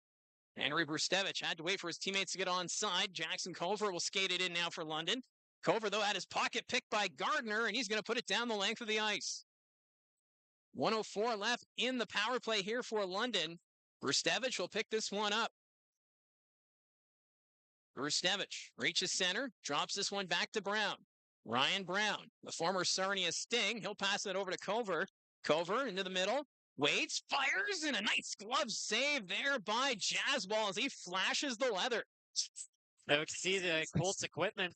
Henry Brustevich had to wait for his teammates to get onside. Jackson Cover will skate it in now for London. Cover, though, had his pocket picked by Gardner, and he's going to put it down the length of the ice. 1:04 left in the power play here for London. Brustevich will pick this one up. Brustevich reaches center, drops this one back to Brown. Ryan Brown, the former Sarnia Sting, he'll pass it over to Cover. Cover into the middle, waits, fires, and a nice glove save there by Jaswal as he flashes the leather. I would see the Colts equipment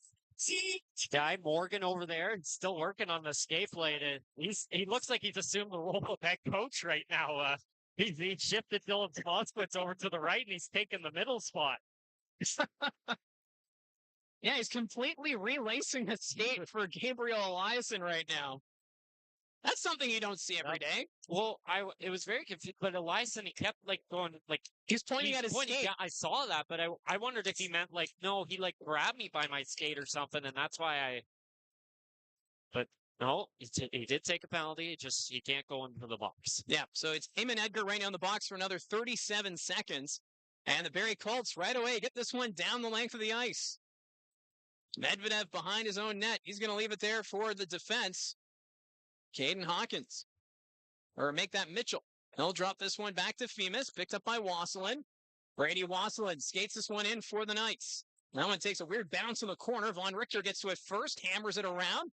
guy, Morgan, over there, and still working on the skate plate. He looks like he's assumed the role of head coach right now. He shifted Dylan Moskowitz over to the right, and he's taking the middle spot. Yeah, he's completely relacing the skate for Gabriel Eliasson right now. That's something you don't see every day. Well, it was very confusing, but Eliasson, he kept going he's pointing at his skate. I saw that, but I wondered if he meant no, he grabbed me by my skate or something, and that's why But no, he did take a penalty. He can't go into the box. Yeah, so it's him and Edgar right now in the box for another 37 seconds. And the Barrie Colts right away get this one down the length of the ice. Medvedev behind his own net. He's going to leave it there for the defense. Caden Hawkins. Or make that Mitchell. He'll drop this one back to Femus, picked up by Wasselin. Brady Wasselin skates this one in for the Knights. That one takes a weird bounce in the corner. Von Richter gets to it first, hammers it around.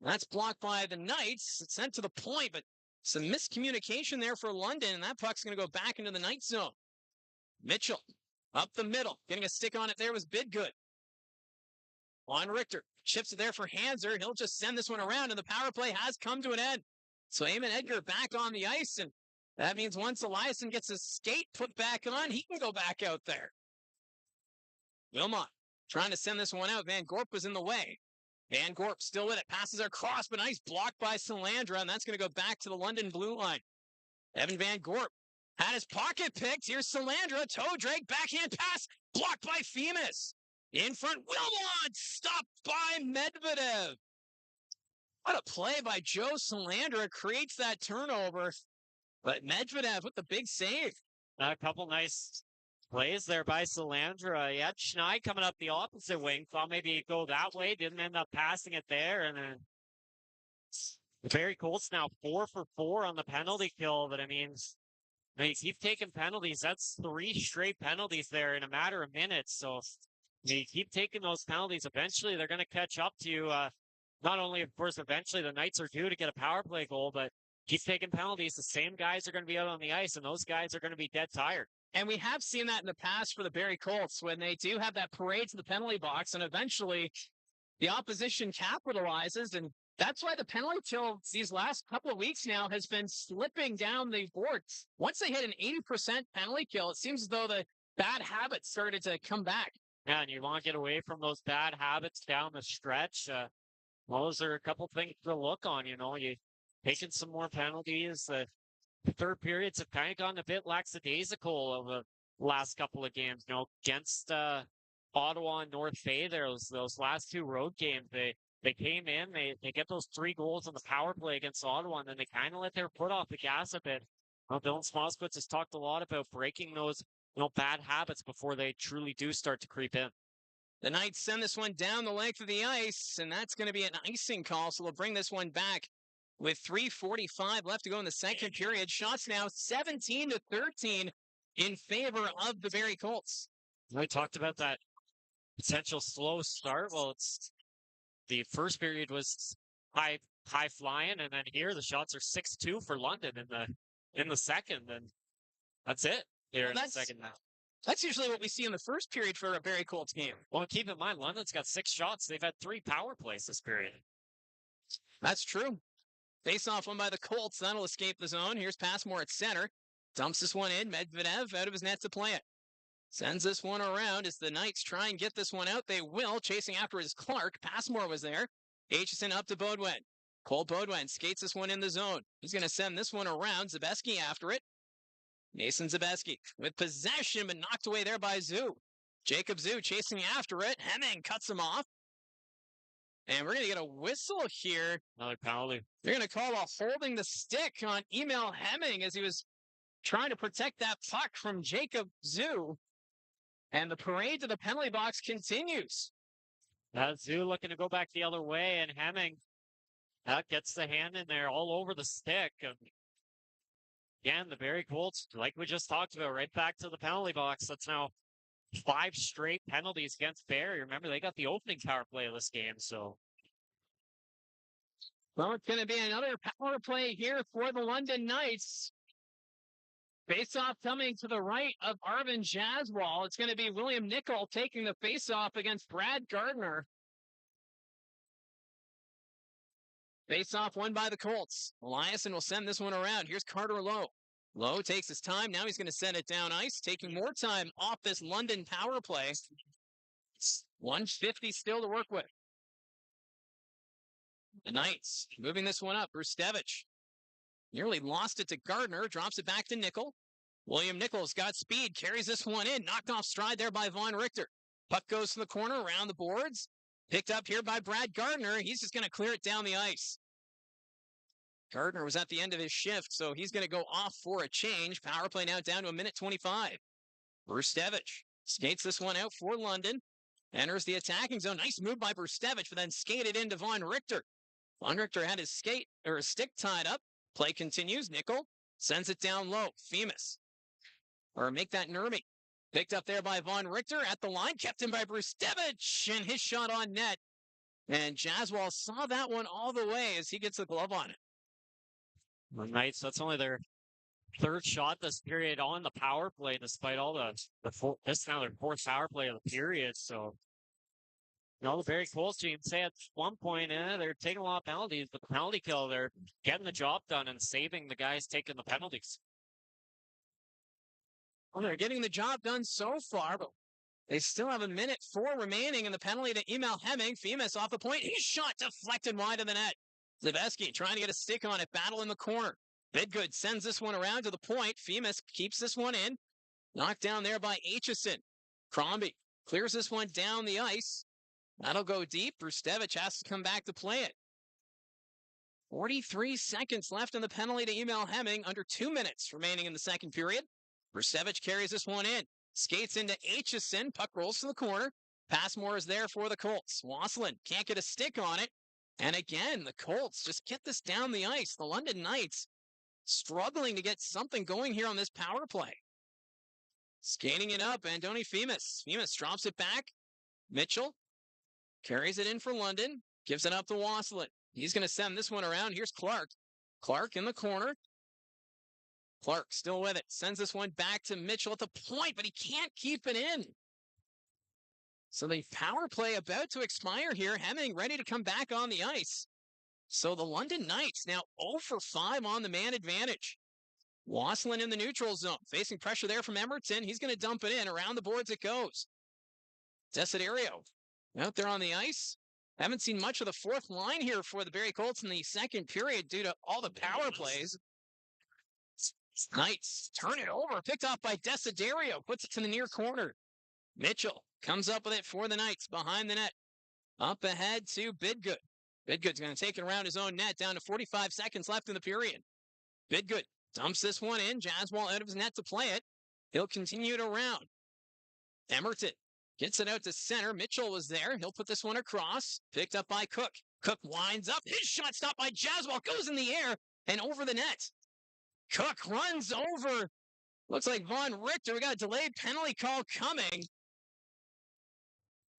That's blocked by the Knights. It's sent to the point, but some miscommunication there for London, and that puck's going to go back into the Knights zone. Mitchell, up the middle. Getting a stick on it there was Bidgood. Von Richter chips it there for Hanser. He'll just send this one around, and the power play has come to an end. So Eamon Edgar back on the ice, and that means once Eliasson gets his skate put back on, he can go back out there. Wilmot trying to send this one out. Van Gorp was in the way. Van Gorp still with it. Passes across, but nice block by Salandra, and that's going to go back to the London blue line. Evan Van Gorp had his pocket picked. Here's Salandra. Toe drag, backhand pass. Blocked by Femus. In front, Wilmot. Stopped by Medvedev. What a play by Joe Salandra. Creates that turnover. But Medvedev with the big save. A couple nice plays there by Salandra. He had Schnei coming up the opposite wing. Thought maybe he'd go that way. Didn't end up passing it there. And then Barrie Colts now 4 for 4 on the penalty kill. But I mean, you keep taking penalties. That's 3 straight penalties there in a matter of minutes. So you keep taking those penalties. Eventually, they're going to catch up to you. Not only, of course, eventually the Knights are due to get a power play goal, but keep taking penalties. The same guys are going to be out on the ice, and those guys are going to be dead tired. And we have seen that in the past for the Barrie Colts when they do have that parade to the penalty box, and eventually the opposition capitalizes, and that's why the penalty kill these last couple of weeks now has been slipping down the boards. Once they hit an 80% penalty kill, it seems as though the bad habits started to come back. Yeah, and you want to get away from those bad habits down the stretch. Well, those are a couple things to look on, you know. You taking some more penalties. The third periods have kind of gotten a bit lackadaisical over the last couple of games, you know, against Ottawa and North Bay there. Those last 2 road games, they came in, they get those 3 goals on the power play against Ottawa, and then they kind of let their foot off the gas a bit. Well, Dylan Smoskowitz has talked a lot about breaking those, you know, bad habits before they truly do start to creep in. The Knights send this one down the length of the ice, and that's going to be an icing call, so they'll bring this one back with 3:45 left to go in the second period. Shots now 17-13 in favor of the Barrie Colts. We talked about that potential slow start. Well, the first period was high flying, and then here the shots are 6-2 for London in the second, and that's it here in the second half. That's usually what we see in the first period for a Barrie Colts game. Well, keep in mind, London's got 6 shots. They've had 3 power plays this period. That's true. Face-off one by the Colts. That'll escape the zone. Here's Passmore at center. Dumps this one in. Medvedev out of his net to play it. Sends this one around as the Knights try and get this one out. They will. Chasing after is Clark. Passmore was there. Aitchison up to Beaudoin. Cole Beaudoin skates this one in the zone. He's going to send this one around. Zabeski after it. Mason Zabeski with possession, but knocked away there by Zoo. Jacob Zoo chasing after it. Hemming cuts him off. And we're going to get a whistle here. Another penalty. They're going to call a holding the stick on Emil Hemming as he was trying to protect that puck from Jacob Zoo. And the parade to the penalty box continues. Zoo looking to go back the other way, and Hemming gets the hand in there all over the stick. Again, the Barrie Colts, like we just talked about, right back to the penalty box. That's now 5 straight penalties against Barrie. Remember, they got the opening power play of this game, so. Well, it's going to be another power play here for the London Knights. Face-off coming to the right of Arvin Jaswal. It's going to be William Nickel taking the face-off against Brad Gardner. Face-off won by the Colts. Eliasson will send this one around. Here's Carter Lowe. Lowe takes his time. Now he's going to send it down ice, taking more time off this London power play. 150 still to work with. The Knights moving this one up. Rustevich nearly lost it to Gardner. Drops it back to Nickel. William Nickel's got speed. Carries this one in. Knocked off stride there by Von Richter. Puck goes to the corner around the boards. Picked up here by Brad Gardner. He's just going to clear it down the ice. Gardner was at the end of his shift, so he's going to go off for a change. Power play now down to 1:25. Rustevich skates this one out for London. enters the attacking zone. Nice move by Brustevich, but then skated into Von Richter. Von Richter had his stick tied up. Play continues. Nickel sends it down low. Femus. Or make that Nurmi. Picked up there by Von Richter at the line. Kept in by Brustevich. And his shot on net. And Jaswal saw that one all the way as he gets the glove on it. The Knights, that's only their third shot this period on the power play, despite all this is now their fourth power play of the period. So, the Barrie Colts team say at one point, they're taking a lot of penalties, but the penalty kill, they're getting the job done and saving the guys taking the penalties. Well, they're getting the job done so far, but they still have 1:04 remaining in the penalty to Emil Hemming. Femus off the point. His shot deflected wide of the net. Zaveski trying to get a stick on it. Battle in the corner. Bidgood sends this one around to the point. Femus keeps this one in. Knocked down there by Aitchison. Crombie clears this one down the ice. That'll go deep. Brustevich has to come back to play it. 43 seconds left in the penalty to Emil Hemming. Under 2 minutes remaining in the second period. Brustevich carries this one in. Skates into Aitchison. Puck rolls to the corner. Passmore is there for the Colts. Wasselin can't get a stick on it. And again, the Colts just get this down the ice. The London Knights struggling to get something going here on this power play. Skating it up, Andoni Femus. Femus drops it back. Mitchell carries it in for London. Gives it up to Wasselin. He's going to send this one around. Here's Clark. Clark in the corner. Clark still with it. Sends this one back to Mitchell at the point, but he can't keep it in. So the power play about to expire here. Hemming ready to come back on the ice. So the London Knights now 0 for 5 on the man advantage. Wasselin in the neutral zone. Facing pressure there from Emerton. He's going to dump it in. Around the boards it goes. Desiderio out there on the ice. Haven't seen much of the fourth line here for the Barrie Colts in the second period due to all the power plays. Knights turn it over. Picked off by Desiderio. Puts it to the near corner. Mitchell comes up with it for the Knights behind the net. Up ahead to Bidgood. Bidgood's going to take it around his own net. Down to 45 seconds left in the period. Bidgood dumps this one in. Jaswal out of his net to play it. He'll continue it around. Emerton gets it out to center. Mitchell was there. He'll put this one across. Picked up by Cook. Cook winds up. His shot stopped by Jaswal. Goes in the air and over the net. Cook runs over. Looks like Von Richter. We got a delayed penalty call coming.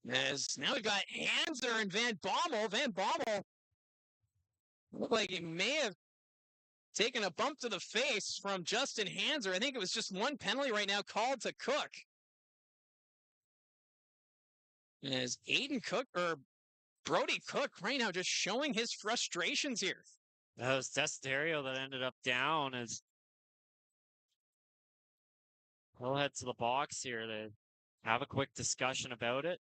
As now we've got Hanser and Van Bommel. Van Bommel looked like he may have taken a bump to the face from Justin Hanser. I think it was just one penalty right now called to Cook. As Aiden Cook, or Brody Cook right now just showing his frustrations here. That was Desiderio that ended up down. As we'll head to the box here to have a quick discussion about it.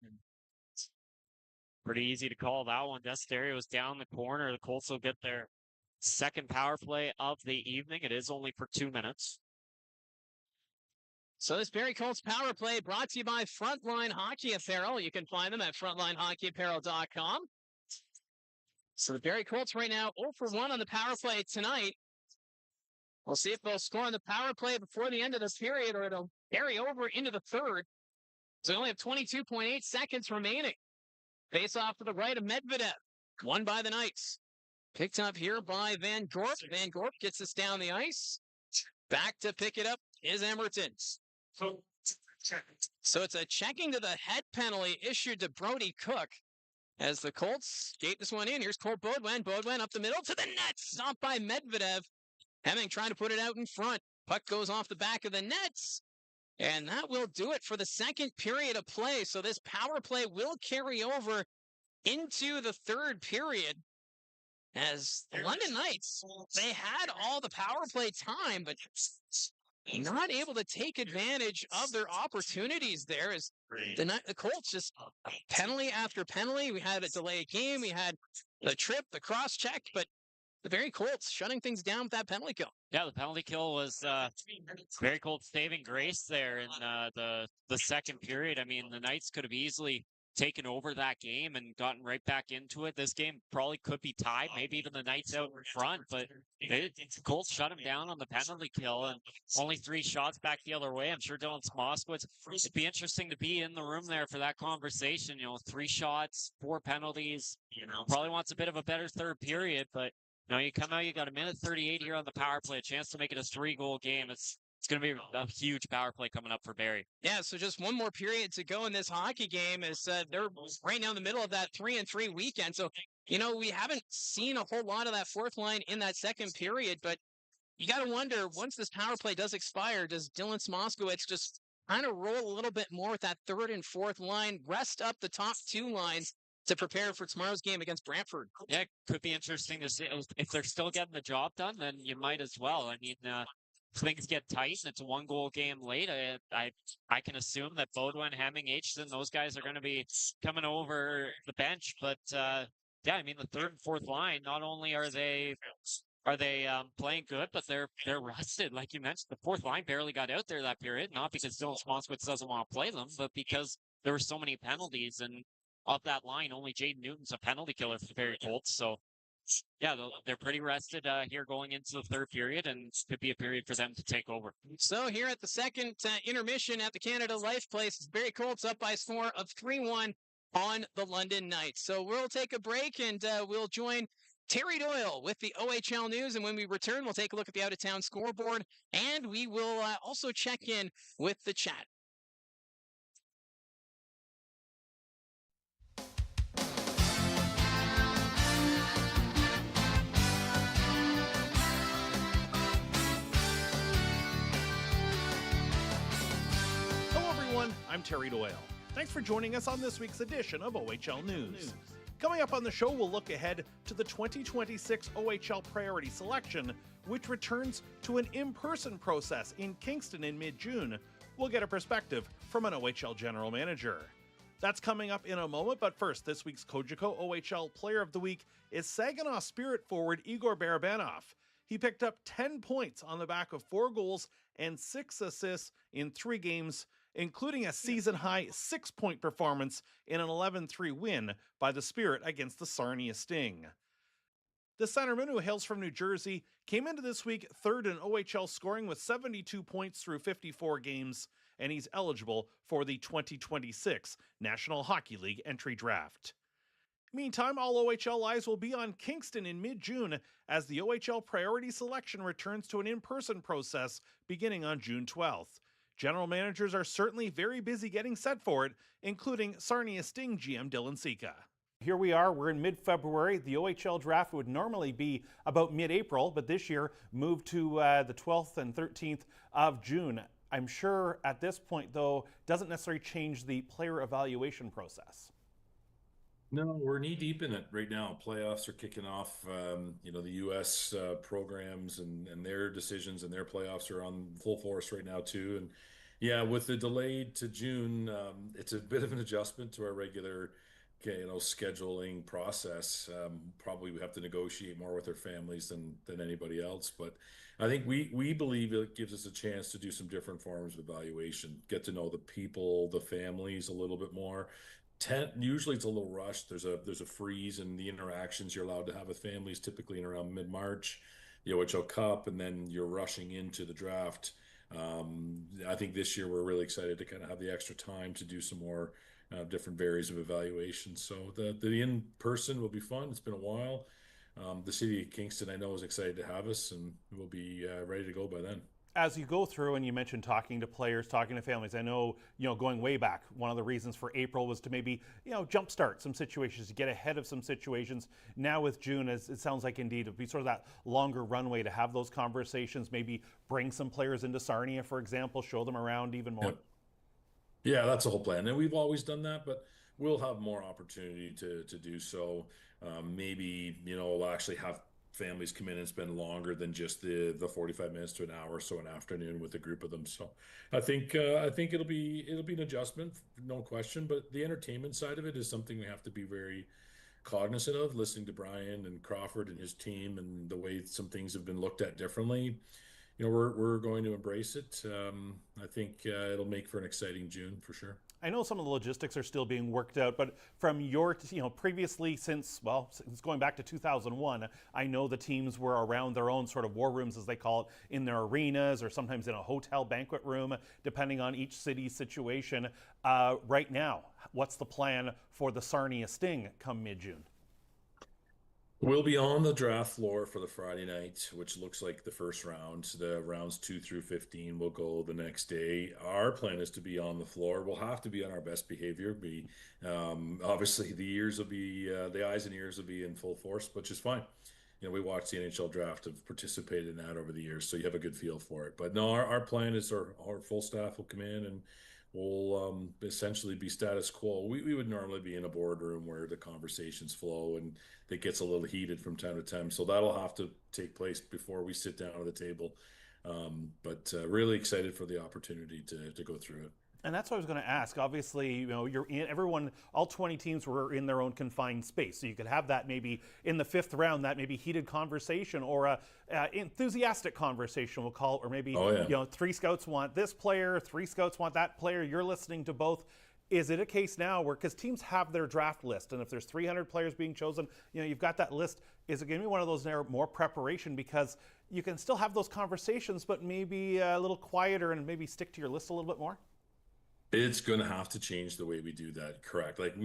Pretty easy to call that one. Desiderio was down the corner. The Colts will get their second power play of the evening. It is only for 2 minutes. So this Barrie Colts power play brought to you by Frontline Hockey Apparel. You can find them at frontlinehockeyapparel.com. So the Barrie Colts right now 0 for 1 on the power play tonight. We'll see if they'll score on the power play before the end of this period or it'll carry over into the third. So we only have 22.8 seconds remaining. Face off to the right of Medvedev. Won by the Knights. Picked up here by Van Gorp. Van Gorp gets this down the ice. Back to pick it up is Emerton. So it's a checking to the head penalty issued to Brody Cook. As the Colts skate this one in. Here's Cole Baudouin. Baudouin up the middle to the net. Stopped by Medvedev. Hemming trying to put it out in front. Puck goes off the back of the nets. And that will do it for the second period of play. So this power play will carry over into the third period. As the London Knights, they had all the power play time, but not able to take advantage of their opportunities there. As the Colts just penalty after penalty. We had a delayed game. We had the trip, the cross-check, but the Barrie Colts shutting things down with that penalty kill. Yeah, the penalty kill was Barrie Colts saving grace there in the second period. I mean, the Knights could have easily taken over that game and gotten right back into it. This game probably could be tied, maybe even the Knights out in front, but Colts shut him down on the penalty kill and only 3 shots back the other way. I'm sure Dylan Smoskowitz, it'd be interesting to be in the room there for that conversation. 3 shots, 4 penalties, probably wants a bit of a better third period, but you come out, you got a minute 38 here on the power play, a chance to make it a 3-goal game. It's going to be a huge power play coming up for Barrie. Yeah, so just one more period to go in this hockey game as they're right now in the middle of that 3-3 weekend. So, we haven't seen a whole lot of that fourth line in that second period, but you got to wonder, once this power play does expire, does Dylan Smoskowitz just kind of roll a little bit more with that third and fourth line, rest up the top 2 lines to prepare for tomorrow's game against Brantford? Yeah, it could be interesting to see. If they're still getting the job done, then you might as well. I mean, things get tight and it's a 1-goal game late. I can assume that Baudouin, Hemming, Aitchison, those guys are going to be coming over the bench. But yeah, I mean, the third and fourth line, not only are they playing good, but they're rested. Like you mentioned, the fourth line barely got out there that period, not because Dylan Smoskowitz doesn't want to play them, but because there were so many penalties, and off that line, only Jaden Newton's a penalty killer for the Barrie Colts. So yeah, they're pretty rested here going into the third period, and it could be a period for them to take over. So here at the second intermission at the Canada Life Place, Barrie Colts up by a score of 3-1 on the London Knights. So we'll take a break, and we'll join Terry Doyle with the OHL News. And when we return, we'll take a look at the out-of-town scoreboard, and we will also check in with the chat. I'm Terry Doyle. Thanks for joining us on this week's edition of OHL News. Coming up on the show, we'll look ahead to the 2026 OHL Priority Selection, which returns to an in-person process in Kingston in mid-June. We'll get a perspective from an OHL general manager. That's coming up in a moment, but first, this week's Cogeco OHL Player of the Week is Saginaw Spirit forward Igor Barabanov. He picked up 10 points on the back of 4 goals and 6 assists in 3 games, including a season-high 6-point performance in an 11-3 win by the Spirit against the Sarnia Sting. The centerman, who hails from New Jersey, came into this week third in OHL scoring with 72 points through 54 games, and he's eligible for the 2026 National Hockey League entry draft. Meantime, all OHL eyes will be on Kingston in mid-June as the OHL Priority Selection returns to an in-person process beginning on June 12th. General managers are certainly very busy getting set for it, including Sarnia Sting GM Dylan Sika. Here we are, we're in mid-February. The OHL draft would normally be about mid-April, but this year moved to the 12th and 13th of June. I'm sure at this point, though, doesn't necessarily change the player evaluation process. No, we're knee deep in it right now. Playoffs are kicking off. The U.S. programs and their decisions and their playoffs are on full force right now too. And yeah, with the delay to June, it's a bit of an adjustment to our regular, scheduling process. Probably we have to negotiate more with our families than anybody else. But I think we believe it gives us a chance to do some different forms of evaluation, get to know the people, the families a little bit more. Usually it's a little rushed. There's a freeze in the interactions you're allowed to have with families, typically in around mid-March, the OHL Cup, and then you're rushing into the draft. I think this year we're really excited to kind of have the extra time to do some more different varies of evaluation. So the in-person will be fun. It's been a while. The city of Kingston, I know, is excited to have us, and we'll be ready to go by then. As you go through, and you mentioned talking to players, talking to families, I know, going way back, one of the reasons for April was to maybe, jumpstart some situations, to get ahead of some situations. Now with June, it sounds like indeed it'll be sort of that longer runway to have those conversations, maybe bring some players into Sarnia, for example, show them around even more. Yeah, that's the whole plan. And we've always done that, but we'll have more opportunity to do so. Maybe, we'll actually have families come in and spend longer than just the 45 minutes to an hour or so an afternoon with a group of them. So I think it'll be an adjustment, no question, but the entertainment side of it is something we have to be very cognizant of, listening to Brian and Crawford and his team and the way some things have been looked at differently. we're going to embrace it. I think it'll make for an exciting June for sure. I know some of the logistics are still being worked out, but from your, previously since going back to 2001, I know the teams were around their own sort of war rooms, as they call it, in their arenas or sometimes in a hotel banquet room, depending on each city's situation. Right now, what's the plan for the Sarnia Sting come mid-June? We'll be on the draft floor for the Friday night, which looks like the first round. The rounds 2 through 15 will go the next day. Our plan is to be on the floor. We'll have to be on our best behavior. Obviously, the eyes and ears will be in full force, which is fine. We watched the NHL draft, have participated in that over the years, so you have a good feel for it. But no, our plan is our full staff will come in and we'll essentially be status quo. We would normally be in a boardroom where the conversations flow and it gets a little heated from time to time. So that'll have to take place before we sit down at the table. But really excited for the opportunity to go through it. And that's what I was going to ask. Obviously, all 20 teams were in their own confined space. So you could have that maybe in the 5th round, that maybe heated conversation or a enthusiastic conversation, we'll call it, or maybe, 3 scouts want this player, 3 scouts want that player. You're listening to both. Is it a case now where, because teams have their draft list, and if there's 300 players being chosen, you've got that list. Is it going to be one of those more preparation because you can still have those conversations, but maybe a little quieter and maybe stick to your list a little bit more? It's going to have to change the way we do that, correct? Like,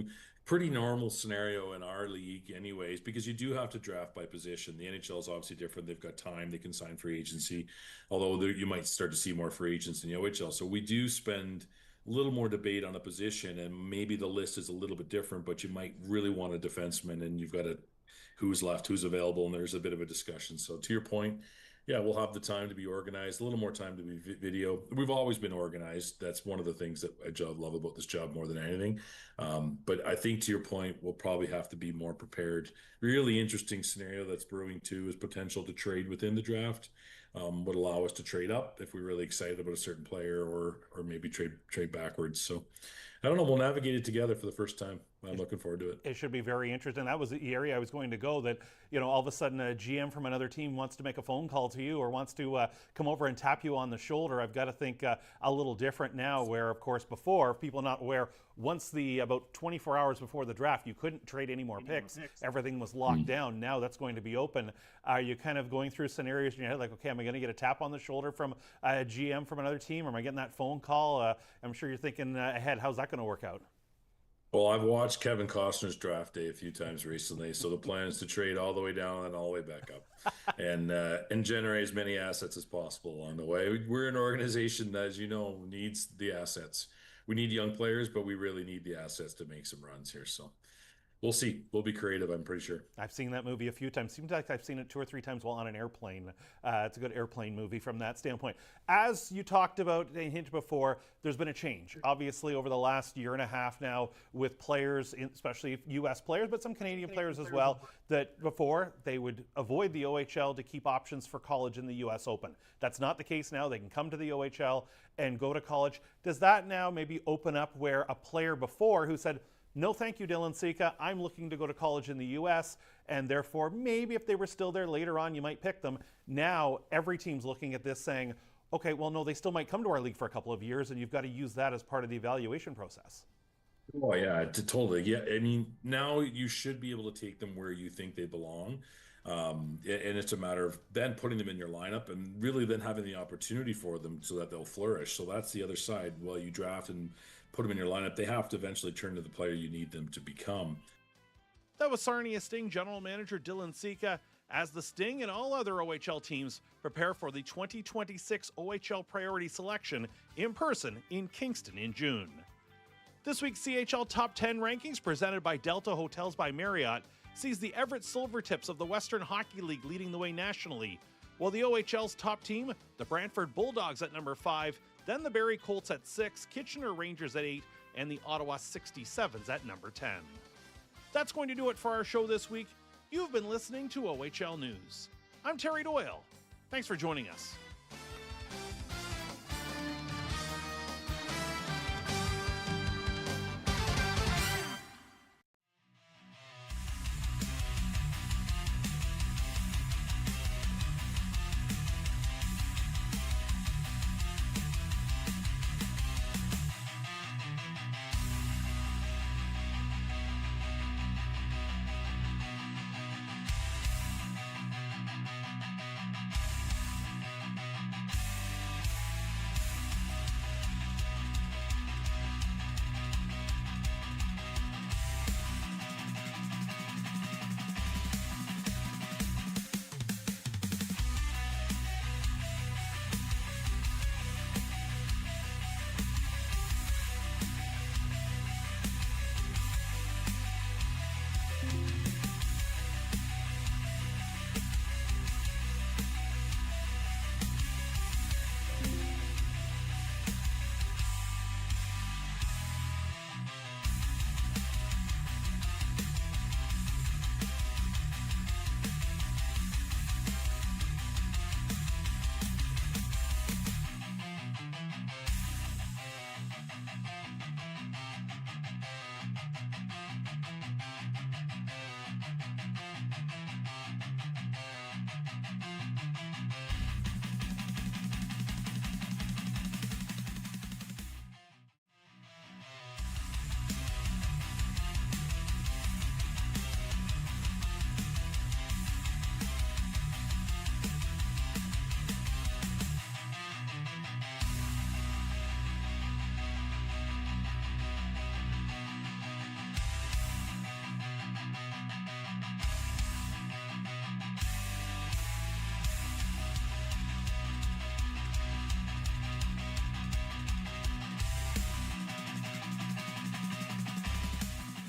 pretty normal scenario in our league anyways, because you do have to draft by position. The NHL is obviously different. They've got time. They can sign free agency, although you might start to see more free agents in the OHL. So we do spend a little more debate on a position, and maybe the list is a little bit different, but you might really want a defenseman, and you've got who's left, who's available, and there's a bit of a discussion. So to your point, yeah, we'll have the time to be organized, a little more time to be video. We've always been organized. That's one of the things that I love about this job more than anything. But I think to your point, we'll probably have to be more prepared. Really interesting scenario that's brewing too is potential to trade within the draft. Would allow us to trade up if we're really excited about a certain player, or maybe trade backwards. So I don't know. We'll navigate it together for the first time. I'm looking forward to it. It should be very interesting. That was the area I was going to go, that, all of a sudden a GM from another team wants to make a phone call to you or wants to come over and tap you on the shoulder. I've got to think a little different now, where, of course, before, people not aware, once about 24 hours before the draft, you couldn't trade any more picks. Everything was locked down. Now that's going to be open. Are you kind of going through scenarios in your head like, okay, am I going to get a tap on the shoulder from a GM from another team? Or am I getting that phone call? I'm sure you're thinking ahead, how's that going to work out? Well, I've watched Kevin Costner's draft day a few times recently, so the plan is to trade all the way down and all the way back up, and generate as many assets as possible along the way. We're an organization that, as you know, needs the assets. We need young players, but we really need the assets to make some runs here. So we'll see. We'll be creative, I'm pretty sure. I've seen that movie a few times. Seems like I've seen it 2 or 3 times while on an airplane. It's a good airplane movie from that standpoint. As you talked about and hinted before, there's been a change, obviously, over the last year and a half now with players, especially U.S. players, but some Canadian players as well, that before they would avoid the OHL to keep options for college in the U.S. Open. That's not the case now. They can come to the OHL and go to college. Does that now maybe open up where a player before who said, no, thank you, Dylan Sika, I'm looking to go to college in the U.S., and therefore maybe if they were still there later on, you might pick them. Now every team's looking at this saying, okay, well, no, they still might come to our league for a couple of years, and you've got to use that as part of the evaluation process. Oh, yeah, totally. Yeah, I mean, now you should be able to take them where you think they belong. And it's a matter of then putting them in your lineup and really then having the opportunity for them so that they'll flourish. So that's the other side. While you draft and put them in your lineup, they have to eventually turn to the player you need them to become. That was Sarnia Sting General Manager Dylan Sika, as the Sting and all other OHL teams prepare for the 2026 OHL Priority Selection in person in Kingston in June. This week's CHL Top 10 rankings, presented by Delta Hotels by Marriott, sees the Everett Silvertips of the Western Hockey League leading the way nationally, while the OHL's top team, the Brantford Bulldogs at number 5, then the Barrie Colts at 6, Kitchener Rangers at 8, and the Ottawa 67s at number 10. That's going to do it for our show this week. You've been listening to OHL News. I'm Terry Doyle. Thanks for joining us.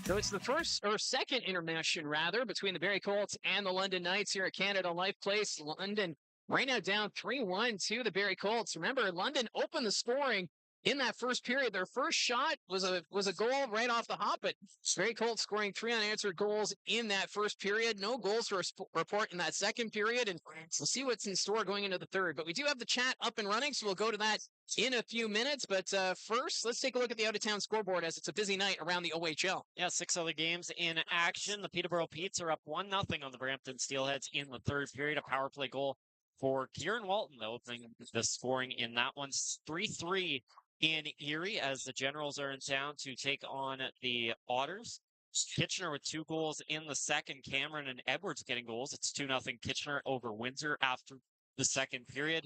So it's the first or second intermission, rather, between the Barrie Colts and the London Knights here at Canada Life Place. London right now down 3-1 to the Barrie Colts. Remember, London opened the scoring in that first period. Their first shot was a goal right off the hop, but Barrie Colts scoring 3 unanswered goals in that first period. No goals to report in that second period, and we'll see what's in store going into the third. But we do have the chat up and running, so we'll go to that in a few minutes. But first, let's take a look at the out-of-town scoreboard as it's a busy night around the OHL. Yeah, 6 other games in action. The Peterborough Petes are up 1-0 on the Brampton Steelheads in the third period. A power play goal for Kieran Walton, though, opening the scoring in that one. 3-3 in Erie as the Generals are in town to take on the Otters. Kitchener with 2 goals in the second. Cameron and Edwards getting goals. It's 2-0 Kitchener over Windsor after the second period.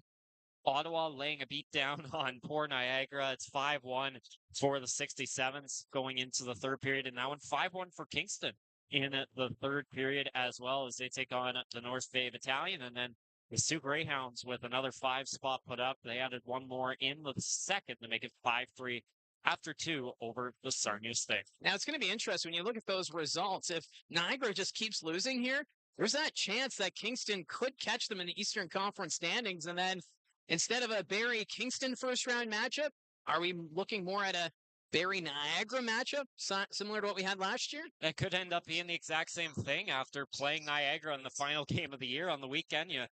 Ottawa laying a beat down on poor Niagara. It's 5-1 for the 67s going into the third period. And now 5-1 for Kingston in the third period as well as they take on the North Bay Battalion. And then the Sioux Greyhounds with another 5 spot put up. They added 1 more in the second to make it 5-3 after 2 over the Sarnia Sting. Now, it's going to be interesting when you look at those results. If Niagara just keeps losing here, there's that chance that Kingston could catch them in the Eastern Conference standings. And then instead of a Barrie-Kingston first-round matchup, are we looking more at a Barrie-Niagara matchup, similar to what we had last year? It could end up being the exact same thing after playing Niagara in the final game of the year on the weekend. You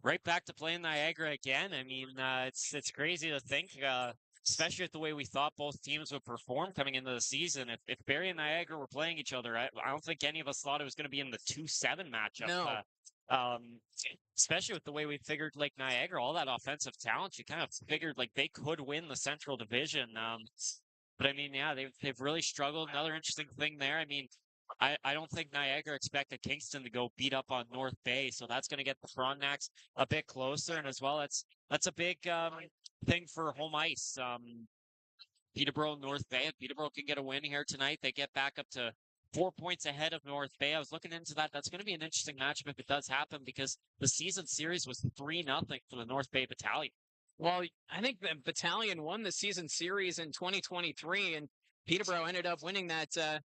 right back to playing Niagara again. I mean, it's crazy to think, especially with the way we thought both teams would perform coming into the season. If Barrie and Niagara were playing each other, I don't think any of us thought it was going to be in the 2-7 matchup. No. Especially with the way we figured Lake Niagara, all that offensive talent, you kind of figured like they could win the Central Division. But I mean, yeah, they've really struggled. Another interesting thing there. I mean, I don't think Niagara expected Kingston to go beat up on North Bay, so that's going to get the Frontenacs a bit closer. And as well, that's a big thing for home ice. Peterborough, North Bay. If Peterborough can get a win here tonight, they get back up to 4 points ahead of North Bay. I was looking into that. That's going to be an interesting matchup if it does happen because the season series was 3-0 for the North Bay Battalion. Well, I think the Battalion won the season series in 2023, and Peterborough ended up winning that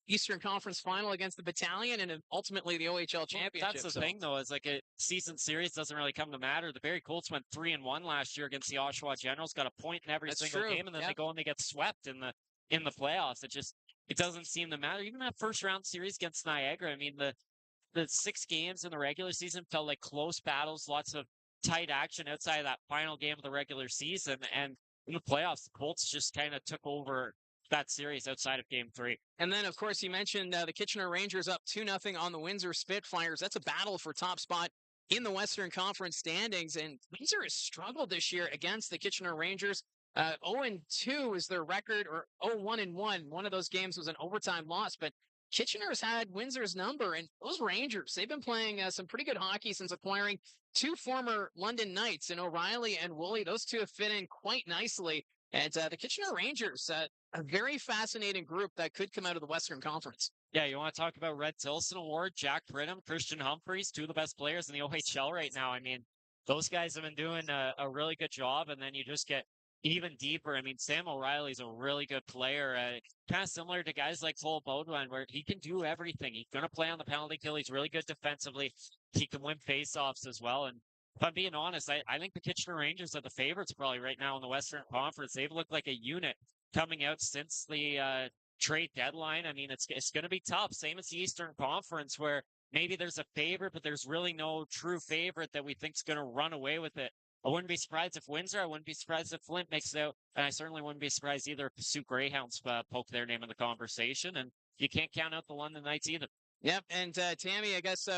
Eastern Conference final against the Battalion and ultimately the OHL championship. That's the thing, though, is like a season series doesn't really come to matter. The Barrie Colts went 3-1 last year against the Oshawa Generals, got a point in every single game, and then they go and they get swept in the playoffs. It doesn't seem to matter. Even that first round series against Niagara, I mean, the 6 games in the regular season felt like close battles, lots of tight action outside of that final game of the regular season. And in the playoffs, the Colts just kind of took over that series outside of Game 3. And then, of course, you mentioned the Kitchener Rangers up 2-0 on the Windsor Spitfires. That's a battle for top spot in the Western Conference standings. And Windsor has struggled this year against the Kitchener Rangers. 0-2 is their record, or 0-1-1. One of those games was an overtime loss, but Kitchener's had Windsor's number, and those Rangers, they've been playing some pretty good hockey since acquiring 2 former London Knights in O'Reilly and Woolley. Those 2 have fit in quite nicely. And the Kitchener Rangers, a very fascinating group that could come out of the Western Conference. Yeah, you want to talk about Red Tilson Award, Jack Pridham, Christian Humphreys, 2 of the best players in the OHL right now. I mean, those guys have been doing a really good job, and then you just get even deeper. I mean, Sam O'Reilly's a really good player, kind of similar to guys like Cole Baudouin, where he can do everything. He's going to play on the penalty kill. He's really good defensively. He can win faceoffs as well. And if I'm being honest, I think the Kitchener Rangers are the favorites probably right now in the Western Conference. They've looked like a unit coming out since the trade deadline. I mean, it's going to be tough. Same as the Eastern Conference, where maybe there's a favorite, but there's really no true favorite that we think is going to run away with it. I wouldn't be surprised if Windsor, I wouldn't be surprised if Flint makes it out, and I certainly wouldn't be surprised either if the Sioux Greyhounds poke their name in the conversation, and you can't count out the London Knights either. Yep, and Tammy, I guess,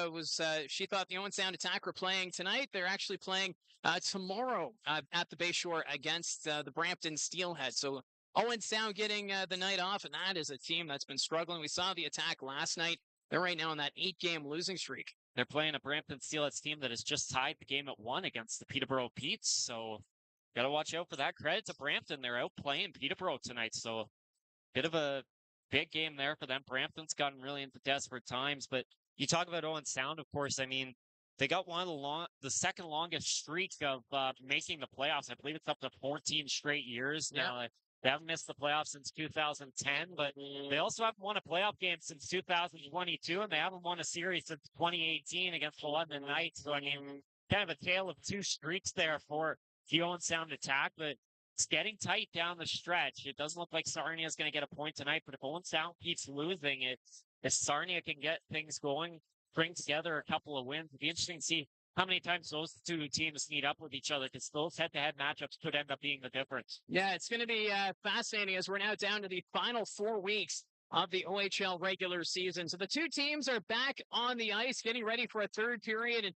she thought the Owen Sound Attack were playing tonight. They're actually playing tomorrow at the Bayshore against the Brampton Steelhead. So Owen Sound getting the night off, and that is a team that's been struggling. We saw the Attack last night. They're right now on that 8-game losing streak. They're playing a Brampton Steelheads team that has just tied the game at 1 against the Peterborough Petes. So got to watch out for that. Credit to Brampton. They're out playing Peterborough tonight. So bit of a big game there for them. Brampton's gotten really into desperate times. But you talk about Owen Sound, of course. I mean, they got one of the second longest streak of making the playoffs. I believe it's up to 14 straight years now. They haven't missed the playoffs since 2010, but they also haven't won a playoff game since 2022, and they haven't won a series since 2018 against the London Knights. So, I mean, kind of a tale of two streaks there for the Owen Sound attack, but it's getting tight down the stretch. It doesn't look like Sarnia is going to get a point tonight, but if Owen Sound keeps losing, if Sarnia can get things going, bring together a couple of wins, it'd be interesting to see how many times those two teams meet up with each other, because those head-to-head matchups could end up being the difference. Yeah, it's going to be fascinating as we're now down to the final 4 weeks of the OHL regular season. So the two teams are back on the ice, getting ready for a third period. And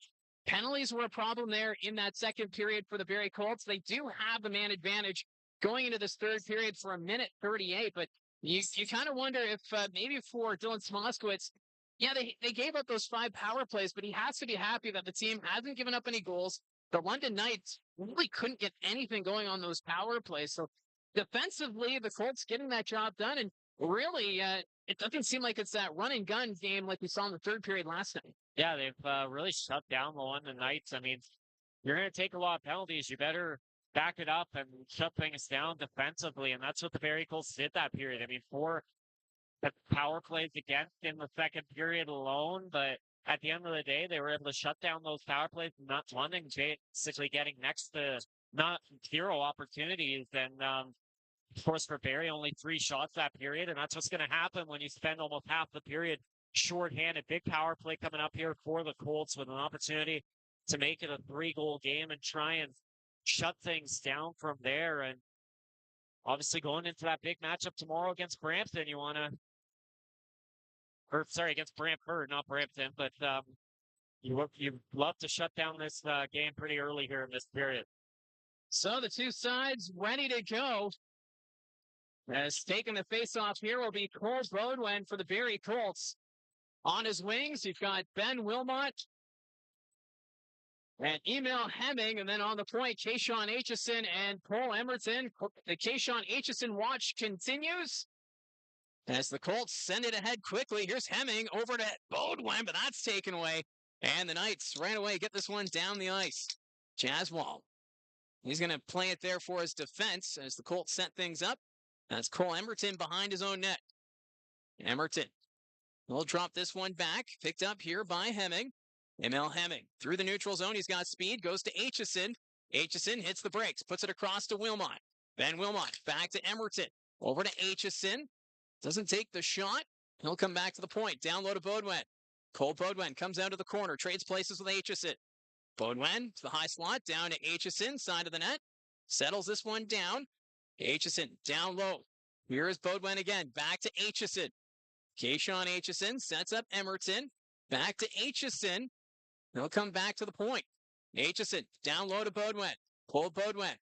penalties were a problem there in that second period for the Barrie Colts. They do have the man advantage going into this third period for 1:38, but you kind of wonder if maybe for Dylan Smoskowitz, yeah, they gave up those 5 power plays, but he has to be happy that the team hasn't given up any goals. The London Knights really couldn't get anything going on those power plays. So defensively, the Colts getting that job done. And really, it doesn't seem like it's that run and gun game like we saw in the third period last night. Yeah, they've really shut down the London Knights. I mean, you're going to take a lot of penalties. You better back it up and shut things down defensively. And that's what the Barrie Colts did that period. I mean, 4 power plays against in the second period alone, but at the end of the day, they were able to shut down those power plays, not London basically getting next to not 0 opportunities. And of course, for Barrie, only 3 shots that period, and that's what's going to happen when you spend almost half the period shorthanded. Big power play coming up here for the Colts with an opportunity to make it a 3-goal game and try and shut things down from there. And obviously, going into that big matchup tomorrow against Brampton, you want to. Or sorry, against Brantford, not Brampton, but you love to shut down this game pretty early here in this period. So the two sides ready to go. As taking the face-off here will be Cole Beaudoin for the Barrie Colts. On his wings, you've got Ben Wilmott and Emil Hemming, and then on the point, Kayshawn Aitchison and Paul Emerton. The Kayshawn Aitchison watch continues. As the Colts send it ahead quickly, here's Hemming over to Beaudoin, but that's taken away. And the Knights right away get this one down the ice. Jaswal, he's going to play it there for his defense as the Colts set things up. That's Cole Emerton behind his own net. Emerton will drop this one back, picked up here by Hemming. Emil Hemming through the neutral zone. He's got speed, goes to Aitchison. Aitchison hits the brakes, puts it across to Wilmott. Ben Wilmott back to Emerton. Over to Aitchison. Doesn't take the shot. He'll come back to the point. Down low to Beaudoin. Cole Beaudoin comes out to the corner. Trades places with Aitchison. Beaudoin to the high slot. Down to Aitchison. Side of the net. Settles this one down. Aitchison down low. Here is Beaudoin again. Back to Aitchison. Kayshawn Aitchison sets up Emerton. Back to Aitchison. He'll come back to the point. Aitchison down low to Beaudoin. Cole Beaudoin.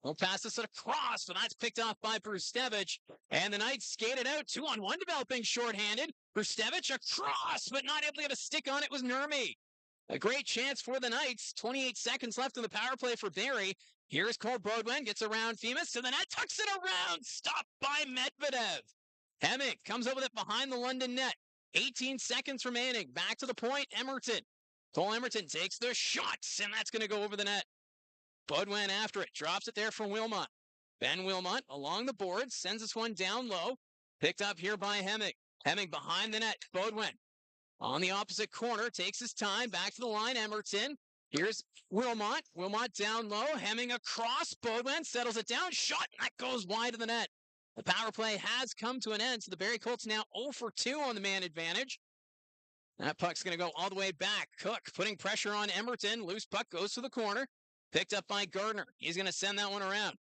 He'll pass this across, but that's picked off by Brustevich. And the Knights skated out. 2-on-1 developing shorthanded. Brustevich across, but not able to get a stick on it was Nurmi. A great chance for the Knights. 28 seconds left in the power play for Barrie. Here's Cole Beaudoin, gets around Femus to the net, tucks it around. Stopped by Medvedev. Hemming comes up with it behind the London net. 18 seconds remaining. Back to the point, Emerton. Cole Emerton takes the shots, and that's going to go over the net. Beaudoin after it, drops it there for Wilmott. Ben Wilmott along the boards, sends this one down low. Picked up here by Hemming. Hemming behind the net, Beaudoin. On the opposite corner, takes his time, back to the line, Emerton. Here's Wilmott. Wilmott down low, Hemming across, Beaudoin settles it down, shot, and that goes wide of the net. The power play has come to an end, so the Barrie Colts now 0 for 2 on the man advantage. That puck's going to go all the way back. Cook putting pressure on Emerton. Loose puck goes to the corner. Picked up by Gardner. He's going to send that one around.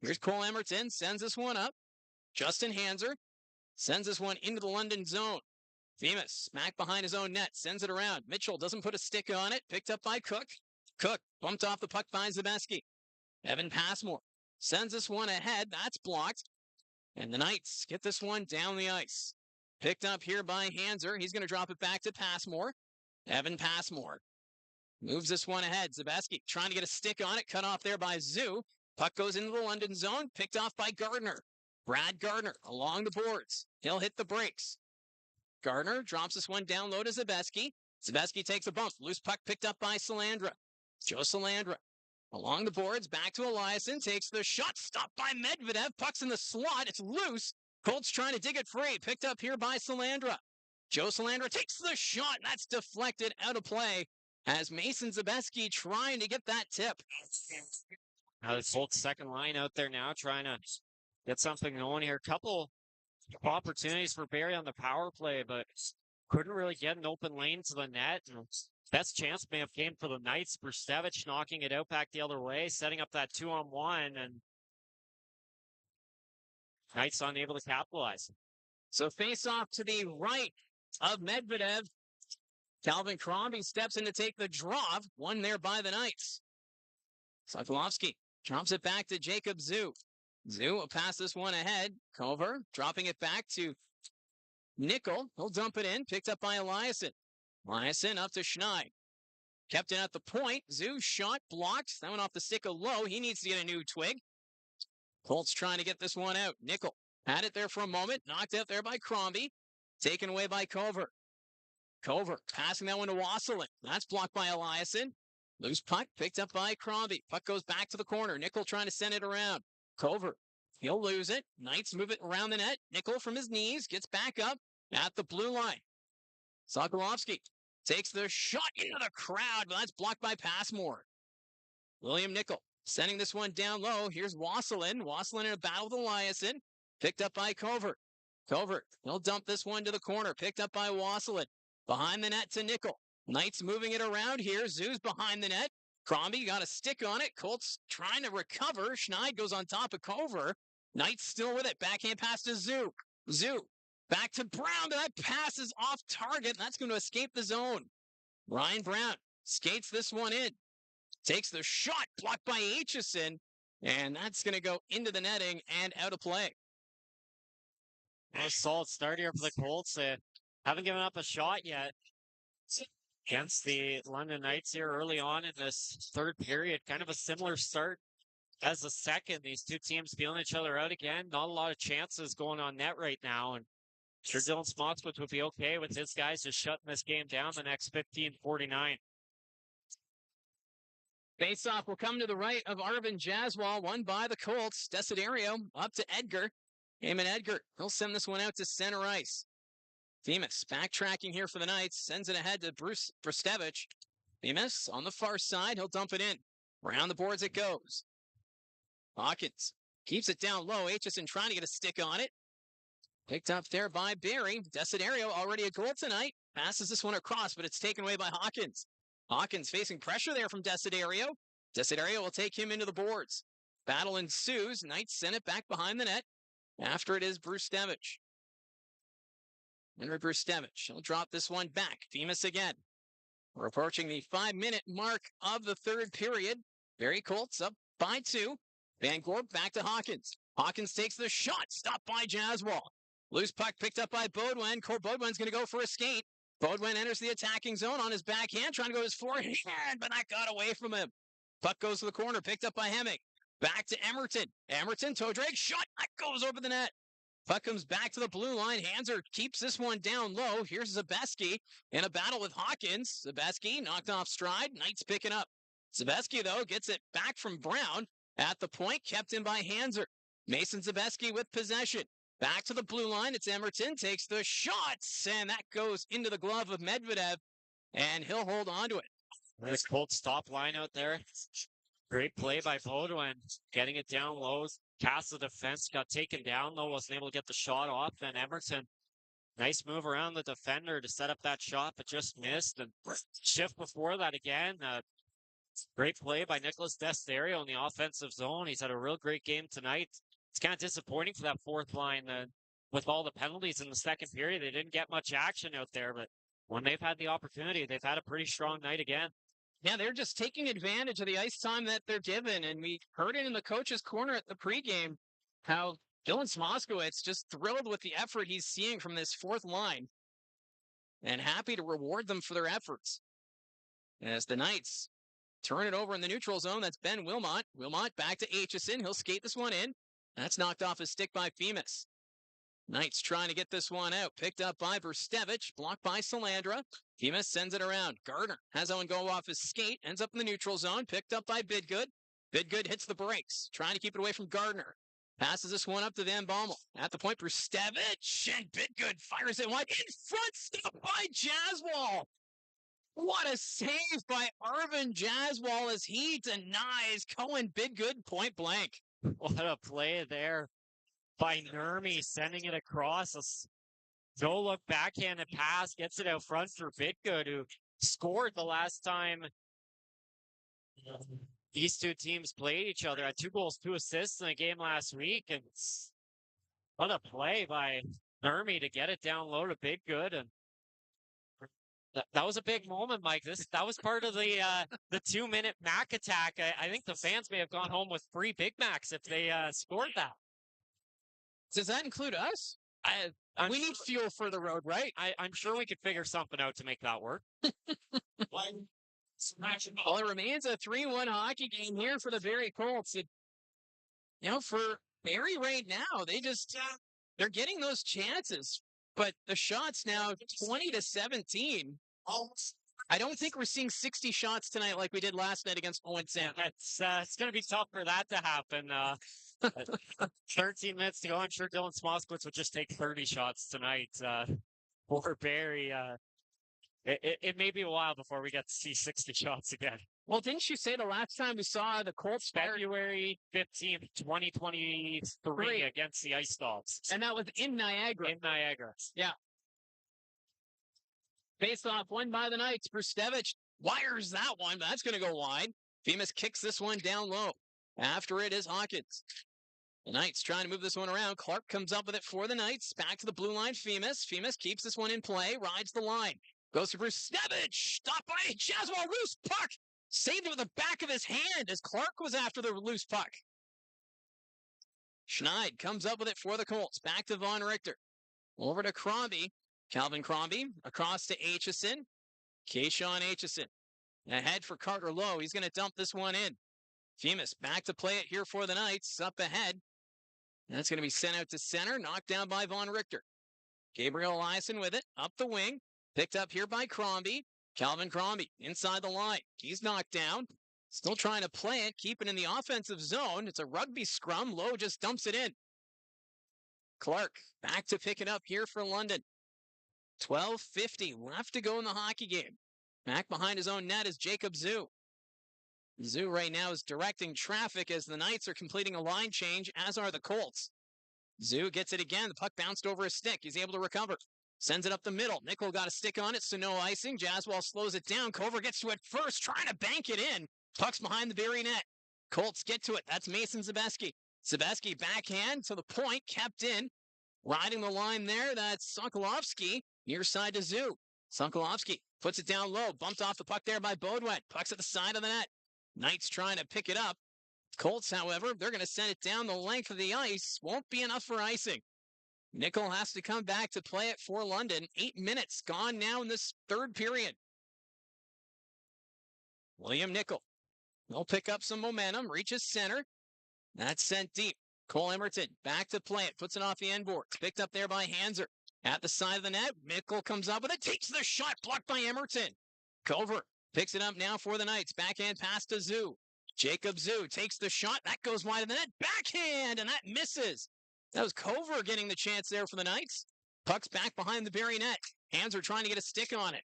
Here's Cole Emerton. Sends this one up. Justin Hanser sends this one into the London zone. Femus smack behind his own net. Sends it around. Mitchell doesn't put a stick on it. Picked up by Cook. Cook bumped off the puck by Zabeski. Evan Passmore sends this one ahead. That's blocked. And the Knights get this one down the ice. Picked up here by Hanser. He's going to drop it back to Passmore. Evan Passmore moves this one ahead. Zabeski trying to get a stick on it. Cut off there by Zoo. Puck goes into the London zone. Picked off by Gardner. Brad Gardner along the boards. He'll hit the brakes. Gardner drops this one down low to Zabeski. Zabeski takes a bump. Loose puck picked up by Salandra. Joe Salandra Along the boards, back to Eliasson, takes the shot, stopped by Medvedev, puck's in the slot, it's loose. Colts trying to dig it free, picked up here by Salandra. Joe Salandra takes the shot, and that's deflected out of play as Mason Zabeski trying to get that tip. Now the Colts second line out there now trying to get something going here. Couple opportunities for Barrie on the power play, but couldn't really get an open lane to the net. Best chance may have came for the Knights. Brustevich knocking it out back the other way, setting up that 2-on-1, and Knights unable to capitalize. So face off to the right of Medvedev. Calvin Crombie steps in to take the draw. One there by the Knights. Sokolovsky drops it back to Jacob Zoo. Zoo will pass this one ahead. Cover dropping it back to Nickel. He'll dump it in. Picked up by Eliasson. Eliasson up to Schneid. Kept it at the point. Zoo shot blocked. That went off the stick of Lowe. He needs to get a new twig. Colts trying to get this one out. Nickel had it there for a moment. Knocked out there by Crombie. Taken away by Cover. Cover passing that one to Wasselin. That's blocked by Eliasson. Loose puck picked up by Crombie. Puck goes back to the corner. Nickel trying to send it around. Cover. He'll lose it. Knights move it around the net. Nickel from his knees gets back up at the blue line. Sokolovsky takes the shot into the crowd, but that's blocked by Passmore. William Nickel sending this one down low. Here's Wasselin. Wasselin in a battle with Eliasson. Picked up by Covert. Covert, he'll dump this one to the corner. Picked up by Wasselin. Behind the net to Nickel. Knights moving it around here. Zoo's behind the net. Crombie got a stick on it. Colts trying to recover. Schneid goes on top of Cover. Knights still with it. Backhand pass to Zoo. Zoo back to Brown, but that pass is off target. That's going to escape the zone. Ryan Brown skates this one in. Takes the shot, blocked by Aitchison, and that's going to go into the netting and out of play. Well, a solid start here for the Colts. Haven't given up a shot yet against the London Knights here early on in this third period. Kind of a similar start as the second. These two teams feeling each other out again. Not a lot of chances going on net right now. And sure Dylan Smotswood would be okay with his guys just shutting this game down the next 15:49. Face-off will come to the right of Arvin Jaswal, won by the Colts. Desiderio up to Edgar. Eamon Edgar, he'll send this one out to center ice. Themis backtracking here for the Knights, sends it ahead to Bruce Brustevich. Themis on the far side, he'll dump it in. Around the boards it goes. Hawkins keeps it down low. Aitchison trying to get a stick on it. Picked up there by Barrie. Desiderio already a goal tonight. Passes this one across, but it's taken away by Hawkins. Hawkins facing pressure there from Desiderio. Desiderio will take him into the boards. Battle ensues. Knights send it back behind the net. After it is Brustevich. Henry Brustevich. He'll drop this one back. Themis again. We're approaching the 5-minute mark of the third period. Barrie Colts up by 2. Van Gorp back to Hawkins. Hawkins takes the shot. Stopped by Jaswal. Loose puck picked up by Beaudoin. Cole Beaudoin's going to go for a skate. Beaudoin enters the attacking zone on his backhand, trying to go to his forehand, but that got away from him. Puck goes to the corner, picked up by Hemming. Back to Emerton. Emerton, toe drag, shot, that goes over the net. Puck comes back to the blue line. Hanser keeps this one down low. Here's Zabeski in a battle with Hawkins. Zabeski knocked off stride. Knights picking up. Zabeski, though, gets it back from Brown at the point, kept in by Hanser. Mason Zabeski with possession. Back to the blue line. It's Emerton. Takes the shots, and that goes into the glove of Medvedev, and he'll hold on to it. Nice Colts stop line out there. Great play by Beaudoin. Getting it down low. Cast the defense. Got taken down, though. Wasn't able to get the shot off. And Emerton, nice move around the defender to set up that shot, but just missed. And shift before that again. Great play by Nicholas Desiderio in the offensive zone. He's had a real great game tonight. It's kind of disappointing for that fourth line with all the penalties in the second period. They didn't get much action out there, but when they've had the opportunity, they've had a pretty strong night again. Yeah, they're just taking advantage of the ice time that they're given, and we heard it in the coach's corner at the pregame how Dylan Smoskowitz just thrilled with the effort he's seeing from this fourth line and happy to reward them for their efforts. As the Knights turn it over in the neutral zone, that's Ben Wilmott. Wilmott back to Aitchison. He'll skate this one in. That's knocked off his stick by Themis. Knights trying to get this one out. Picked up by Brustevich. Blocked by Salandra. Themis sends it around. Gardner has that one go off his skate. Ends up in the neutral zone. Picked up by Bidgood. Bidgood hits the brakes, trying to keep it away from Gardner. Passes this one up to Van Bommel. At the point for Stevich, and Bidgood fires it wide. In front, stopped by Jaswal. What a save by Arvin Jaswal as he denies Cohen Bidgood point blank. What a play there by Nurmi, sending it across. A no-look backhanded pass, gets it out front for Bidgood, who scored the last time these two teams played each other. Had 2 goals, 2 assists in the game last week. And what a play by Nurmi to get it down low to Bidgood. And that was a big moment, Mike. That was part of the 2-minute Mac attack. I think the fans may have gone home with 3 Big Macs if they scored that. Does that include us? We need fuel for the road, right? I'm sure we could figure something out to make that work. Well, it remains a 3-1 hockey game here for the Barrie Colts. For Barrie right now, they're getting those chances, but the shots now 20-17. I don't think we're seeing 60 shots tonight like we did last night against Owen Sound. It's going to be tough for that to happen. 13 minutes to go. I'm sure Dylan Smoskowitz would just take 30 shots tonight for Barrie. It may be a while before we get to see 60 shots again. Well, didn't you say the last time we saw the Colts February 15th, 2023 against the Ice Dogs? And that was in Niagara. In Niagara. Yeah. Face off won by the Knights. Stevich wires that one, but that's going to go wide. Femus kicks this one down low. After it is Hawkins. The Knights trying to move this one around. Clark comes up with it for the Knights. Back to the blue line. Femus keeps this one in play. Rides the line. Goes to Bruce Stevich. Stopped by Jaswal. Loose puck. Saved it with the back of his hand as Clark was after the loose puck. Schneid comes up with it for the Colts. Back to Von Richter. Over to Crombie. Calvin Crombie across to Aitchison. Kayshawn Aitchison. Ahead for Carter Lowe. He's going to dump this one in. Femus back to play it here for the Knights. Up ahead. That's going to be sent out to center. Knocked down by Von Richter. Gabriel Eliason with it. Up the wing. Picked up here by Crombie. Calvin Crombie inside the line. He's knocked down. Still trying to play it. Keep it in the offensive zone. It's a rugby scrum. Lowe just dumps it in. Clark back to pick it up here for London. 12:50 left to go in the hockey game. Back behind his own net is Jacob Zoo. Zoo right now is directing traffic as the Knights are completing a line change, as are the Colts. Zoo gets it again. The puck bounced over his stick. He's able to recover. Sends it up the middle. Nickel got a stick on it, so no icing. Jaswal slows it down. Cover gets to it first, trying to bank it in. Puck's behind the Barrie net. Colts get to it. That's Mason Zabeski. Zabeski backhand to the point, kept in. Riding the line there, that's Sokolovsky. Near side to Zoo. Sokolovsky puts it down low. Bumped off the puck there by Beaudoin. Puck's at the side of the net. Knights trying to pick it up. Colts, however, they're going to send it down the length of the ice. Won't be enough for icing. Nickel has to come back to play it for London. 8 minutes gone now in this third period. William Nickel. They'll pick up some momentum. Reaches center. That's sent deep. Cole Emerton back to play it. Puts it off the end board. Picked up there by Hanser. At the side of the net. Nickel comes up with it. Takes the shot. Blocked by Emerton. Cover picks it up now for the Knights. Backhand pass to Zoo. Jacob Zoo takes the shot. That goes wide of the net. Backhand, and that misses. That was Cover getting the chance there for the Knights. Puck's back behind the Barrie net. Hands are trying to get a stick on it.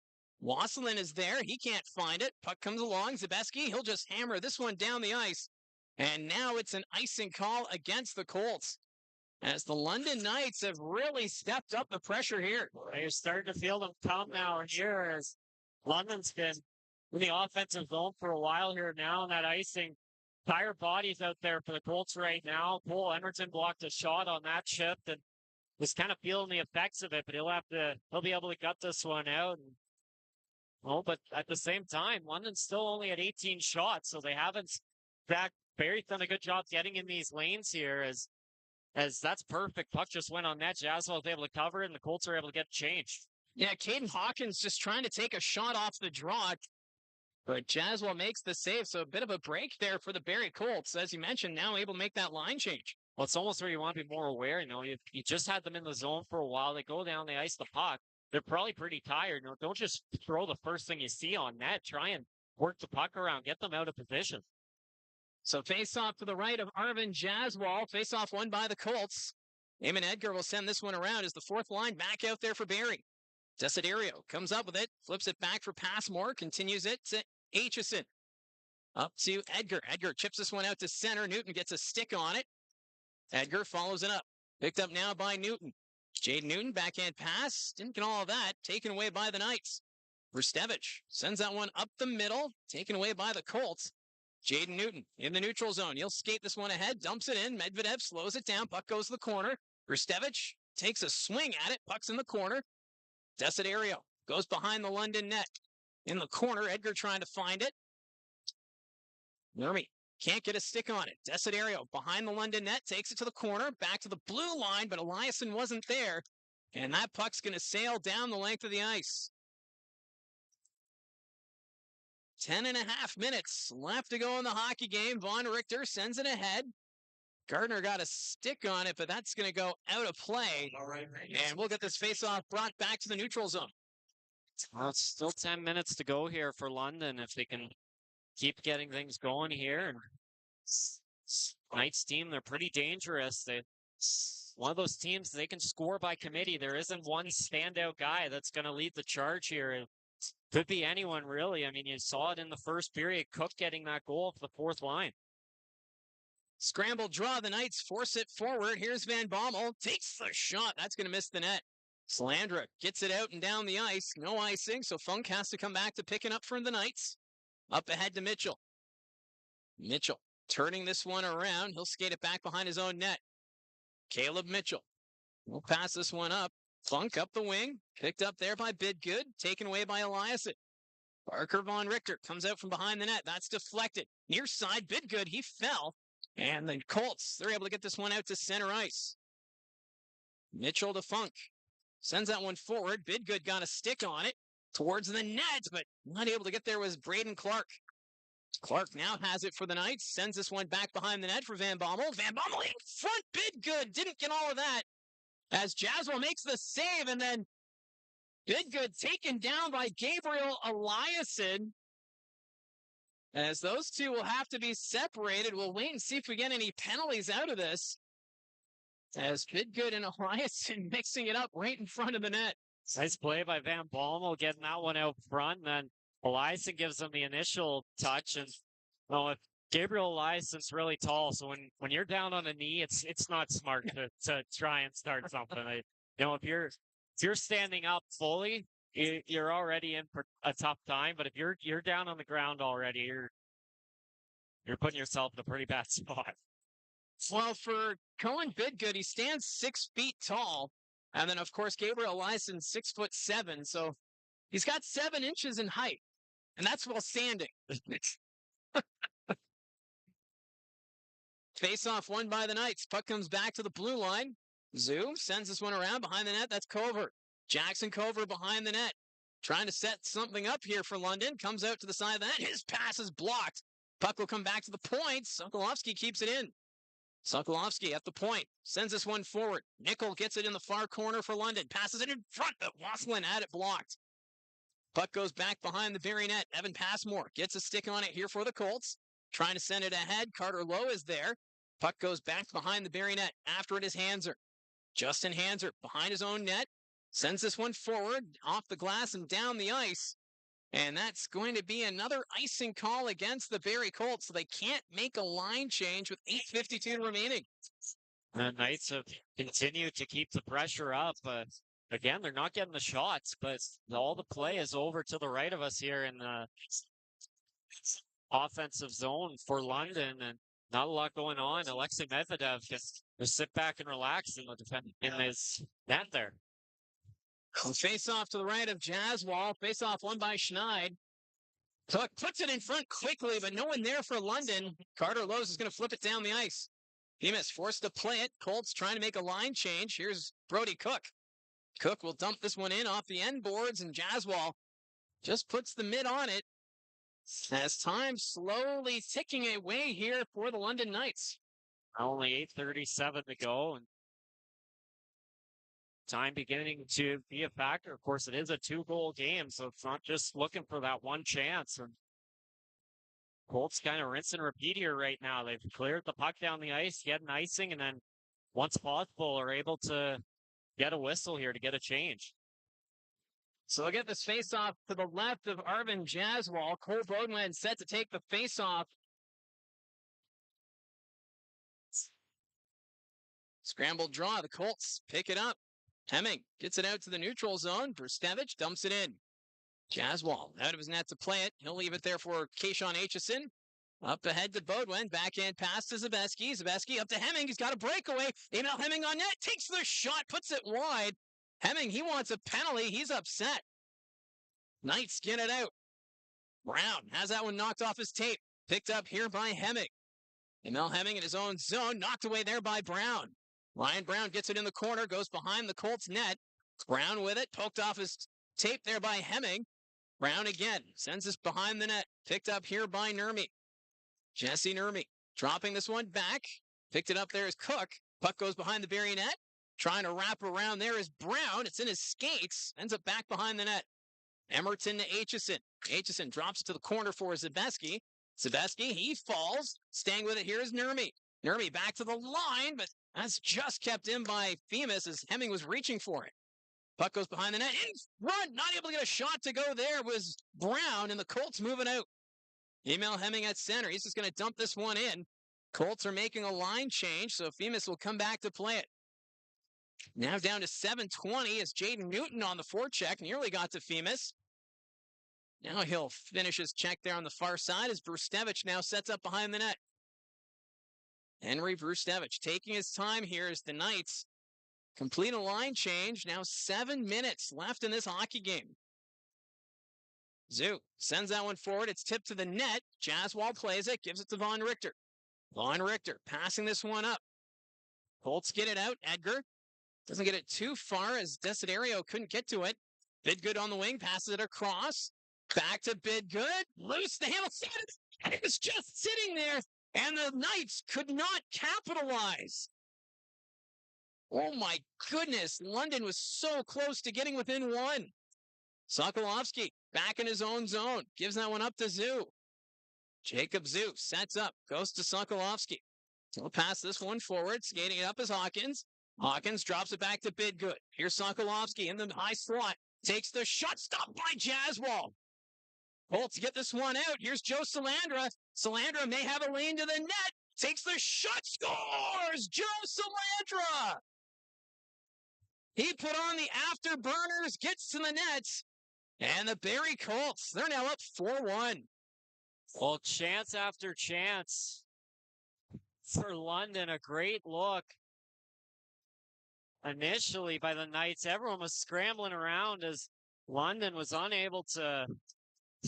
Wasselin is there. He can't find it. Puck comes along. Zabeski, he'll just hammer this one down the ice. And now it's an icing call against the Colts. As the London Knights have really stepped up the pressure here. You're starting to feel them come now here as London's been in the offensive zone for a while here now, and that icing. Entire bodies out there for the Colts right now. Cole Emerton blocked a shot on that shift and was kind of feeling the effects of it, but he'll be able to gut this one out. But at the same time, London's still only at 18 shots, so they haven't. Barrie's done a good job getting in these lanes here as that's perfect. Puck just went on net. Jaswal was able to cover it, and the Colts are able to get changed. Yeah, Caden Hawkins just trying to take a shot off the draw. But Jaswal makes the save, so a bit of a break there for the Barrie Colts. As you mentioned, now able to make that line change. Well, it's almost where you want to be more aware. You just had them in the zone for a while. They go down, they ice the puck. They're probably pretty tired. Don't just throw the first thing you see on net. Try and work the puck around, get them out of position. So face-off to the right of Arvin Jaswal. Face-off won by the Colts. Eamon Edgar will send this one around as the fourth line back out there for Barrie. Desiderio comes up with it, flips it back for Passmore, continues it to Aitchison. Up to Edgar. Edgar chips this one out to center. Newton gets a stick on it. Edgar follows it up. Picked up now by Newton. Jade Newton, backhand pass. Didn't get all of that. Taken away by the Knights. Rustevich sends that one up the middle. Taken away by the Colts. Jaden Newton in the neutral zone. He'll skate this one ahead. Dumps it in. Medvedev slows it down. Puck goes to the corner. Rustevich takes a swing at it. Puck's in the corner. Desiderio goes behind the London net. In the corner, Edgar trying to find it. Nurmi can't get a stick on it. Desiderio behind the London net, takes it to the corner, back to the blue line, but Eliasson wasn't there. And that puck's going to sail down the length of the ice. 10.5 minutes left to go in the hockey game. Von Richter sends it ahead. Gardner got a stick on it, but that's going to go out of play. And we'll get this faceoff brought back to the neutral zone. Well, it's still 10 minutes to go here for London if they can keep getting things going here. And Knights team, they're pretty dangerous. One of those teams, they can score by committee. There isn't one standout guy that's going to lead the charge here. It could be anyone, really. I mean, you saw it in the first period. Cook getting that goal for the fourth line. Scramble draw. The Knights force it forward. Here's Van Bommel. Takes the shot. That's going to miss the net. Slandra gets it out and down the ice. No icing, so Funk has to come back to picking up for the Knights. Up ahead to Mitchell. Mitchell turning this one around. He'll skate it back behind his own net. Caleb Mitchell will pass this one up. Funk up the wing. Picked up there by Bidgood. Taken away by Eliasson. Parker Von Richter comes out from behind the net. That's deflected. Near side, Bidgood. He fell. And the Colts, they're able to get this one out to center ice. Mitchell to Funk. Sends that one forward. Bidgood got a stick on it towards the net, but not able to get there was Braden Clark. Clark now has it for the Knights. Sends this one back behind the net for Van Bommel. Van Bommel in front. Bidgood didn't get all of that. As Jaswell makes the save, and then Bidgood taken down by Gabriel Eliasson. As those two will have to be separated. We'll wait and see if we get any penalties out of this. As Bidgood and Eliasson mixing it up right in front of the net. Nice play by Van Bommel getting that one out front. And then Eliasson gives him the initial touch. And well, if Gabriel Eliasson's really tall, so when you're down on a knee, it's not smart to try and start something. If you're standing up fully, you're already in for a tough time. But if you're down on the ground already, you're putting yourself in a pretty bad spot. Well, for Cohen Bidgood, he stands 6 feet tall. And then, of course, Gabriel Eliasson, 6'7". So he's got 7 inches in height. And that's while standing. Face-off won by the Knights. Puck comes back to the blue line. Zoom sends this one around behind the net. That's Cover. Jackson Cover behind the net. Trying to set something up here for London. Comes out to the side of that. His pass is blocked. Puck will come back to the point. Sokolovsky keeps it in. Sokolovsky at the point. Sends this one forward. Nickel gets it in the far corner for London. Passes it in front, but Wasselin had it blocked. Puck goes back behind the Barrie net. Evan Passmore gets a stick on it here for the Colts. Trying to send it ahead. Carter Lowe is there. Puck goes back behind the Barrie net. After it is Hanser. Justin Hanser behind his own net. Sends this one forward, off the glass and down the ice. And that's going to be another icing call against the Barrie Colts. So they can't make a line change with 8:52 remaining. The Knights have continued to keep the pressure up. Again, they're not getting the shots, but all the play is over to the right of us here in the offensive zone for London. And not a lot going on. Alexei Medvedev just sit back and relax in his net there. Face-off to the right of Jaswal. Face-off won by Schneid. Cook puts it in front quickly, but no one there for London. Carter Lowe's is going to flip it down the ice. Bemis forced to play it. Colts trying to make a line change. Here's Brody Cook. Cook will dump this one in off the end boards, and Jaswal just puts the mid on it. As time slowly ticking away here for the London Knights. Only 8:37 to go, and time beginning to be a factor. Of course, it is a 2-goal game, so it's not just looking for that one chance. And Colts kind of rinse and repeat here right now. They've cleared the puck down the ice, get an icing, and then once possible are able to get a whistle here to get a change. So they'll get this face-off to the left of Arvin Jaswal. Cole Beaudoin set to take the face-off. Scrambled draw. The Colts pick it up. Hemming gets it out to the neutral zone. Brustevich dumps it in. Jaswal out of his net to play it. He'll leave it there for Kayshawn Aitchison. Up ahead to Beaudoin. Backhand pass to Zabeski. Zabeski up to Hemming. He's got a breakaway. Emil Hemming on net. Takes the shot. Puts it wide. Hemming, he wants a penalty. He's upset. Knights get it out. Brown has that one knocked off his tape. Picked up here by Hemming. Emil Hemming in his own zone. Knocked away there by Brown. Ryan Brown gets it in the corner. Goes behind the Colts net. Brown with it. Poked off his tape there by Hemming. Brown again. Sends this behind the net. Picked up here by Nurmi. Jesse Nurmi dropping this one back. Picked it up there as Cook. Puck goes behind the Barrie net. Trying to wrap around there is Brown. It's in his skates. Ends up back behind the net. Emerton to Aitchison. Aitchison drops it to the corner for Zabeski. Zabeski, he falls. Staying with it here is Nurmi. Nurmi back to the line, but that's just kept in by Themis as Hemming was reaching for it. Puck goes behind the net. In front, not able to get a shot to go there was Brown, and the Colts moving out. Emil Hemming at center. He's just going to dump this one in. Colts are making a line change, so Themis will come back to play it. Now down to 7:20 as Jaden Newton on the forecheck. Nearly got to Themis. Now he'll finish his check there on the far side as Brustevich now sets up behind the net. Henry Brustevich taking his time here as the Knights complete a line change. Now 7 minutes left in this hockey game. Zoo sends that one forward. It's tipped to the net. Jaswal plays it. Gives it to Von Richter. Von Richter passing this one up. Colts get it out. Edgar doesn't get it too far as Desiderio couldn't get to it. Bidgood on the wing. Passes it across. Back to Bidgood. Loose the handle. It was just sitting there. And the Knights could not capitalize. Oh my goodness. London was so close to getting within one. Sokolovsky back in his own zone. Gives that one up to Zoo. Jacob Zoo sets up. Goes to Sokolovsky. He'll pass this one forward. Skating it up is Hawkins. Hawkins drops it back to Bidgood. Here's Sokolovsky in the high slot. Takes the shot. Stopped by Jaswal. Colts get this one out. Here's Joe Salandra. Salandra may have a lane to the net. Takes the shot. Scores! Joe Salandra! He put on the afterburners. Gets to the net. And the Barrie Colts, they're now up 4-1. Well, chance after chance for London. A great look. Initially by the Knights, everyone was scrambling around as London was unable to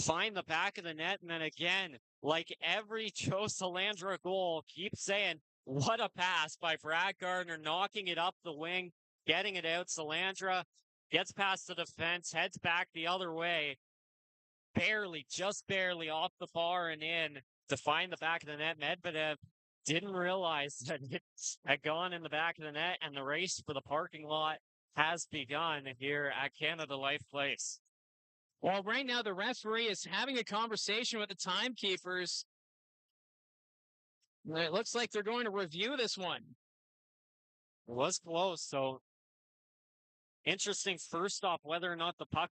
find the back of the net. And then again, like every Joe Salandra goal, keep saying, what a pass by Brad Gardner, knocking it up the wing, getting it out. Salandra gets past the defense, heads back the other way. Barely, just barely off the bar and in to find the back of the net. Medvedev didn't realize that it had gone in the back of the net, and the race for the parking lot has begun here at Canada Life Place. Well, right now the referee is having a conversation with the timekeepers. It looks like they're going to review this one. It was close, so interesting first off whether or not the puck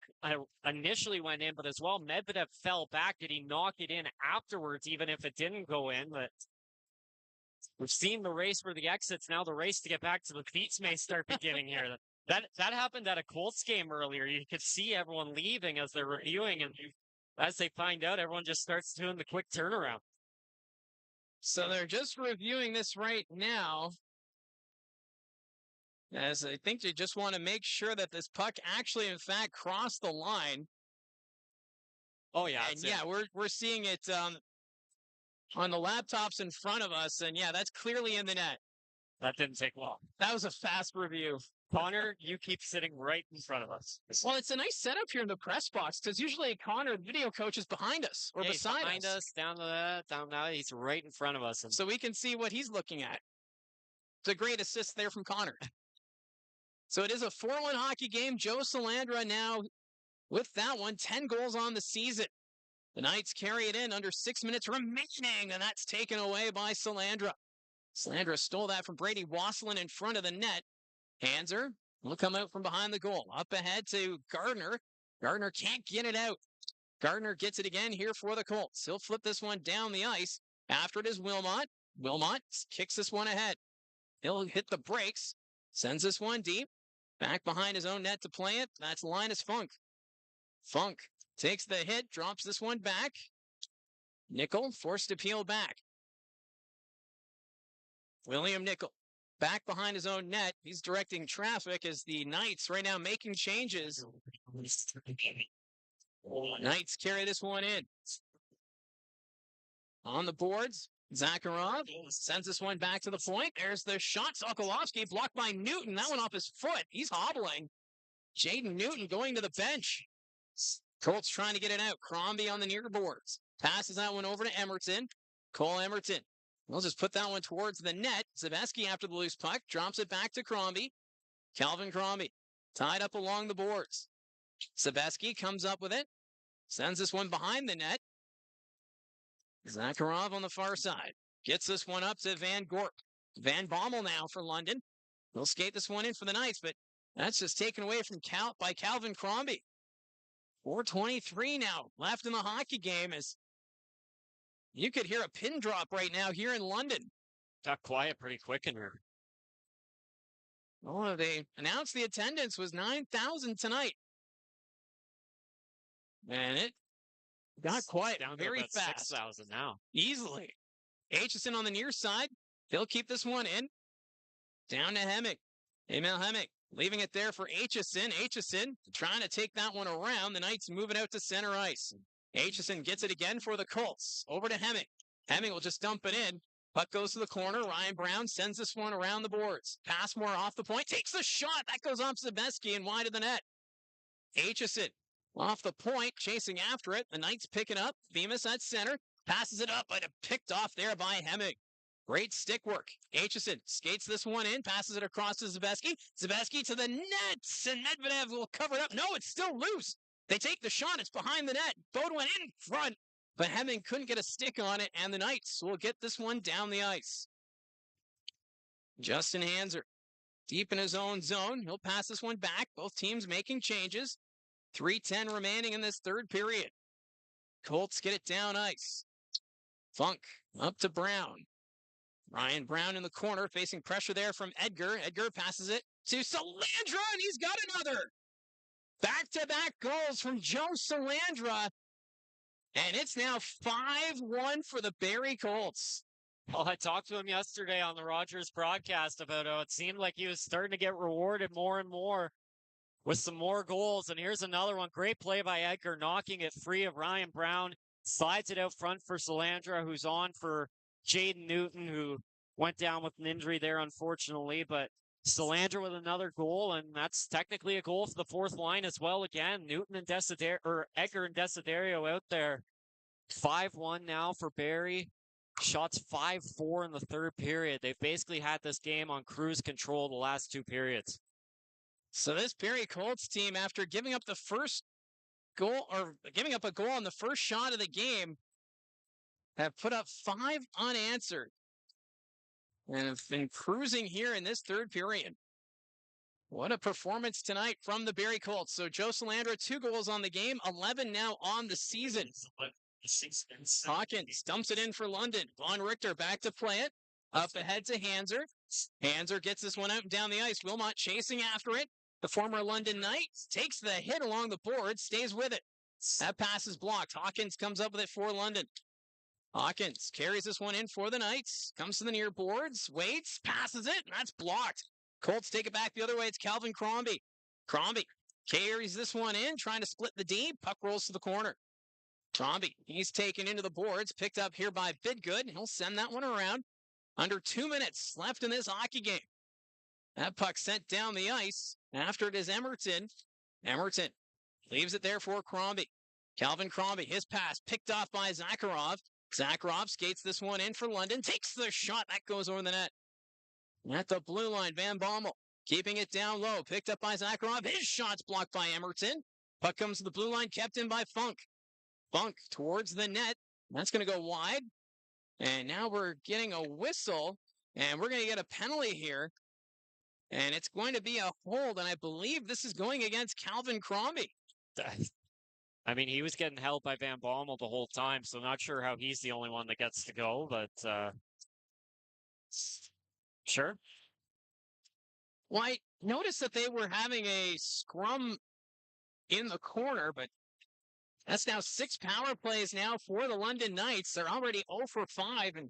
initially went in, but as well Medvedev fell back. Did he knock it in afterwards, even if it didn't go in? But we've seen the race for the exits. Now the race to get back to the cleats may start beginning here. That happened at a Colts game earlier. You could see everyone leaving as they're reviewing, and as they find out, everyone just starts doing the quick turnaround. So they're just reviewing this right now, as I think they just want to make sure that this puck actually, in fact, crossed the line. Oh yeah, and yeah, we're seeing it on the laptops in front of us, and yeah, that's clearly in the net. That didn't take long. That was a fast review. Connor, you keep sitting right in front of us. Well, it's a nice setup here in the press box because usually Connor, the video coach, is behind us or beside behind us. Down now. He's right in front of us. So we can see what he's looking at. It's a great assist there from Connor. So it is a 4-1 hockey game. Joe Salandra now with that one, 10 goals on the season. The Knights carry it in under 6 minutes remaining, and that's taken away by Salandra. Salandra stole that from Brady Wasselin in front of the net. Hanser will come out from behind the goal. Up ahead to Gardner. Gardner can't get it out. Gardner gets it again here for the Colts. He'll flip this one down the ice. After it is Wilmott. Wilmott kicks this one ahead. He'll hit the brakes. Sends this one deep. Back behind his own net to play it. That's Linus Funk. Funk takes the hit, drops this one back. Nickel forced to peel back. William Nickel back behind his own net. He's directing traffic as the Knights right now making changes. Knights carry this one in. On the boards, Zakharov sends this one back to the point. There's the shot. Sokolowski blocked by Newton. That one off his foot. He's hobbling. Jaden Newton going to the bench. Colts trying to get it out. Crombie on the near boards. Passes that one over to Emerton. Cole Emerton. We'll just put that one towards the net. Zabeski after the loose puck. Drops it back to Crombie. Calvin Crombie tied up along the boards. Zabeski comes up with it. Sends this one behind the net. Zakharov on the far side. Gets this one up to Van Gorp. Van Bommel now for London. He'll skate this one in for the Knights, but that's just taken away from by Calvin Crombie. 4:23 now left in the hockey game as you could hear a pin drop right now here in London. Got quiet pretty quick in here. Oh, they announced the attendance was 9,000 tonight. And it got quiet Down to very about fast. 6,000 now. Easily. Aitchison on the near side. They'll keep this one in. Down to Hemmick. Emil Hemmick leaving it there for Aitchison. Aitchison trying to take that one around. The Knights move it out to center ice. Aitchison gets it again for the Colts. Over to Hemmick. Hemmick will just dump it in. Puck goes to the corner. Ryan Brown sends this one around the boards. Passmore off the point. Takes the shot. That goes off Zabeski and wide of the net. Aitchison off the point. Chasing after it. The Knights pick it up. Bemis at center. Passes it up, but picked off there by Hemmick. Great stick work. Aitchison skates this one in. Passes it across to Zabeski. Zabeski to the nets. And Medvedev will cover it up. No, it's still loose. They take the shot. It's behind the net. Bodwin in front. But Hemming couldn't get a stick on it, and the Knights will get this one down the ice. Justin Hanser, deep in his own zone. He'll pass this one back. Both teams making changes. 3:10 remaining in this third period. Colts get it down ice. Funk up to Brown. Ryan Brown in the corner, facing pressure there from Edgar. Edgar passes it to Salandra, and he's got another. Back-to-back goals from Joe Salandra. And it's now 5-1 for the Barrie Colts. Well, I talked to him yesterday on the Rogers broadcast about how it seemed like he was starting to get rewarded more and more with some more goals. And here's another one. Great play by Edgar, knocking it free of Ryan Brown. Slides it out front for Salandra, who's on for Jaden Newton, who went down with an injury there, unfortunately. But Salandra with another goal, and that's technically a goal for the fourth line as well. Again, Newton and Edgar and Desiderio out there. 5-1 now for Barrie. Shots 5-4 in the third period. They've basically had this game on cruise control the last two periods. So this Barrie Colts team, after giving up the first goal, or giving up a goal on the first shot of the game, have put up 5 unanswered and have been cruising here in this third period. What a performance tonight from the Barrie Colts. So Joe Salandra, 2 goals on the game, 11 now on the season. Hawkins dumps it in for London. Von Richter back to play it. Up ahead to Hanser. Hanser gets this one out and down the ice. Wilmott chasing after it. The former London Knight takes the hit along the board, stays with it. That pass is blocked. Hawkins comes up with it for London. Hawkins carries this one in for the Knights. Comes to the near boards. Waits. Passes it. And that's blocked. Colts take it back the other way. It's Calvin Crombie. Crombie carries this one in, trying to split the D. Puck rolls to the corner. Crombie, he's taken into the boards. Picked up here by Bidgood. He'll send that one around. Under 2 minutes left in this hockey game. That puck sent down the ice. After it is Emerton. Emerton leaves it there for Crombie. Calvin Crombie, his pass picked off by Zakharov. Zakharov skates this one in for London. Takes the shot. That goes over the net. At the blue line, Van Bommel keeping it down low. Picked up by Zakharov. His shot's blocked by Emerton. Puck comes to the blue line, kept in by Funk. Funk towards the net. That's going to go wide. And now we're getting a whistle, and we're going to get a penalty here. And it's going to be a hold, and I believe this is going against Calvin Crombie. I mean, he was getting held by Van Bommel the whole time, so not sure how he's the only one that gets to go, but sure. Well, I noticed that they were having a scrum in the corner, but that's now 6 power plays now for the London Knights. They're already 0 for 5 and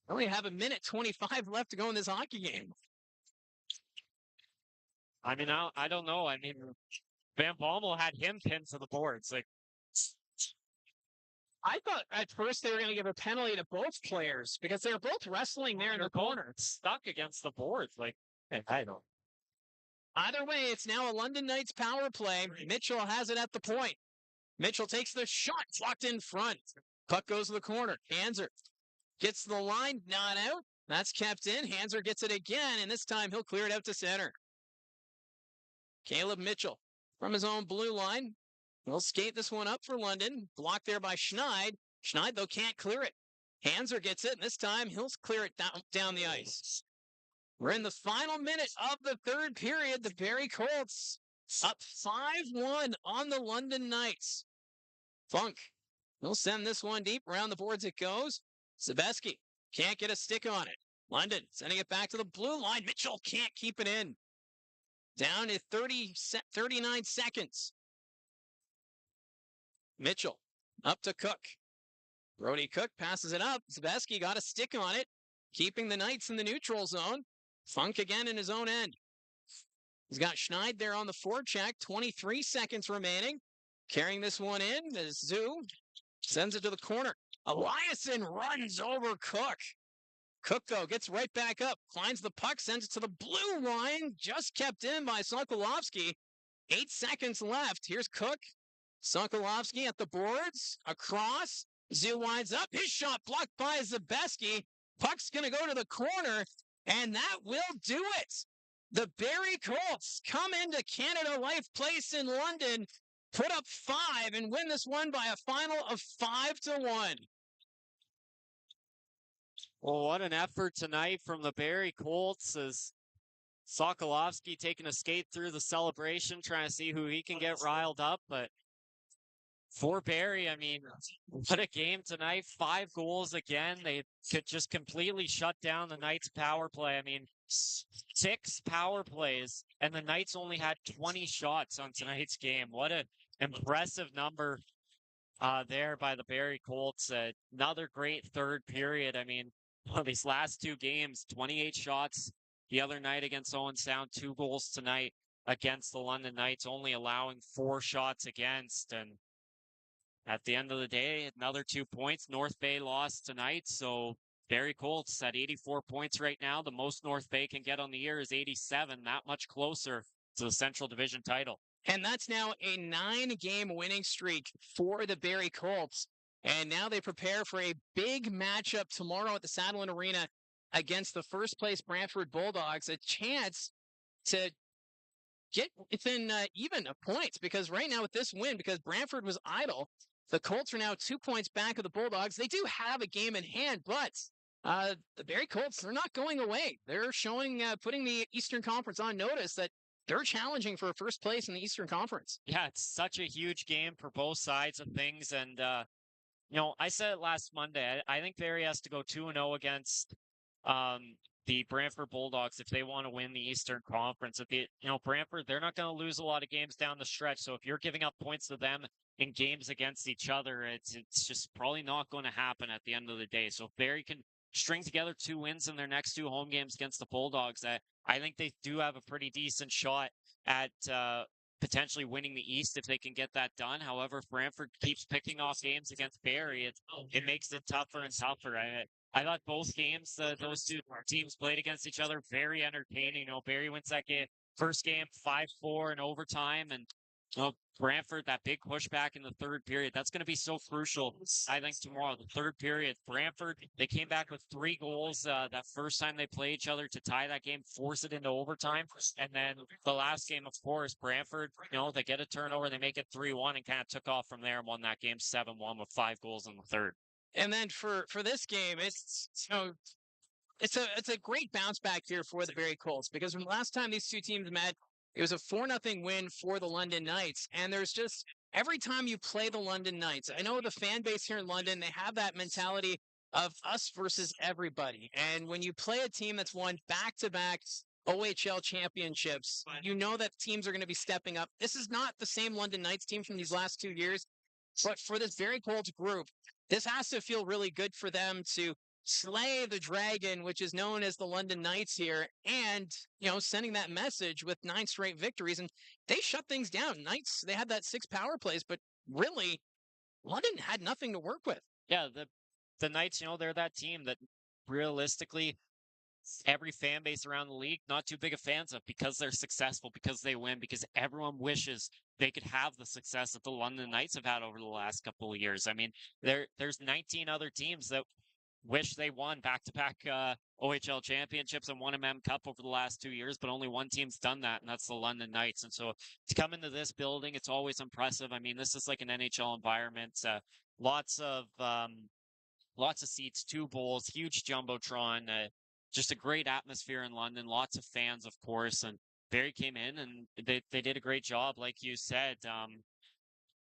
only have a minute 25 left to go in this hockey game. I mean, I don't know. I mean, Van Bommel had him pinned to the boards. Like, I thought at first they were going to give a penalty to both players because they were both wrestling there in the corner. Stuck against the boards. Like, I don't. Either way, it's now a London Knights power play. Mitchell has it at the point. Mitchell takes the shot, blocked in front. Puck goes to the corner. Hanser gets the line, not out. That's kept in. Hanser gets it again, and this time he'll clear it out to center. Caleb Mitchell from his own blue line. He'll skate this one up for London. Blocked there by Schneid. Schneid, though, can't clear it. Hanser gets it, and this time he'll clear it down the ice. We're in the final minute of the third period. The Barrie Colts up 5-1 on the London Knights. Funk, he'll send this one deep. Around the boards it goes. Sebeski can't get a stick on it. London sending it back to the blue line. Mitchell can't keep it in. Down to 39 seconds. Mitchell up to Cook. Brody Cook passes it up. Sebeski got a stick on it, keeping the Knights in the neutral zone. Funk again in his own end. He's got Schneid there on the forecheck. 23 seconds remaining. Carrying this one in. Zoo sends it to the corner. Eliasson runs over Cook. Cook, though, gets right back up. Climbs the puck, sends it to the blue line. Just kept in by Sokolovsky. 8 seconds left. Here's Cook. Sokolovsky at the boards. Across. Zoo winds up. His shot blocked by Zabeski. Puck's going to go to the corner, and that will do it. The Barrie Colts come into Canada Life Place in London, put up 5, and win this one by a final of 5-1. Well, what an effort tonight from the Barrie Colts as Sokolovsky taking a skate through the celebration, trying to see who he can get riled up. But for Barrie, I mean, what a game tonight. 5 goals again. They could just completely shut down the Knights' power play. I mean, 6 power plays, and the Knights only had 20 shots on tonight's game. What an impressive number there by the Barrie Colts. Another great third period. I mean, these last 2 games, 28 shots the other night against Owen Sound, 2 goals tonight against the London Knights, only allowing 4 shots against. And at the end of the day, another 2 points. North Bay lost tonight, so Barrie Colts at 84 points right now. The most North Bay can get on the year is 87, that much closer to the Central Division title. And that's now a 9-game winning streak for the Barrie Colts. And now they prepare for a big matchup tomorrow at the Saddleland Arena against the first-place Brantford Bulldogs. A chance to get within even of points, because right now with this win, because Brantford was idle, the Colts are now 2 points back of the Bulldogs. They do have a game in hand, but the Barrie Colts, they're not going away. They're showing, putting the Eastern Conference on notice that they're challenging for first place in the Eastern Conference. Yeah, it's such a huge game for both sides of things. And, you know, I said it last Monday. I think Barrie has to go 2-0 against the Brantford Bulldogs if they want to win the Eastern Conference. Brantford, they're not going to lose a lot of games down the stretch. So if you're giving up points to them in games against each other, it's just probably not going to happen at the end of the day. So if Barrie can string together 2 wins in their next 2 home games against the Bulldogs, I think they do have a pretty decent shot at potentially winning the East if they can get that done. However, if Brantford keeps picking off games against Barrie, it makes it tougher and tougher. I thought both games those 2 teams played against each other very entertaining. Barrie wins that game, first game 5-4 in overtime, and Oh, Brantford, that big pushback in the third period, that's going to be so crucial. I think tomorrow, the third period, Brantford, they came back with 3 goals that first time they play each other to tie that game, force it into overtime. And then the last game, of course, Brantford, they get a turnover, they make it 3-1 and kind of took off from there and won that game 7-1 with 5 goals in the third. And then for this game, it's a great bounce back here for the Barrie Colts, because from the last time these two teams met, it was a 4-0 win for the London Knights. And there's just every time you play the London Knights, I know the fan base here in London, they have that mentality of us versus everybody. And when you play a team that's won back-to-back OHL championships, you know that teams are going to be stepping up. This is not the same London Knights team from these last 2 years, but for this Barrie Colts group, this has to feel really good for them to slay the dragon, which is known as the London Knights here, and, sending that message with 9 straight victories. And they shut things down. Knights, they had that 6 power plays, but really, London had nothing to work with. Yeah, the Knights, they're that team that realistically every fan base around the league not too big of fans of, because they're successful, because they win, because everyone wishes they could have the success that the London Knights have had over the last couple of years. I mean, there's 19 other teams that wish they won back-to-back OHL championships and won a Mem Cup over the last 2 years, but only one team's done that, and that's the London Knights. And so to come into this building, it's always impressive. I mean, this is like an NHL environment. Lots of seats, 2 bowls, huge jumbotron, just a great atmosphere in London. Lots of fans, of course, and Barrie came in and they did a great job, like you said.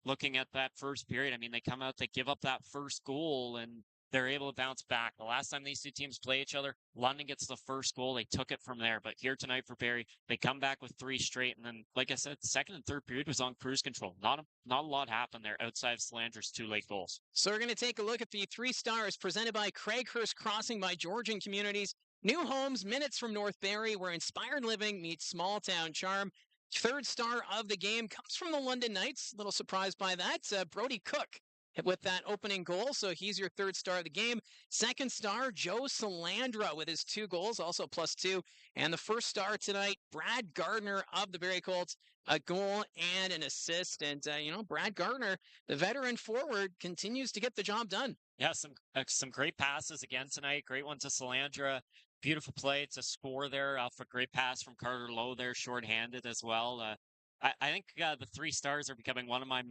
Looking at that first period, I mean, they come out, they give up that first goal, and they're able to bounce back. The last time these two teams play each other, London gets the first goal. They took it from there. But here tonight for Barrie, they come back with 3 straight. And then, like I said, the second and third period was on cruise control. Not a lot happened there outside of Solandra's 2 late goals. So we're going to take a look at the 3 stars presented by Craighurst Crossing by Georgian Communities. New homes, minutes from North Barrie, where inspired living meets small town charm. Third star of the game comes from the London Knights. A little surprised by that. Brody Cook with that opening goal, so he's your third star of the game. Second star, Joe Salandra with his 2 goals, also +2. And the first star tonight, Brad Gardner of the Barrie Colts, a goal and an assist. And, Brad Gardner, the veteran forward, continues to get the job done. Yeah, some great passes again tonight. Great one to Salandra. Beautiful play to score there off a great pass from Carter Lowe there, shorthanded as well. I think the 3 stars are becoming one of my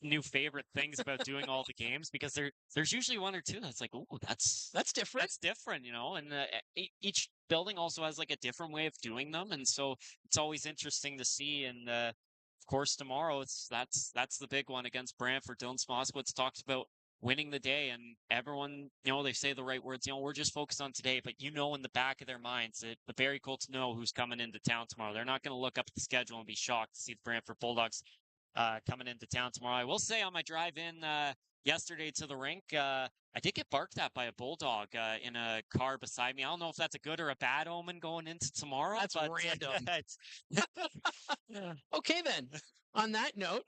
new favorite things about doing all the games, because there's usually 1 or 2 that's like, oh, that's different. That's different, and each building also has like a different way of doing them, and so it's always interesting to see. And of course, tomorrow that's the big one against Brantford. Dylan Smoskowitz talks about winning the day, and everyone, they say the right words. We're just focused on today, but in the back of their minds that the Barrie Colts know who's coming into town tomorrow. They're not going to look up at the schedule and be shocked to see the Brantford Bulldogs coming into town tomorrow. I will say on my drive in yesterday to the rink, I did get barked at by a bulldog in a car beside me. I don't know if that's a good or a bad omen going into tomorrow. That's random. Okay, then. On that note,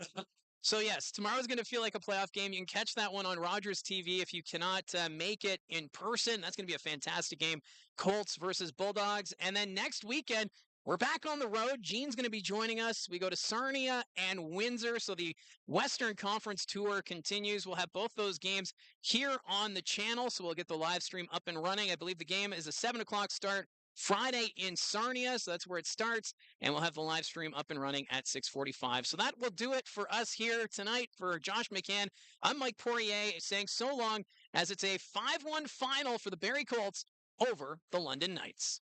so yes, tomorrow's going to feel like a playoff game. You can catch that one on Rogers TV if you cannot make it in person. That's going to be a fantastic game. Colts versus Bulldogs. And then next weekend, we're back on the road. Gene's going to be joining us. We go to Sarnia and Windsor. So the Western Conference Tour continues. We'll have both those games here on the channel. So we'll get the live stream up and running. I believe the game is a 7 o'clock start Friday in Sarnia. So that's where it starts. And we'll have the live stream up and running at 6:45. So that will do it for us here tonight. For Josh McCann, I'm Mike Poirier saying so long, as it's a 5-1 final for the Barrie Colts over the London Knights.